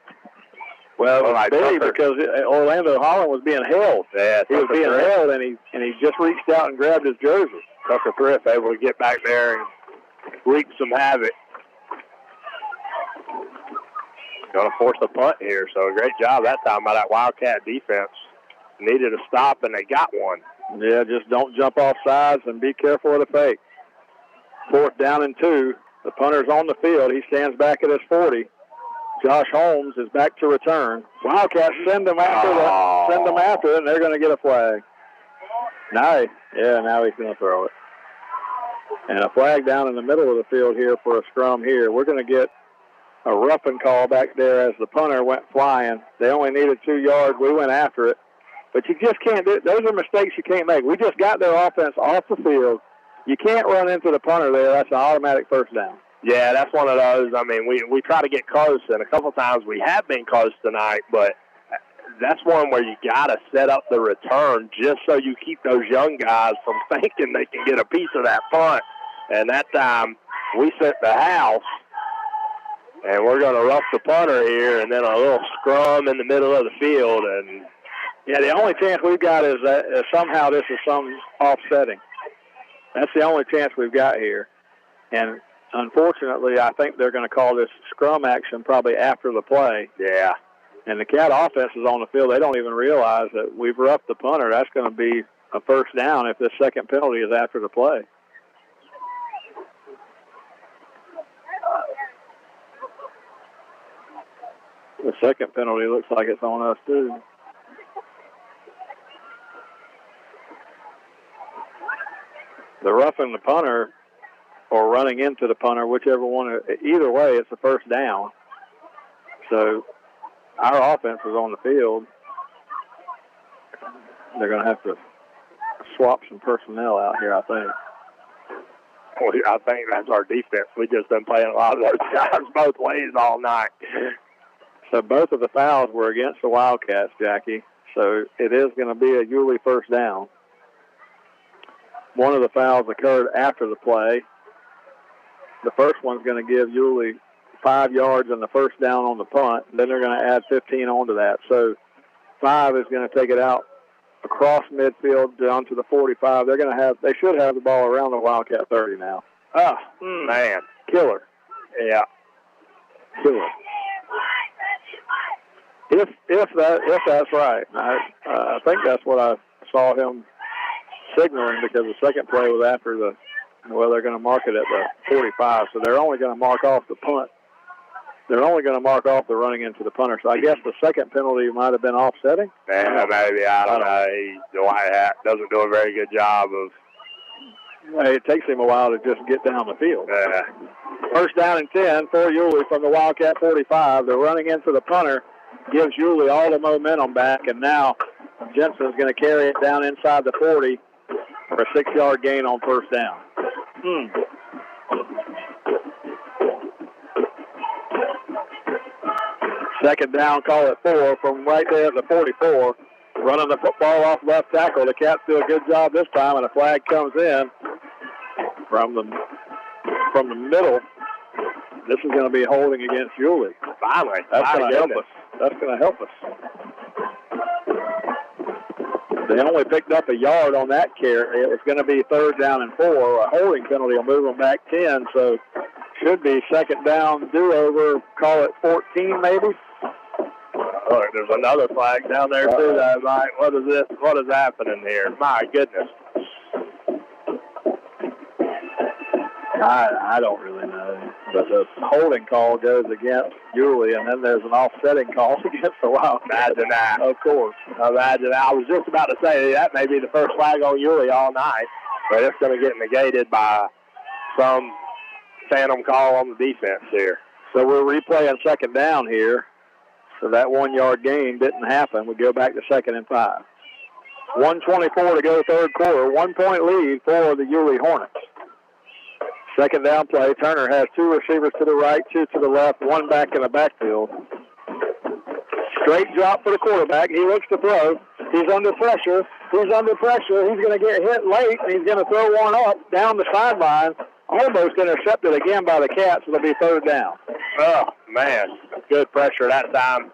Well, it was big because Orlando Holland was being held. Yeah, he was being held, and he just reached out and grabbed his jersey. Tucker Thrift able to get back there and wreak some havoc. Going to force a punt here, so a great job that time by that Wildcat defense. Needed a stop, and they got one. Yeah, just don't jump off sides and be careful of the fake. 4th down and 2. The punter's on the field. He stands back at his 40. Josh Holmes is back to return. Wildcats send them after, and they're going to get a flag. Now he's going to throw it. And a flag down in the middle of the field here for a scrum here. We're going to get a roughing call back there as the punter went flying. They only needed 2 yards. We went after it. But you just can't do it. Those are mistakes you can't make. We just got their offense off the field. You can't run into the punter there. That's an automatic 1st down. Yeah, that's one of those. I mean, we try to get close, and a couple times we have been close tonight, but that's one where you got to set up the return just so you keep those young guys from thinking they can get a piece of that punt. And that time, we sent the house, and we're going to rough the punter here, and then a little scrum in the middle of the field. And yeah, the only chance we've got is that somehow this is some offsetting. That's the only chance we've got here. And unfortunately, I think they're going to call this scrum action probably after the play. Yeah. And the Cat offense is on the field. They don't even realize that we've roughed the punter. That's going to be a first down if this second penalty is after the play. The second penalty looks like it's on us, too. The roughing the punter or running into the punter, whichever one, either way, it's a first down. So our offense is on the field. They're going to have to swap some personnel out here, I think. Well, I think that's our defense. We've just been playing a lot of those guys both ways all night. So both of the fouls were against the Wildcats, Jackie. So it is going to be a Yulee first down. One of the fouls occurred after the play. The first one's going to give Yulee 5 yards and the first down on the punt. Then they're going to add 15 onto that. So 5 is going to take it out across midfield down to the 45. They should have the ball around the Wildcat 30 now. Oh, man. Killer. Yeah. Killer. If that's right. I think that's what I saw him signaling, because the second play was after they're going to mark it at the 45, so they're only going to mark off the punt. They're only going to mark off the running into the punter. So I guess the second penalty might have been offsetting. Yeah, maybe. I don't know. The White Hat doesn't do a very good job of. It takes him a while to just get down the field. Yeah. First down and 10 for Yulee from the Wildcat 45. They're running into the punter. Gives Yulee all the momentum back, and now Jensen's going to carry it down inside the 40 for a 6-yard gain on first down. Second down, call it 4 from right there at the 44. Running the football off left tackle. The Cats do a good job this time, and a flag comes in from the middle. This is going to be holding against Yulee. Finally. That's going to help us. That's going to help us. They only picked up a yard on that carry. It was going to be third down and 4. A holding penalty will move them back 10, so should be second down do-over. Call it 14 maybe. Look, there's another flag down there, too. Like, what is this? What is happening here? My goodness. I don't really know. But the holding call goes against Yulee, and then there's an offsetting call against the Wildcats. Imagine that. Of course. Imagine that. I was just about to say that may be the first flag on Yulee all night, but it's going to get negated by some phantom call on the defense here. So we're replaying second down here. So that 1-yard gain didn't happen. We go back to 2nd and 5. 1:24 to go third quarter. 1-point lead for the Yulee Hornets. Second down play. Turner has 2 receivers to the right, 2 to the left, 1 back in the backfield. Straight drop for the quarterback. He looks to throw. He's under pressure. He's going to get hit late, and he's going to throw one up down the sideline. Almost intercepted again by the Cats. It'll be third down. Oh, man. Good pressure that time.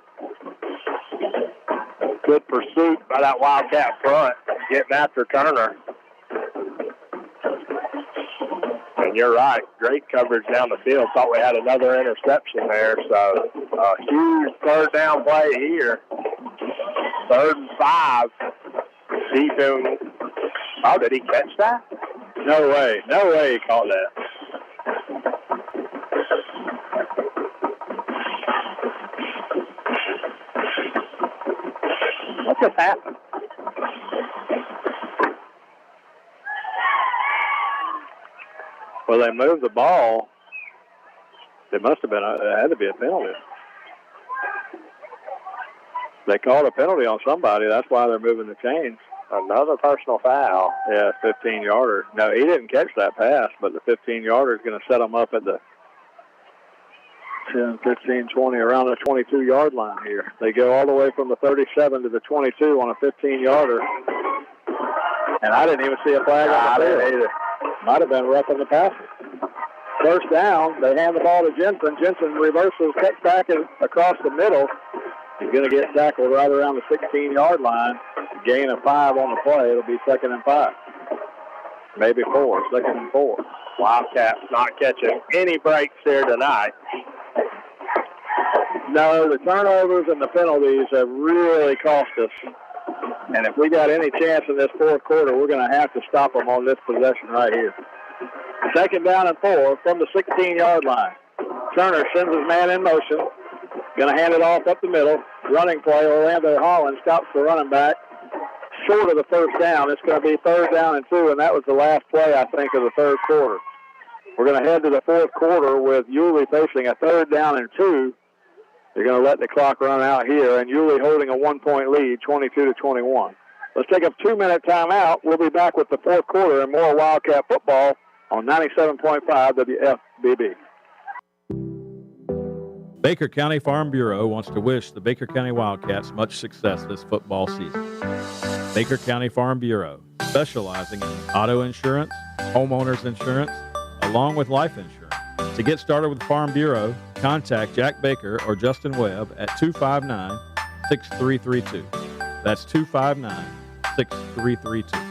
Good pursuit by that Wildcat front, getting after Turner. And you're right. Great coverage down the field. Thought we had another interception there. So a huge third down play here. 3rd and 5. Deep. Oh, did he catch that? No way. No way he caught that. What just happened? Well, they moved the ball. It must have been. It had to be a penalty. They called a penalty on somebody. That's why they're moving the chains. Another personal foul. Yeah, 15-yarder. No, he didn't catch that pass, but the 15-yarder is going to set them up at the 10, 15, 20, around the 22-yard line here. They go all the way from the 37 to the 22 on a 15-yarder. And I didn't even see a flag on the field. Either. Might have been roughing the passer. First down, they hand the ball to Jensen. Jensen reverses, cuts back across the middle. He's going to get tackled right around the 16-yard line. Gain of 5 on the play. It'll be 2nd and 5. Maybe 4, 2nd and 4. Wildcats not catching any breaks here tonight. No, the turnovers and the penalties have really cost us. And if we got any chance in this fourth quarter, we're going to have to stop them on this possession right here. 2nd down and 4 from the 16-yard line. Turner sends his man in motion. Going to hand it off up the middle. Running play, Orlando Holland stops the running back. Short of the first down. It's going to be 3rd down and 2, and that was the last play, I think, of the third quarter. We're going to head to the fourth quarter with Yulee facing a 3rd down and 2. They're going to let the clock run out here, and Yulee holding a 1-point lead, 22-21. Let's take a 2-minute timeout. We'll be back with the fourth quarter and more Wildcat football on 97.5 WFBB. Baker County Farm Bureau wants to wish the Baker County Wildcats much success this football season. Baker County Farm Bureau, specializing in auto insurance, homeowners insurance, along with life insurance. To get started with Farm Bureau, contact Jack Baker or Justin Webb at 259-6332. That's 259-6332.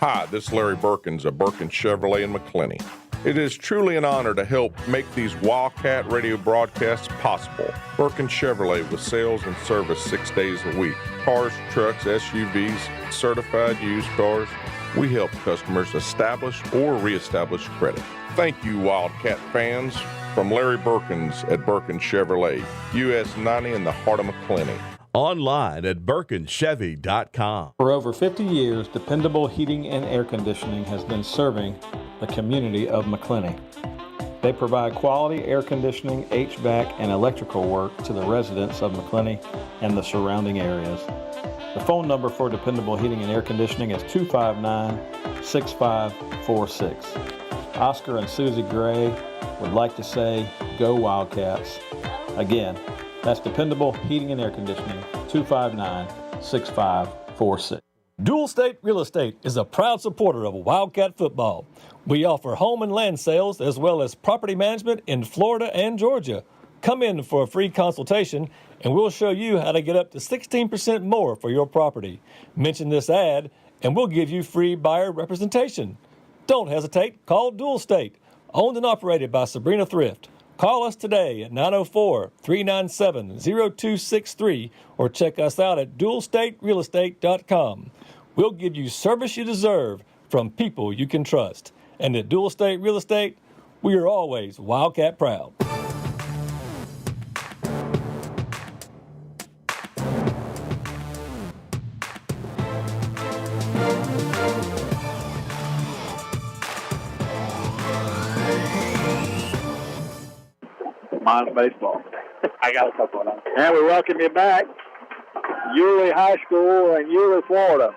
Hi, this is Larry Birkins of Birkins Chevrolet in McClenny. It is truly an honor to help make these Wildcat radio broadcasts possible. Birkins Chevrolet with sales and service 6 days a week. Cars, trucks, SUVs, certified used cars. We help customers establish or reestablish credit. Thank you, Wildcat fans. From Larry Birkins at Birkins Chevrolet, US 90 in the heart of McClenny. Online at BirkinsChevy.com. For over 50 years, dependable heating and air conditioning has been serving the community of McClenny. They provide quality air conditioning, HVAC, and electrical work to the residents of McClenny and the surrounding areas. The phone number for dependable heating and air conditioning is 259-6546. Oscar and Susie Gray would like to say, go Wildcats. Again, that's dependable heating and air conditioning, 259-6546. Dual State Real Estate is a proud supporter of Wildcat football. We offer home and land sales as well as property management in Florida and Georgia. Come in for a free consultation and we'll show you how to get up to 16% more for your property. Mention this ad and we'll give you free buyer representation. Don't hesitate, call Dual State, owned and operated by Sabrina Thrift. Call us today at 904-397-0263 or check us out at dualstaterealestate.com. We'll give you service you deserve from people you can trust. And at Dual State Real Estate, we are always Wildcat proud. Mine's baseball. I got a couple of them. And we welcome you back. Yulee High School in Yulee, Florida.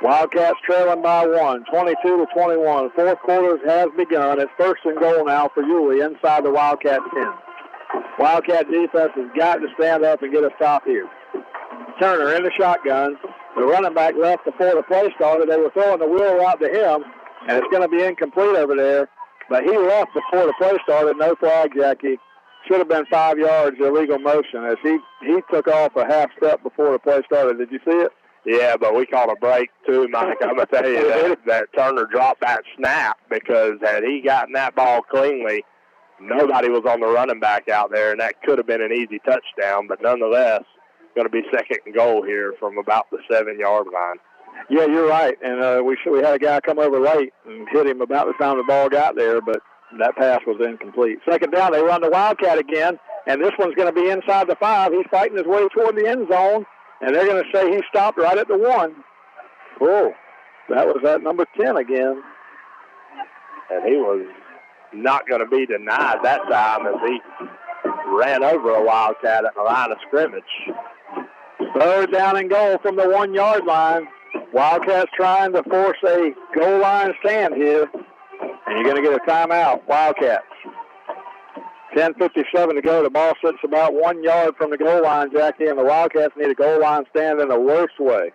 Wildcats trailing by 1, 22-21. Fourth quarter has begun. It's 1st and goal now for Yulee inside the Wildcat 10. Wildcat defense has got to stand up and get a stop here. Turner in the shotgun. The running back left before the play started. They were throwing the wheel out to him, and it's going to be incomplete over there. But he left before the play started. No flag, Jackie. Should have been 5 yards illegal motion as he took off a half step before the play started. Did you see it? Yeah, but we called a break too, Mike. I'm going to tell you that Turner dropped that snap because had he gotten that ball cleanly, nobody was on the running back out there, and that could have been an easy touchdown. But nonetheless, going to be 2nd and goal here from about the 7-yard line. Yeah, you're right. And we had a guy come over late and hit him about the time the ball got there, but that pass was incomplete. 2nd down, they run the Wildcat again, and this one's going to be inside the 5. He's fighting his way toward the end zone, and they're going to say he stopped right at the 1. Oh, that was at number 10 again. And he was not going to be denied that time as he ran over a Wildcat at the line of scrimmage. 3rd down and goal from the 1-yard line. Wildcats trying to force a goal line stand here. And you're going to get a timeout, Wildcats. 10:57 to go. The ball sits about 1 yard from the goal line, Jackie, and the Wildcats need a goal line stand in the worst way.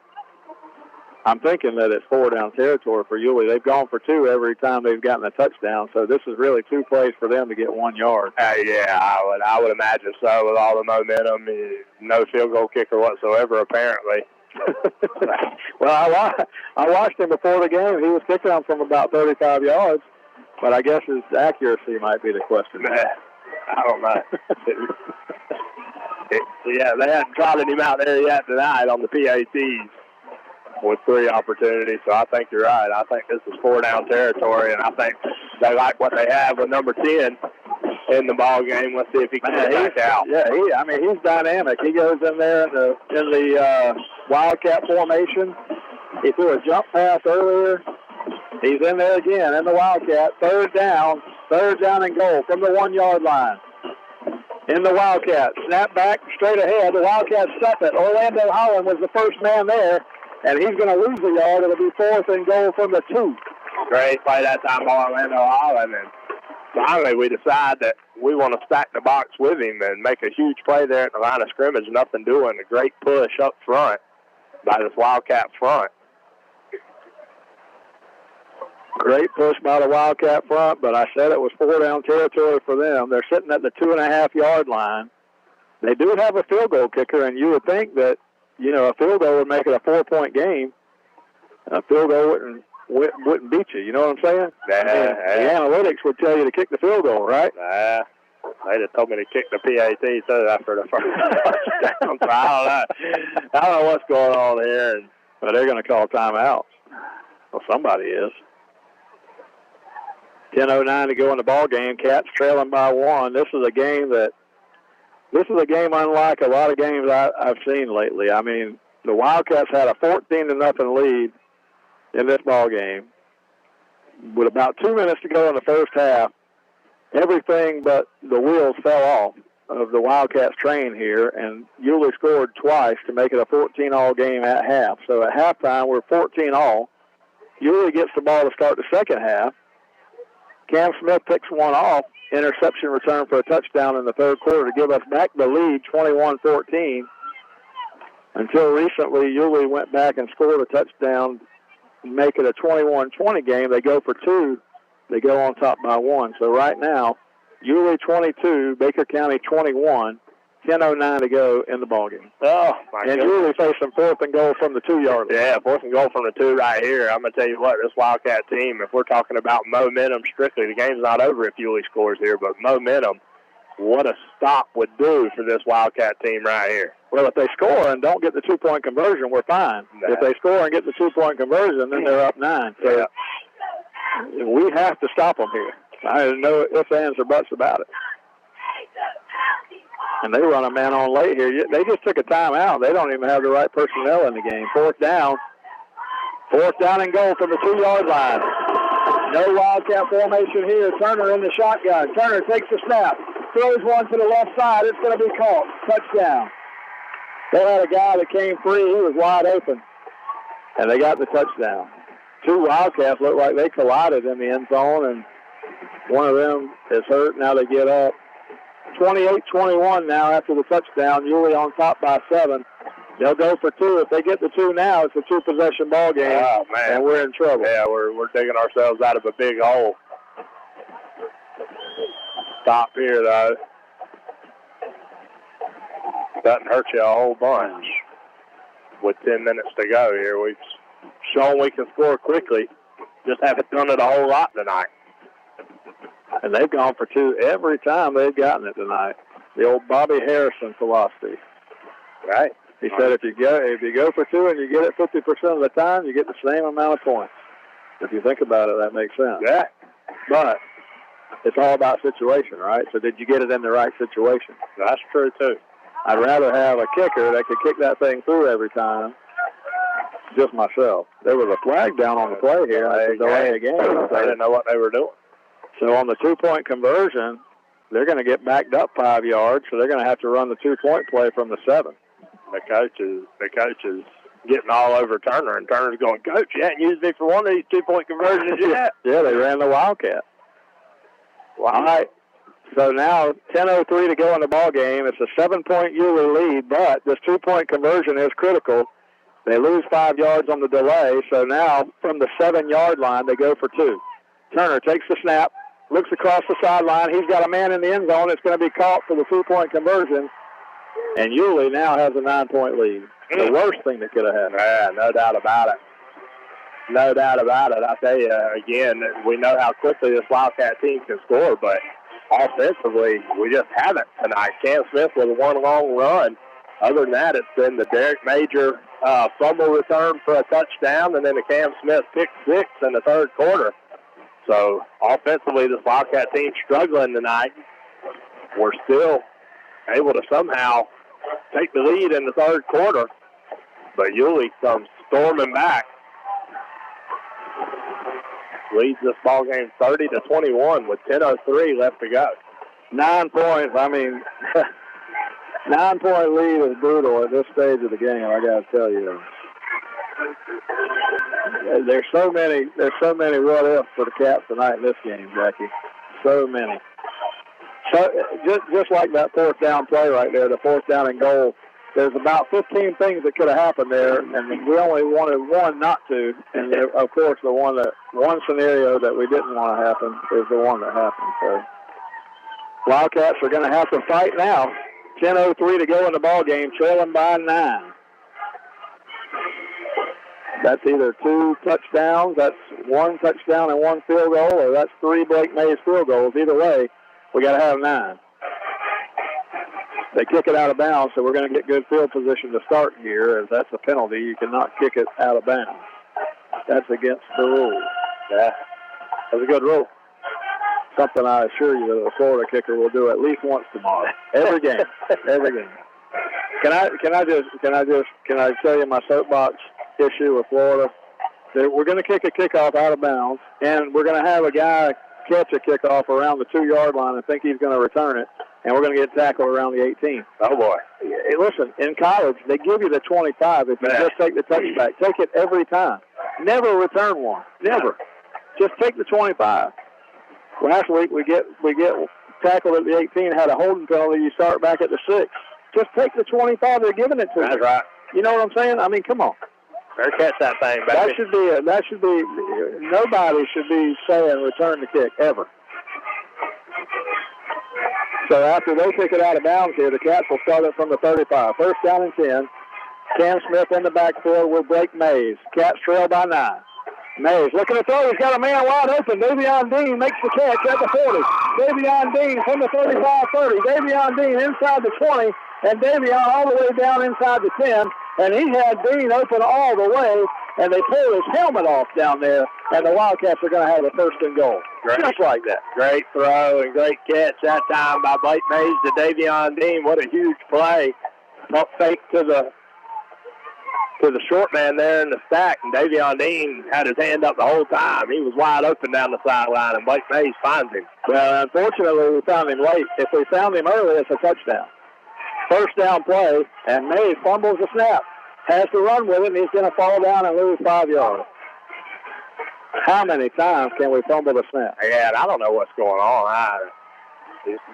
I'm thinking that it's 4-down territory for Yulee. They've gone for 2 every time they've gotten a touchdown, so this is really 2 plays for them to get 1 yard. Yeah, I would imagine so with all the momentum. No field goal kicker whatsoever, apparently. Well, I watched him before the game. He was kicking them from about 35 yards, but I guess his accuracy might be the question. I don't know. Yeah, they hadn't trotted him out there yet tonight on the PATs with 3 opportunities, so I think you're right. I think this is 4-down territory, and I think they like what they have with number 10 in the ball game. Let's see if he can get back out. Yeah, he's dynamic. He goes in there in the Wildcat formation. He threw a jump pass earlier. He's in there again in the Wildcat. Third down and goal from the 1-yard line. In the Wildcat, snap back straight ahead. The Wildcats stuff it. Orlando Holland was the first man there, and he's going to lose the yard. It'll be 4th and goal from the 2. Great play that time by Orlando Holland, and finally we decide that we want to stack the box with him and make a huge play there at the line of scrimmage. Nothing doing. A great push up front by this Wildcat front. Great push by the Wildcat front, but I said it was 4-down territory for them. They're sitting at the 2.5-yard line. They do have a field goal kicker, and you would think that, a field goal would make it a 4-point game. A field goal wouldn't beat you. You know what I'm saying? The analytics would tell you to kick the field goal, right? They just told me to kick the PAT too after the first touchdown. So I don't know what's going on here. But they're going to call timeout. Well, somebody is. 10:09 to go in the ball game. Cats trailing by 1. This is a game unlike a lot of games I've seen lately. I mean, the Wildcats had a 14-0 lead in this ball game. With about 2 minutes to go in the first half, everything but the wheels fell off of the Wildcats train here, and Yulee scored twice to make it a 14-all game at half. So at halftime, we're 14-all. Yulee gets the ball to start the second half. Cam Smith picks one off, interception return for a touchdown in the third quarter to give us back the lead, 21-14. Until recently, Yulee went back and scored a touchdown, make it a 21-20 game. They go for 2. They go on top by 1. So right now, Yulee 22, Baker County 21, 10:09 to go in the ballgame. Oh, my goodness. And Yulee facing 4th and goal from the 2-yard line. Yeah, 4th and goal from the 2 right here. I'm going to tell you what, this Wildcat team, if we're talking about momentum strictly, the game's not over if Yulee scores here, but momentum, what a stop would do for this Wildcat team right here. Well, if they score and don't get the 2-point conversion, we're fine. If they score and get the 2-point conversion, then they're up 9. So we have to stop them here. I have no ifs, ands, or buts about it. And they run a man on late here. They just took a timeout. They don't even have the right personnel in the game. 4th down. 4th down and goal from the 2-yard line. No Wildcat formation here. Turner in the shotgun. Turner takes the snap. Throws one to the left side. It's going to be caught. Touchdown. They had a guy that came free. He was wide open. And they got the touchdown. 2 Wildcats look like they collided in the end zone, and one of them is hurt. Now they get up. 28-21 now after the touchdown. Yulee on top by 7. They'll go for 2. If they get the 2 now, it's a 2-possession ball game. Oh, man. And we're in trouble. Yeah, we're digging ourselves out of a big hole. Stop here, though. Doesn't hurt you a whole bunch. With 10 minutes to go here, we've shown we can score quickly. Just haven't done it a whole lot tonight. And they've gone for 2 every time they've gotten it tonight. The old Bobby Harrison philosophy. Right. He said if you go for 2 and you get it 50% of the time, you get the same amount of points. If you think about it, that makes sense. Yeah. But it's all about situation, right? So did you get it in the right situation? That's true, too. I'd rather have a kicker that could kick that thing through every time. Just myself. There was a flag down on the play here. They didn't know what they were doing. So on the 2-point conversion, they're going to get backed up 5 yards, so they're going to have to run the 2-point play from the 7. The coach is getting all over Turner, and Turner's going, Coach, you hadn't used me for one of these 2-point conversions yet. Yeah, they ran the Wildcat. Well, all right. So now 10:03 to go in the ball game. It's a 7-point Yulee lead, but this 2-point conversion is critical. They lose 5 yards on the delay, so now from the 7-yard line, they go for 2. Turner takes the snap, looks across the sideline. He's got a man in the end zone. It's going to be caught for the 2-point conversion, and Yulee now has a 9-point lead. The worst thing that could have happened. Yeah, no doubt about it. No doubt about it. I tell you, again, we know how quickly this Wildcat team can score, but offensively, we just haven't tonight. Cam Smith with one long run. Other than that, it's been the Derek Major fumble return for a touchdown, and then the Cam Smith pick 6 in the third quarter. So offensively, this Wildcat team struggling tonight. We're still able to somehow take the lead in the third quarter, but Yulee comes storming back. Leads this ball game 30-21 with 10:03 left to go. 9 points. I mean, 9-point lead is brutal at this stage of the game. I got to tell you, there's so many what ifs for the Cats tonight in this game, Jackie. So many. So just like that fourth down play right there, the fourth down and goal. There's about 15 things that could have happened there, and we only wanted one not to. And of course, the one scenario that we didn't want to happen is the one that happened. So Wildcats are going to have to fight now. 10:03 to go in the ball game, trailing by 9. That's either 2 touchdowns, that's 1 touchdown and 1 field goal, or that's 3 Blake Mays field goals. Either way, we got to have 9. They kick it out of bounds, so we're going to get good field position to start here. As that's a penalty, you cannot kick it out of bounds. That's against the rule. Yeah, that's a good rule. Something I assure you that a Florida kicker will do at least once tomorrow. Every game, every game. Can I tell you my soapbox issue with Florida? We're going to kick a kickoff out of bounds, and we're going to have a guy catch a kickoff around the 2-yard line and think he's going to return it, and we're going to get tackled around the 18. Oh, boy. Hey, listen, in college, they give you the 25 if you just take the touchback. Take it every time. Never return one. Never. Just take the 25. Last week, we get tackled at the 18, had a holding penalty. You start back at the 6. Just take the 25 they're giving it to you. That's right. You know what I'm saying? I mean, come on. Better catch that thing, baby. That should be, nobody should be saying return the kick, ever. So after they kick it out of bounds here, the Cats will start it from the 35. First down and 10. Cam Smith in the backfield with Blake Mays. Cats trail by 9. Mays looking to throw. He's got a man wide open. Davion Dean makes the catch at the 40. Davion Dean from the 35-30. Davion Dean inside the 20. And Davion all the way down inside the 10. And he had Dean open all the way. And they pull his helmet off down there. And the Wildcats are going to have a first and goal. Great. Just like that. Great throw and great catch that time by Blake Mays to Davion Dean. What a huge play. Pump fake to the short man there in the stack, and Davion Dean had his hand up the whole time. He was wide open down the sideline, and Blake Mays finds him. Well, unfortunately, we found him late. If we found him early, it's a touchdown. First down play, and Mays fumbles the snap. Has to run with it, and he's going to fall down and lose 5 yards. How many times can we fumble the snap? Yeah, I don't know what's going on.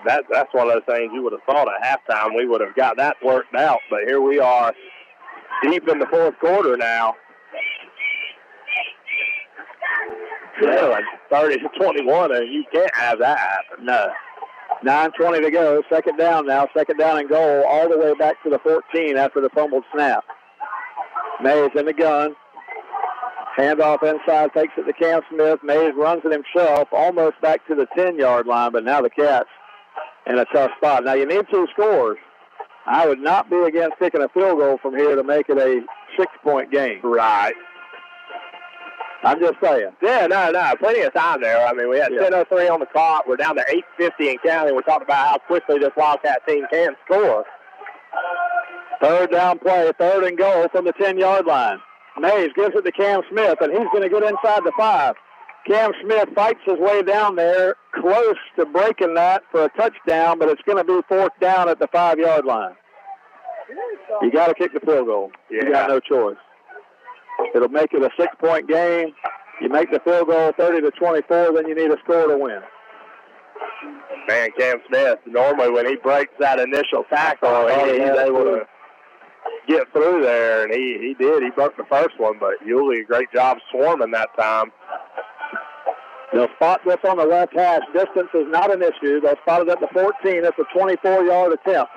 That's one of those things you would have thought at halftime we would have got that worked out, but here we are deep in the fourth quarter now. Yeah, 30-21, and you can't have that happen. No. 9:20 to go. Second down now. Second down and goal all the way back to the 14 after the fumbled snap. Mays in the gun. Handoff inside, takes it to Cam Smith. Mays runs it himself, almost back to the 10-yard line, but now the Cats in a tough spot. Now, you need 2 scores. I would not be against kicking a field goal from here to make it a 6-point game. Right. I'm just saying. Yeah, no. Plenty of time there. I mean, we had 10:03 on the clock. We're down to 8:50 and counting. We're talking about how quickly this Wildcat team can score. Third down play, third and goal from the 10-yard line. Mays gives it to Cam Smith, and he's going to get inside the 5. Cam Smith fights his way down there, close to breaking that for a touchdown, but it's going to be fourth down at the 5-yard line. You got to kick the field goal. Yeah. You got no choice. It'll make it a 6-point game. You make the field goal 30-24, then you need a score to win. Man, Cam Smith, normally when he breaks that initial tackle, he's able to get through there, and he did. He broke the first one, but Yulee, great job swarming that time. They'll spot this on the left hash. Distance is not an issue. They'll spot it at the 14. It's a 24-yard attempt.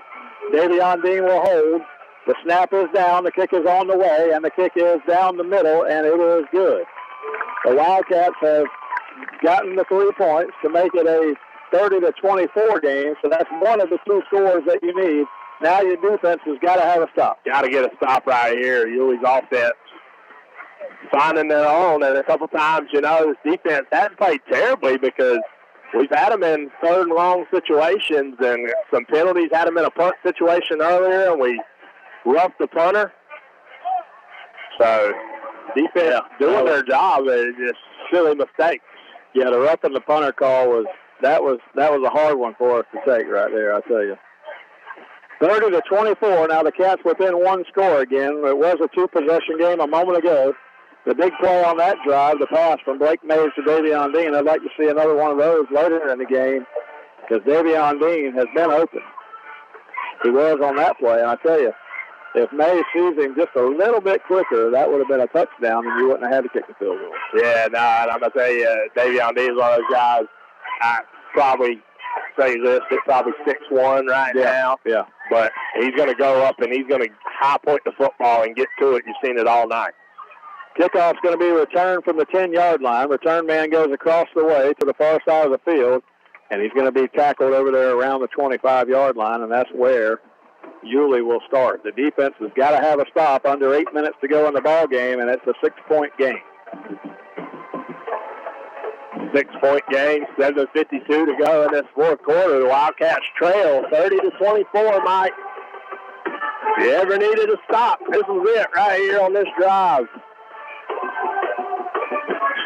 Davion Dean will hold. The snap is down. The kick is on the way, and the kick is down the middle, and it is good. The Wildcats have gotten the 3 points to make it a 30-24 game, so that's one of the 2 scores that you need. Now your defense has got to have a stop. Got to get a stop right here. Yulee's offense finding their own, and a couple times, this defense hasn't played terribly because we've had them in 3rd and long situations and some penalties. Had them in a punt situation earlier, and we roughed the punter. So defense doing their job, is just silly mistakes. Yeah, the roughing the punter call was a hard one for us to take right there, I tell you. 30-24. Now the Cats within 1 score again. It was a 2-possession game a moment ago. The big play on that drive, the pass from Blake Mays to Davion Dean. I'd like to see another one of those later in the game because Davion Dean has been open. He was on that play, and I tell you, if Mays sees him just a little bit quicker, that would have been a touchdown, and you wouldn't have had to kick the field goal. Yeah, and I'm going to tell you, Davion Dean is one of those guys, I probably say this, it's probably 6'1" right now. Yeah. But he's going to go up, and he's going to high point the football and get to it. You've seen it all night. Kickoff's going to be returned from the 10-yard line. Return man goes across the way to the far side of the field, and he's going to be tackled over there around the 25-yard line, and that's where Yulee will start. The defense has got to have a stop under 8 minutes to go in the ball game, and it's a 6-point game. 6-point game, 7:52 to go in this 4th quarter. The Wildcats trail 30-24, Mike. If you ever needed a stop, this is it right here on this drive.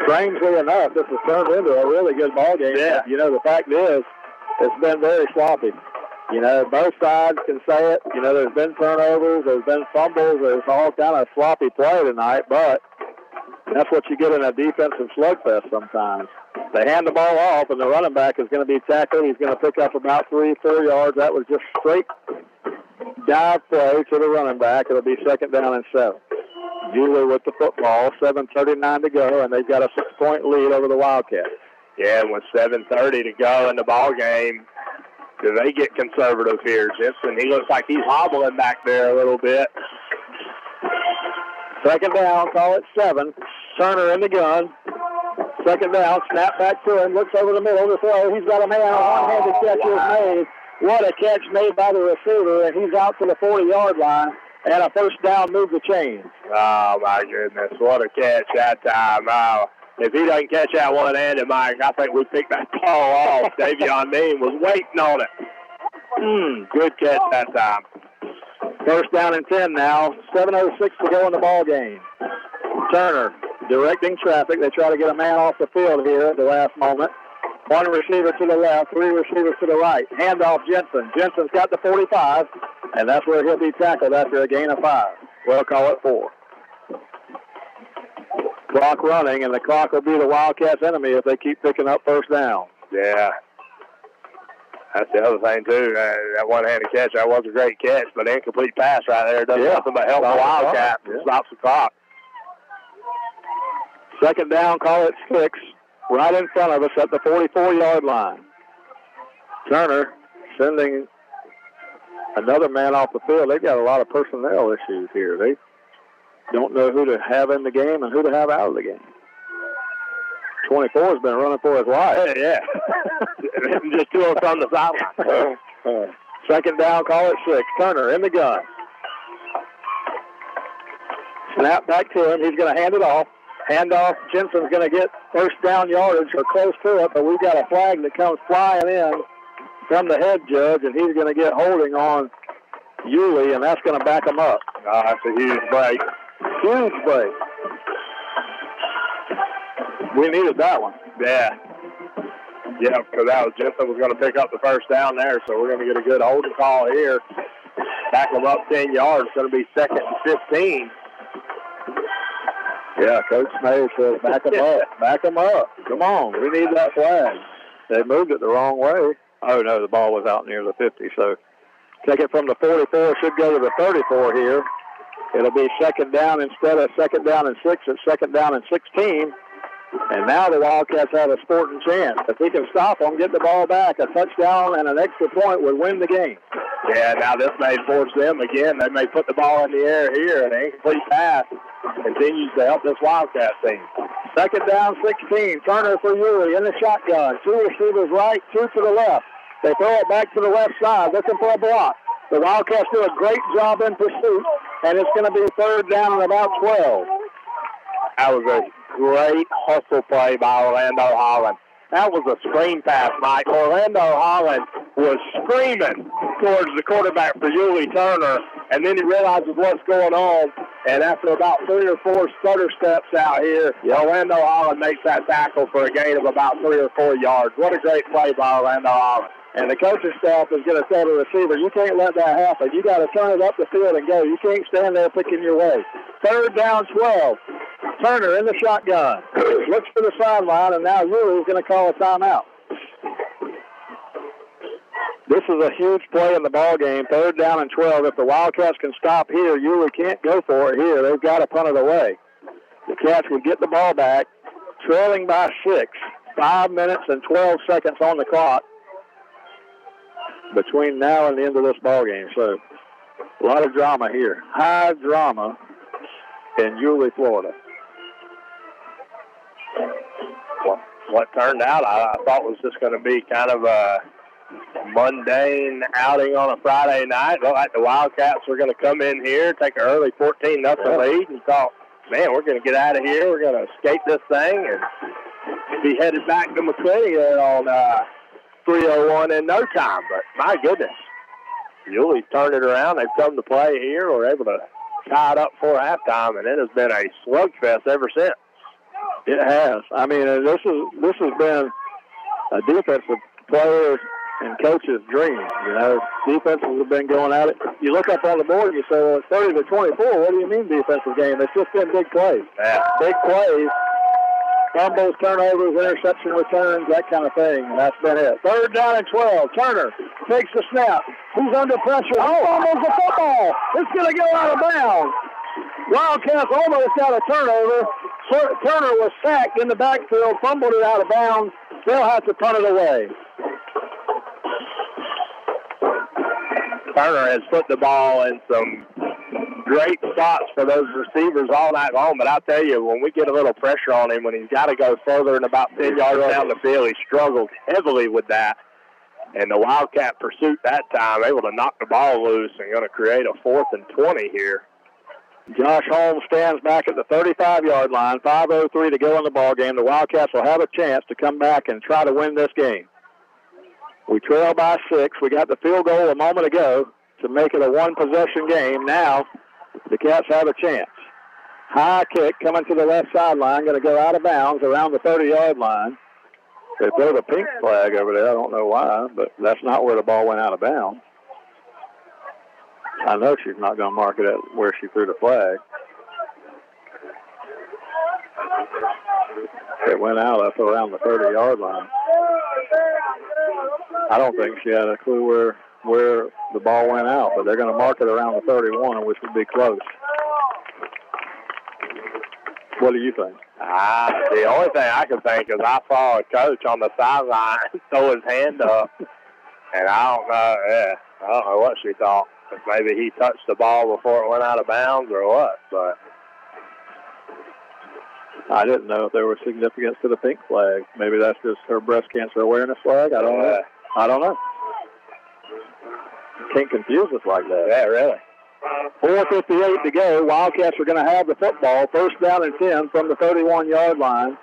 Strangely enough, this has turned into a really good ball game. Yeah. The fact is, it's been very sloppy. Both sides can say it. There's been turnovers, there's been fumbles, there's all kind of sloppy play tonight, but that's what you get in a defensive slugfest sometimes. They hand the ball off, and the running back is going to be tackled. He's going to pick up about 3-4 yards. That was just straight dive play to the running back. It'll be 2nd down and 7. Yulee with the football, 7:39 to go, and they've got a 6-point lead over the Wildcats. Yeah, and with 7:30 to go in the ball game, do they get conservative here? Jensen, he looks like he's hobbling back there a little bit. 2nd down, call it 7. Turner in the gun. 2nd down, snap back to him, looks over the middle to throw. He's got a man on one-handed catch is made. What a catch made by the receiver, and he's out to the 40-yard line. And a 1st down, move the chains. Oh, my goodness. What a catch that time. Oh, if he doesn't catch that one-handed, Mike, I think we picked that ball off. Davion Dean was waiting on it. Good catch that time. 1st down and 10 now. 7:06 to go in the ball game. Turner directing traffic. They try to get a man off the field here at the last moment. 1 receiver to the left, 3 receivers to the right. Handoff Jensen. Jensen's got the 45, and that's where he'll be tackled after a gain of 5. We'll call it 4. Clock running, and the clock will be the Wildcats' enemy if they keep picking up 1st down. Yeah. That's the other thing, too. That one-handed catch, that was a great catch, but incomplete pass right there does nothing but help the Wildcats. Stops the clock. 2nd down, call it 6. Right in front of us at the 44-yard line. Turner sending another man off the field. They've got a lot of personnel issues here. They don't know who to have in the game and who to have out of the game. 24 has been running for his life. Yeah. Just 2 of us on the sideline. 2nd down, call it 6. Turner in the gun. Snap back to him. He's going to hand it off. Handoff, Jensen's going to get 1st down yardage or close to it, but we've got a flag that comes flying in from the head judge, and he's going to get holding on Yulee, and that's going to back him up. Oh, that's a huge break. Huge break. We needed that one. Yeah. Yeah, because Jensen was going to pick up the 1st down there, so we're going to get a good holding call here. Back them up 10 yards. It's going to be 2nd and 15. Yeah, Coach Mays says back them up. Back them up. Come on, we need that flag. They moved it the wrong way. Oh, no, the ball was out near the 50. So take it from the 44, should go to the 34 here. It'll be second down instead of second down and 6. It's second down and 16. And now the Wildcats have a sporting chance. If we can stop them, get the ball back, a touchdown and an extra point would win the game. Yeah, now this may force them again. They may put the ball in the air here, and an incomplete pass continues to help this Wildcat team. Second down, 16. Turner for Yulee in the shotgun. 2 receivers right, 2 to the left. They throw it back to the left side, looking for a block. The Wildcats do a great job in pursuit, and it's going to be third down and about 12. That was a great hustle play by Orlando Holland. That was a screen pass, Mike. Orlando Holland was screaming towards the quarterback for Yulee Turner, and then he realizes what's going on, and after about 3 or 4 stutter steps out here, Orlando Holland makes that tackle for a gain of about 3 or 4 yards. What a great play by Orlando Holland. And the coaching staff is going to tell the receiver, you can't let that happen. You got to turn it up the field and go. You can't stand there picking your way. Third down, 12. Turner in the shotgun. Looks for the sideline, and now Yulee is going to call a timeout. This is a huge play in the ball game. Third down and 12. If the Wildcats can stop here, Yulee can't go for it here. They've got to punt it away. The Cats would get the ball back, trailing by 6. 5 minutes and 12 seconds on the clock between now and the end of this ball game. So a lot of drama here. High drama in Yulee, Florida. What turned out, I thought was just going to be kind of a mundane outing on a Friday night. Looked like the Wildcats were going to come in here, take an early 14-0 lead, and thought, man, we're going to get out of here. We're going to escape this thing and be headed back to McClenny on 3:01 in no time. But my goodness, Yulee's turned it around. They've come to play here. We're able to tie it up for halftime, and it has been a slugfest ever since. It has. I mean, this has been a defensive player and coach's dream. You know, defenses have been going at it. You look up on the board and you say, well, it's 30-24. What do you mean defensive game? It's just been big plays. Yeah. Big plays. Fumbles, turnovers, interception returns, that kind of thing. And that's been it. Third down and 12. Turner takes the snap. He's under pressure. Oh, almost a football. It's going to go out of bounds. Wildcats almost got a turnover. Turner was sacked in the backfield, fumbled it out of bounds. They'll have to punt it away. Turner has put the ball in some great spots for those receivers all night long, but I'll tell you, when we get a little pressure on him, when he's got to go further than about 10 yards down the field, he struggled heavily with that. And the Wildcat pursuit that time, able to knock the ball loose and going to create a 4th and 20 here. Josh Holmes stands back at the 35-yard line, 5:03 to go in the ball game. The Wildcats will have a chance to come back and try to win this game. We trail by 6. We got the field goal a moment ago to make it a one-possession game. Now the Cats have a chance. High kick coming to the left sideline, going to go out of bounds around the 30-yard line. They throw the pink flag over there. I don't know why, but that's not where the ball went out of bounds. I know she's not going to mark it at where she threw the flag. It went out up around the 30-yard line. I don't think she had a clue where the ball went out, but they're going to mark it around the 31, which would be close. What do you think? The only thing I can think is I saw a coach on the sideline throw his hand up, and I don't know what she thought. If maybe he touched the ball before it went out of bounds or what, but I didn't know if there was significance to the pink flag. Maybe that's just her breast cancer awareness flag. I don't know. I don't know. Can't confuse us like that. Yeah, really. 4:58 to go. Wildcats are going to have the football. First down and 10 from the 31-yard line.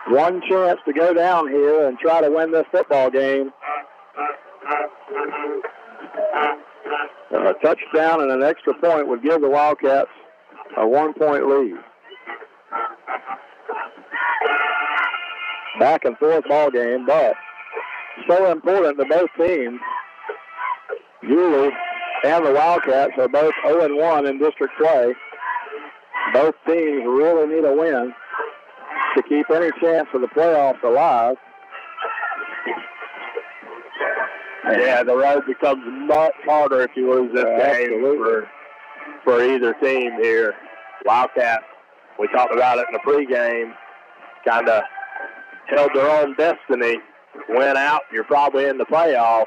One chance to go down here and try to win this football game. A touchdown and an extra point would give the Wildcats a 1-point lead. Back and forth ball game, but so important to both teams. Yulee and the Wildcats are both 0-1 in district play. Both teams really need a win to keep any chance of the playoffs alive. Yeah, the road becomes much harder if you lose this game for either team here. Wildcats, we talked about it in the pregame, kind of held their own destiny. Went out, you're probably in the playoffs,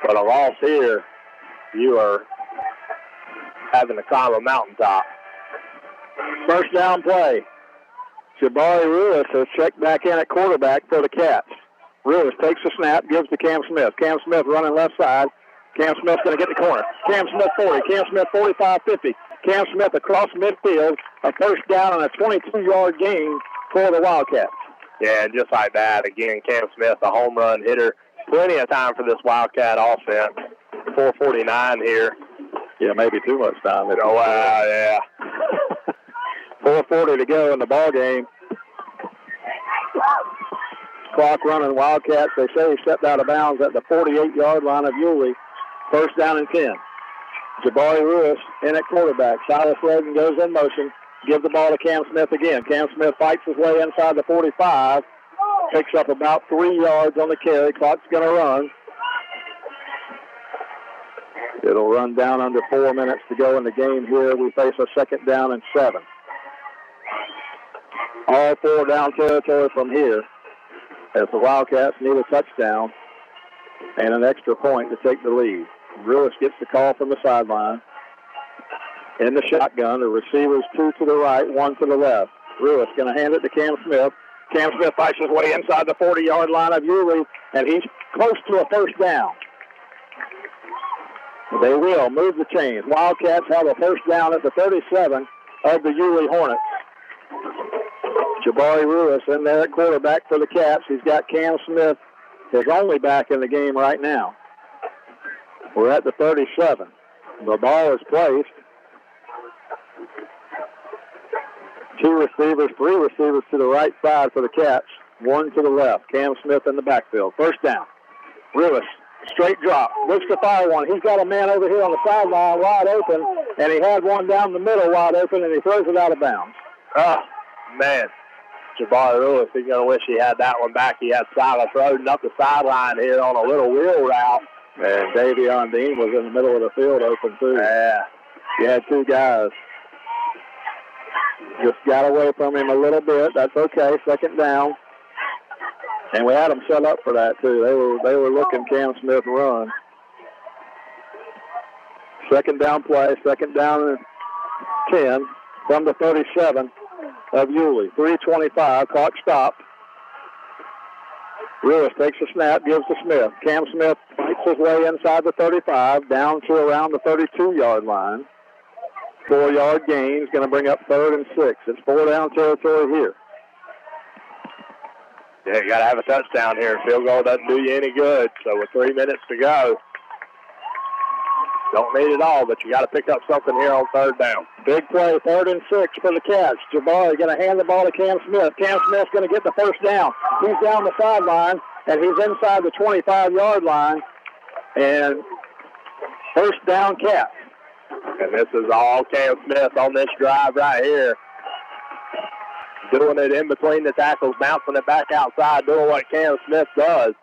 but a loss here, you are having to climb a mountaintop. First down play. Jabari Ruiz has checked back in at quarterback for the Cats. Ruiz takes the snap, gives to Cam Smith. Cam Smith running left side. Cam Smith's going to get the corner. Cam Smith 40. Cam Smith 45, 50. Cam Smith across midfield. A first down and a 22-yard gain for the Wildcats. Yeah, and just like that, again, Cam Smith, a home run hitter. Plenty of time for this Wildcat offense. 4:49 here. Yeah, maybe too much time. Oh, wow, yeah. 4:40 to go in the ball game. Clock running. Wildcats, they say he stepped out of bounds at the 48-yard line of Yulee. First down and 10. Jabari Ruiz in at quarterback. Silas Logan goes in motion. Give the ball to Cam Smith again. Cam Smith fights his way inside the 45. Picks up about 3 yards on the carry. Clock's going to run. It'll run down under 4 minutes to go in the game here. We face a second down and 7. All 4 down territory from here as the Wildcats need a touchdown and an extra point to take the lead. Ruiz gets the call from the sideline. In the shotgun, the receivers 2 to the right, 1 to the left. Ruiz going to hand it to Cam Smith. Cam Smith fights his way inside the 40-yard line of Yulee, and he's close to a first down. They will move the chains. Wildcats have a first down at the 37 of the Yulee Hornets. Jabari Ruiz in there at quarterback for the Cats. He's got Cam Smith, his only back in the game right now. We're at the 37. The ball is placed. 2 receivers, 3 receivers to the right side for the Cats. 1 to the left. Cam Smith in the backfield. First down. Ruiz, straight drop. Looks to fire one. He's got a man over here on the sideline wide open, and he had one down the middle wide open, and he throws it out of bounds. Oh, man. Jabari Ruiz, he's going to wish he had that one back. He had Silas Roden up the sideline here on a little wheel route. And Davion Dean was in the middle of the field open, too. Yeah. You had 2 guys. Just got away from him a little bit. That's okay. Second down. And we had them set up for that, too. They were looking Cam Smith run. Second down play. Second down and 10 from the 37 of Yulee. 3:25. Clock stopped. Ruiz takes a snap, gives to Smith. Cam Smith fights his way inside the 35, down to around the 32-yard line. 4-yard gain is going to bring up 3rd and 6. It's 4 down territory here. Yeah, you got to have a touchdown here. Field goal doesn't do you any good. So with 3 minutes to go, don't need it all, but you got to pick up something here on 3rd down. Big play, 3rd and 6 for the Cats. Jabari going to hand the ball to Cam Smith. Cam Smith's going to get the first down. He's down the sideline, and he's inside the 25-yard line. And first down, Cats. And this is all Cam Smith on this drive right here. Doing it in between the tackles, bouncing it back outside, doing what Cam Smith does.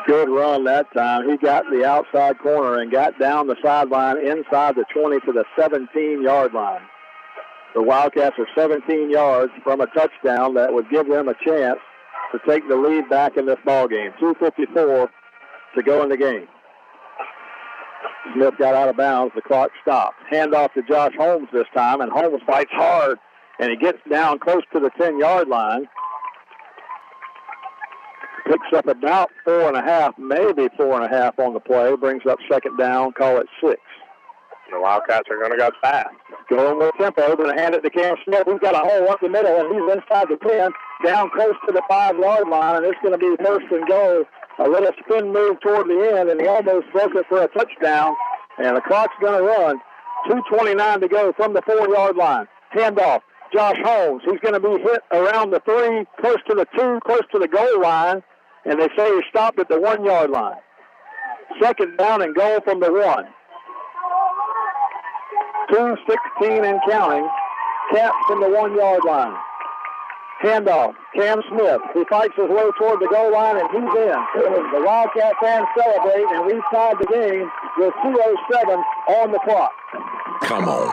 Good run that time. He got the outside corner and got down the sideline inside the 20 to the 17-yard line. The Wildcats are 17 yards from a touchdown that would give them a chance to take the lead back in this ball game. 2:54 to go in the game. Smith got out of bounds. The clock stopped. Handoff to Josh Holmes this time, and Holmes fights hard, and he gets down close to the 10-yard line. Picks up about 4.5, maybe 4.5 on the play. Brings up second down. Call it 6. The Wildcats are going to go fast. Going with tempo. Going to hand it to Cam Smith. He's got a hole up the middle, and he's inside the 10, down close to the 5-yard line, and it's going to be first and goal. A little spin move toward the end, and he almost broke it for a touchdown. And the clock's going to run. 2:29 to go from the 4-yard line. Handoff. Josh Holmes. He's going to be hit around the 3, close to the 2, close to the goal line. And they say he stopped at the 1-yard line. Second down and goal from the 1. 2:16 and counting. Cats from the 1-yard line. Handoff. Cam Smith. He fights his way toward the goal line, and he's in. The Wildcat fans celebrate, and we've tied the game with 2:07 on the clock. Come on.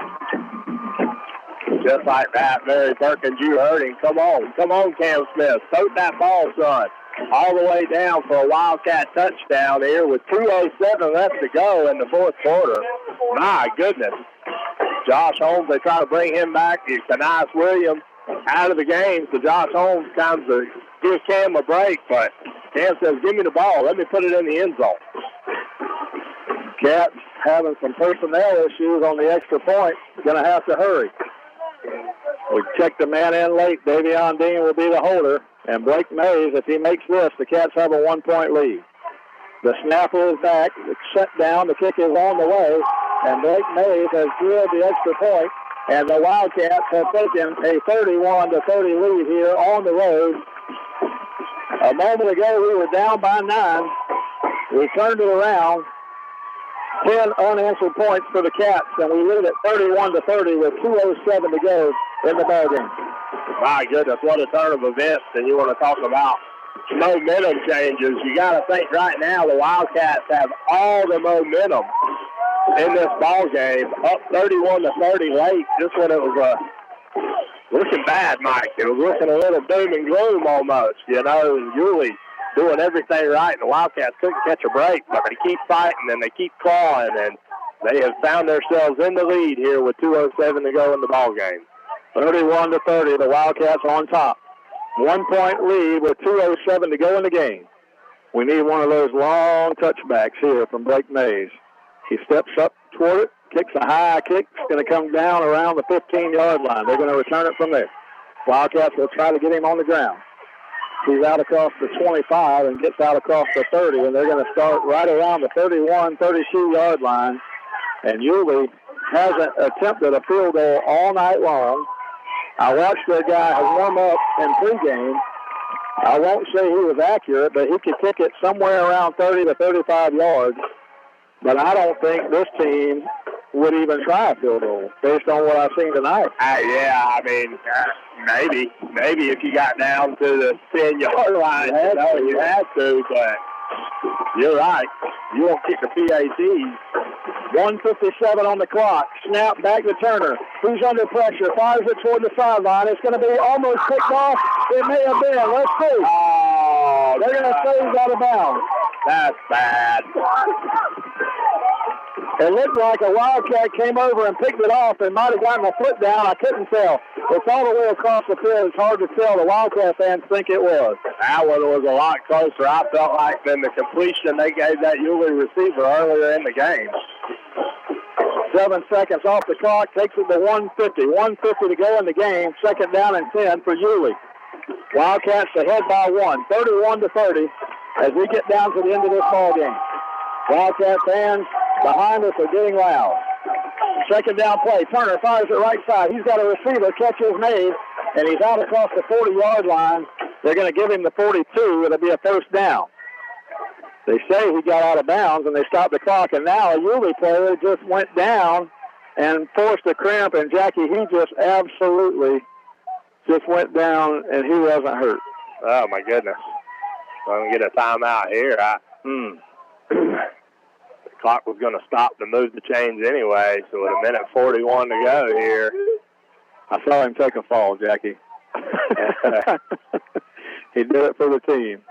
Just like that, Mary Perkins, you heard him. Come on, Cam Smith. Tote that ball, son. All the way down for a Wildcat touchdown here with 2:07 left to go in the fourth quarter. My goodness. Josh Holmes, they try to bring him back. Kanais Williams out of the game, so Josh Holmes comes to give Cam a break, but Cam says, give me the ball. Let me put it in the end zone. Cats having some personnel issues on the extra point. Going to have to hurry. We check the man in late. Davion Dean will be the holder. And Blake Mays, if he makes this, the Cats have a 1-point lead. The snapper is back. It's shut down. The kick is on the way. And Blake Mays has drilled the extra point. And the Wildcats have taken a 31-30 lead here on the road. A moment ago, we were down by 9. We turned it around. 10 unanswered points for the Cats, and we lead at 31-30 with 2:07 to go in the ballgame. My goodness, what a turn of events. And you want to talk about momentum changes. You got to think right now the Wildcats have all the momentum in this ball game, up 31-30 late, just when it was looking bad, Mike. It was looking a little doom and gloom almost, you know, and Yulee doing everything right, and the Wildcats couldn't catch a break, but they keep fighting and they keep clawing, and they have found themselves in the lead here with 2:07 to go in the ball game. 31-30, the Wildcats on top. 1-point lead with 2:07 to go in the game. We need one of those long touchbacks here from Blake Mays. He steps up toward it, kicks a high kick. It's going to come down around the 15-yard line. They're going to return it from there. Wildcats will try to get him on the ground. He's out across the 25 and gets out across the 30, and they're going to start right around the 31, 32-yard line. And Yulee hasn't attempted a field goal all night long. I watched that guy warm up in pregame. I won't say he was accurate, but he could kick it somewhere around 30 to 35 yards. But I don't think this team would even try a field goal based on what I've seen tonight. Yeah, I mean, maybe if you got down to the 10-yard line, you had to, but you're right. You won't kick the PATs. 1:57 on the clock. Snap back to Turner. Who's under pressure? Fires it toward the sideline. It's going to be almost picked off. It may have been. Let's see. Oh, they're going to say he's out of bounds. That's bad. It looked like a Wildcat came over and picked it off and might have gotten a foot down. I couldn't tell. It's all the way across the field. It's hard to tell. The Wildcat fans think it was. That one was a lot closer, I felt like, than the completion they gave that Yulee receiver earlier in the game. 7 seconds off the clock. Takes it to 150. 150 to go in the game. Second down and 10 for Yulee. Wildcats ahead by 1. 31-30 as we get down to the end of this ball game. Wildcat fans behind us are getting loud. Second down play. Turner fires it right side. He's got a receiver. Catch is made, and he's out across the 40-yard line. They're going to give him the 42. It'll be a first down. They say he got out of bounds, and they stopped the clock, and now a Yulee player just went down and forced a cramp, and Jackie, he just absolutely just went down, and he wasn't hurt. Oh, my goodness. So I'm going to get a timeout here. The clock was going to stop to move the chains anyway, so with 1:41 to go here. I saw him take a fall, Jackie. He did it for the team.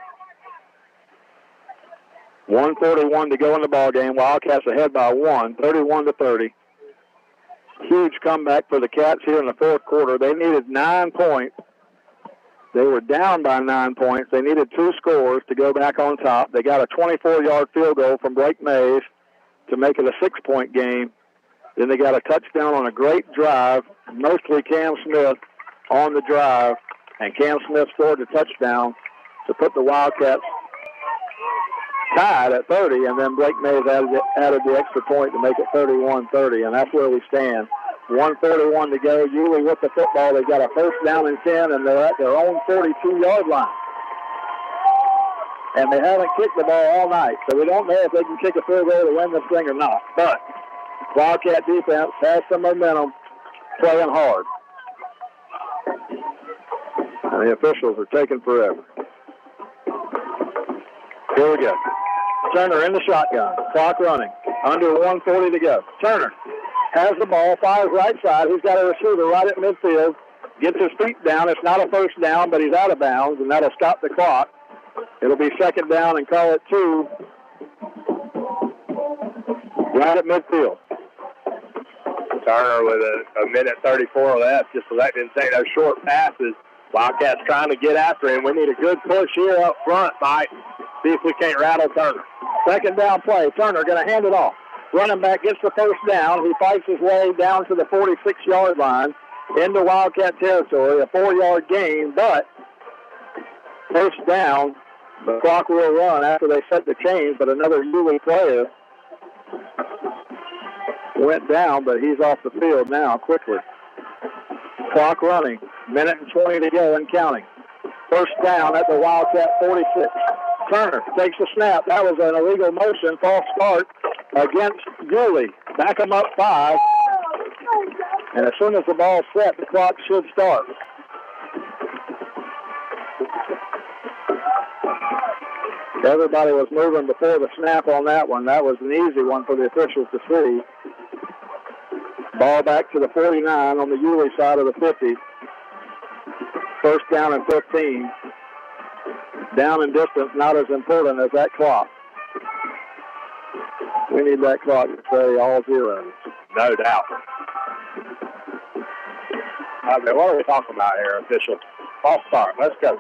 1:41 to go in the ball game. Wildcats ahead by 1, 31-30. Huge comeback for the Cats here in the fourth quarter. They needed 9 points. They were down by 9 points. They needed 2 scores to go back on top. They got a 24-yard field goal from Blake Mays to make it a 6-point game. Then they got a touchdown on a great drive, mostly Cam Smith on the drive, and Cam Smith scored the touchdown to put the Wildcats tied at 30, and then Blake Mays added the extra point to make it 31-30, and that's where we stand. 1:41 to go. Yulee with the football. They've got a first down and 10, and they're at their own 42-yard line. And they haven't kicked the ball all night, so we don't know if they can kick a field goal to win this thing or not. But Wildcat defense has some momentum, playing hard. The officials are taking forever. Here we go. Turner in the shotgun. Clock running. Under 1:40 to go. Turner has the ball, fires right side. He's got a receiver right at midfield. Gets his feet down. It's not a first down, but he's out of bounds, and that'll stop the clock. It'll be second down and call it 2. Right at midfield. Turner with a minute 34 left, just elected to take those short passes. Wildcats trying to get after him. We need a good push here up front, Mike. See if we can't rattle Turner. Second down play. Turner going to hand it off. Running back gets the first down. He fights his way down to the 46-yard line into Wildcat territory. A 4-yard gain, but first down. The clock will run after they set the chains, but another Yulee player went down, but he's off the field now quickly. Clock running. Minute and 20 to go and counting. First down at the Wildcat 46. Turner takes the snap. That was an illegal motion, false start against Yulee. Back him up 5. And as soon as the ball's set, the clock should start. Everybody was moving before the snap on that one. That was an easy one for the officials to see. Ball back to the 49 on the Yulee side of the 50. First down and 15. Down in distance, not as important as that clock. We need that clock to say all zeros. No doubt. Okay, what are we talking about here, official? False start. Let's go.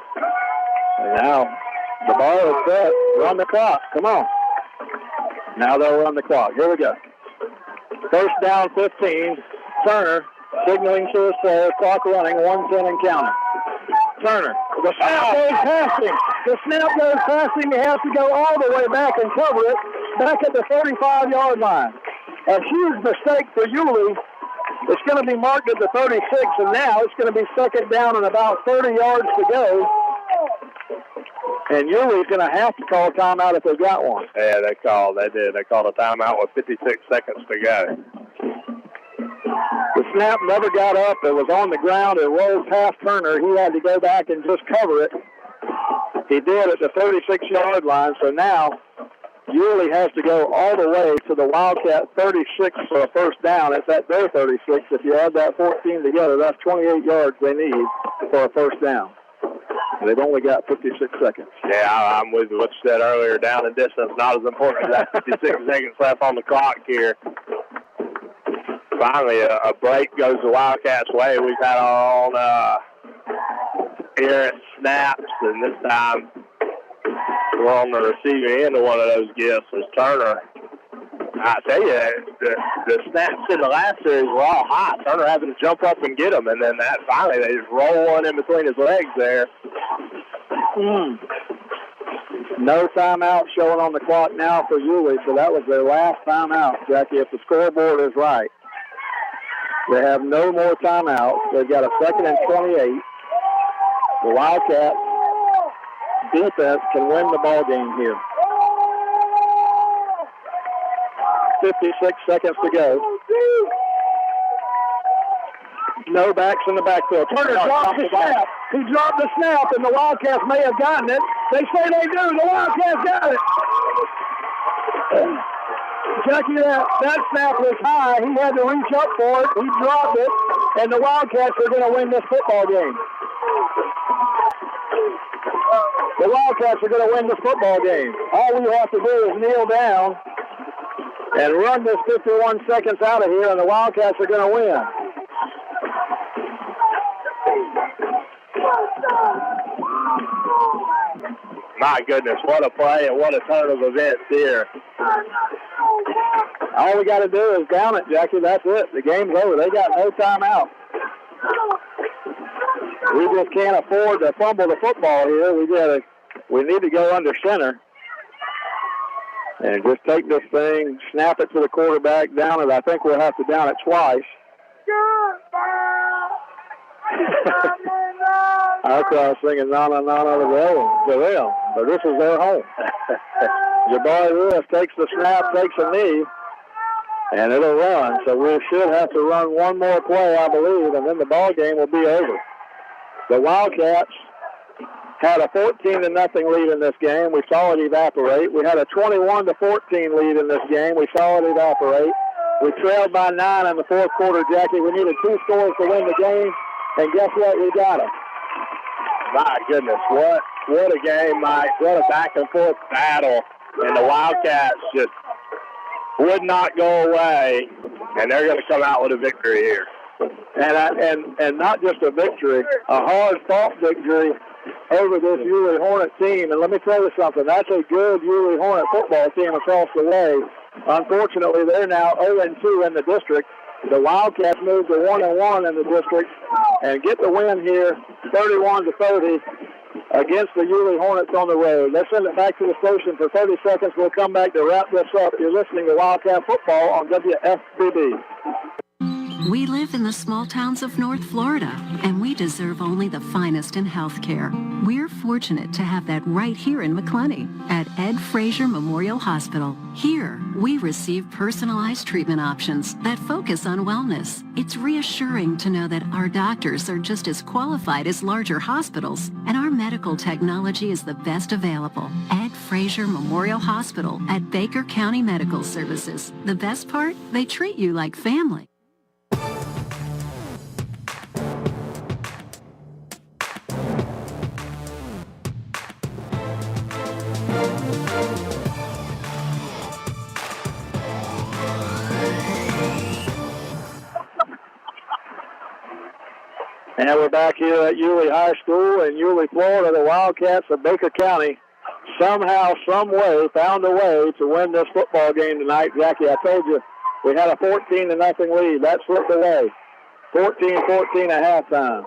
And now the ball is set. Run the clock. Come on. Now they'll run the clock. Here we go. First down, 15. Turner signaling to his players. Clock running. 1:10 and counting. Turner. The snap goes passing. The snap goes passing. He has to go all the way back and cover it. Back at the 35-yard line. A huge mistake for Yulee. It's going to be marked at the 36, and now it's going to be second down and about 30 yards to go. And Yulee's going to have to call a timeout if they've got one. Yeah, they did. They called a timeout with 56 seconds to go. The snap never got up. It was on the ground. It rolled past Turner. He had to go back and just cover it. He did at the 36-yard line, so now Yulee has to go all the way to the Wildcat 36 for a first down. It's at their 36. If you add that 14 together, that's 28 yards they need for a first down. They've only got 56 seconds. Yeah, I'm with what you said earlier. Down in distance, not as important as that 56 seconds left on the clock here. Finally, a break goes the Wildcats' way. We've had our own errant snaps, and this time we're on the receiving end of one of those gifts as Turner. I tell you, the snaps in the last series were all hot. Turner having to jump up and get them, and then that finally they just roll one in between his legs there. No timeout showing on the clock now for Yulee, so that was their last timeout, Jackie, if the scoreboard is right. They have no more timeouts. They've got a second and 28. The Wildcats defense can win the ball game here. 56 seconds to go. No backs in the backfield. Turner dropped the snap. He dropped the snap, and the Wildcats may have gotten it. They say they do. The Wildcats got it. Jackie, that snap was high. He had to reach up for it. He dropped it, and the Wildcats are going to win this football game. The Wildcats are going to win this football game. All we have to do is kneel down and run this 51 seconds out of here, and the Wildcats are going to win. My goodness, what a play and what a turn of events here. All we got to do is down it, Jackie. That's it. The game's over. They got no timeout. We just can't afford to fumble the football here. We need to go under center and just take this thing, snap it to the quarterback, down it. I think we'll have to down it twice. I was singing "Na Na Na Na" to them, but this is their home. Jabari Lewis takes the snap, takes a knee, and it'll run. So we should have to run one more play, I believe, and then the ball game will be over. The Wildcats had a 14-0 lead in this game. We saw it evaporate. We had a 21-14 lead in this game. We saw it evaporate. We trailed by 9 in the fourth quarter, Jackie. We needed 2 scores to win the game, and guess what? We got them. My goodness, what a game, Mike. What a back-and-forth battle. And the Wildcats just would not go away, and they're going to come out with a victory here. And not just a victory, a hard-fought victory over this Yulee Hornet team. And let me tell you something, that's a good Yulee Hornet football team across the way. Unfortunately, they're now 0-2 in the district. The Wildcats moved to 1-1 in the district and get the win here, 31-30, against the Yulee Hornets on the road. Let's send it back to the station for 30 seconds. We'll come back to wrap this up. You're listening to Wildcat Football on WFBB. We live in the small towns of North Florida, and we deserve only the finest in healthcare. We're fortunate to have that right here in McClenny at Ed Frazier Memorial Hospital. Here, we receive personalized treatment options that focus on wellness. It's reassuring to know that our doctors are just as qualified as larger hospitals, and our medical technology is the best available. Ed Frazier Memorial Hospital at Baker County Medical Services. The best part? They treat you like family. And we're back here at Yulee High School in Yulee, Florida. The Wildcats of Baker County somehow, some way, found a way to win this football game tonight. Jackie, I told you we had a 14-0 lead. That slipped away. 14-14 at halftime.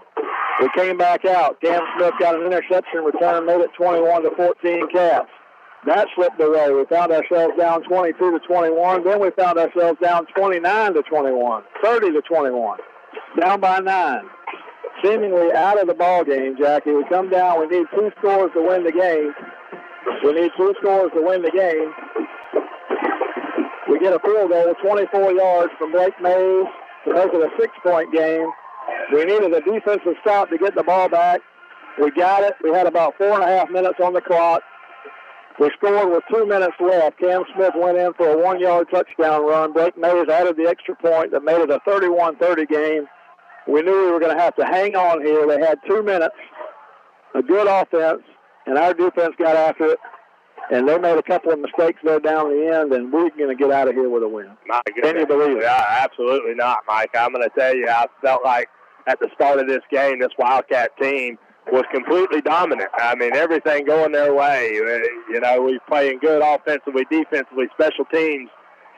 We came back out. Cam Smith got an interception return, made it 21-14 Cats. That slipped away. We found ourselves down 22-21. Then we found ourselves down 29-21, 30-21, down by 9. Seemingly out of the ball game, Jackie. We come down. We need 2 scores to win the game. We get a field goal, 24 yards from Blake Mays to make it a 6-point game. We needed a defensive stop to get the ball back. We got it. We had about 4.5 minutes on the clock. We scored with 2 minutes left. Cam Smith went in for a 1-yard touchdown run. Blake Mays added the extra point that made it a 31-30 game. We knew we were going to have to hang on here. They had 2 minutes, a good offense, and our defense got after it. And they made a couple of mistakes there down the end, and we're going to get out of here with a win. My goodness. Can you believe it? Yeah, absolutely not, Mike. I'm going to tell you, I felt like at the start of this game, this Wildcat team was completely dominant. I mean, everything going their way. You know, we playing good offensively, defensively, special teams.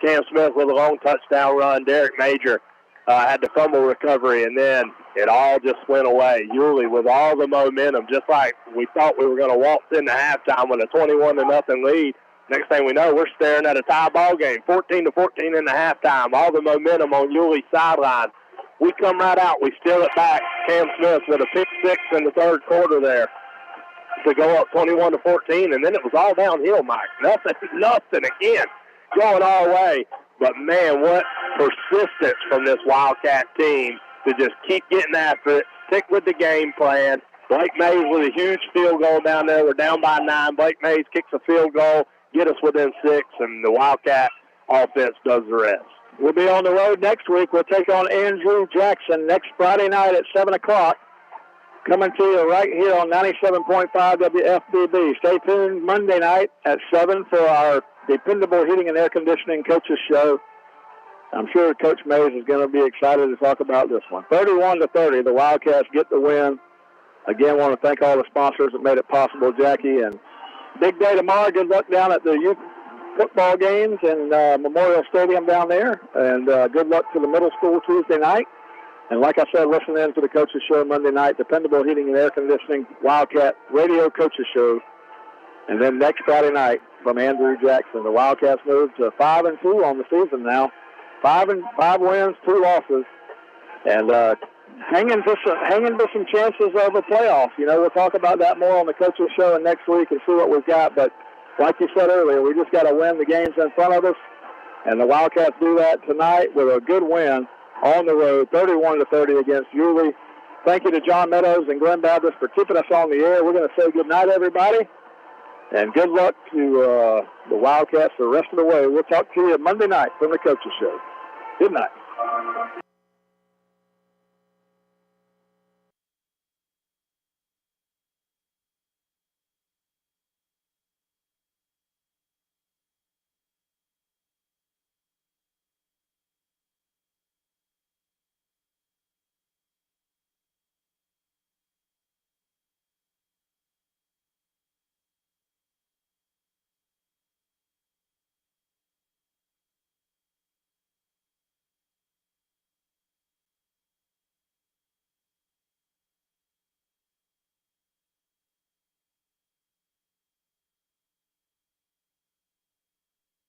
Cam Smith with a long touchdown run. Derek Major had the fumble recovery, and then it all just went away. Yulee with all the momentum, just like we thought we were going to waltz into halftime with a 21-0 lead. Next thing we know, we're staring at a tie ball game, 14-14 in the halftime. All the momentum on Yulee's sideline. We come right out. We steal it back. Cam Smith with a pick 6 in the third quarter there to go up 21-14, and then it was all downhill, Mike. Nothing again, going our way. But, man, what persistence from this Wildcat team to just keep getting after it, stick with the game plan. Blake Mays with a huge field goal down there. We're down by 9. Blake Mays kicks a field goal, get us within 6, and the Wildcat offense does the rest. We'll be on the road next week. We'll take on Andrew Jackson next Friday night at 7 o'clock. Coming to you right here on 97.5 WFBB. Stay tuned Monday night at 7 for our Dependable Heating and Air Conditioning Coaches Show. I'm sure Coach Mays is going to be excited to talk about this one. 31-30, the Wildcats get the win. Again, want to thank all the sponsors that made it possible, Jackie. And big day tomorrow. Good luck down at the youth football games in Memorial Stadium down there. And good luck to the middle school Tuesday night. And like I said, listen in to the Coaches Show Monday night, Dependable Heating and Air Conditioning Wildcat Radio Coaches Show. And then next Friday night from Andrew Jackson. The Wildcats move to 5-2 on the season now. 5 wins, 2 losses. And hanging to some chances of a playoff. You know, we'll talk about that more on the Coaches Show next week and see what we've got. But like you said earlier, we just got to win the games in front of us. And the Wildcats do that tonight with a good win on the road, 31-30 against Yulee. Thank you to John Meadows and Glenn Baptist for keeping us on the air. We're going to say good night, everybody, and good luck to the Wildcats the rest of the way. We'll talk to you Monday night from the Coaches Show. Good night.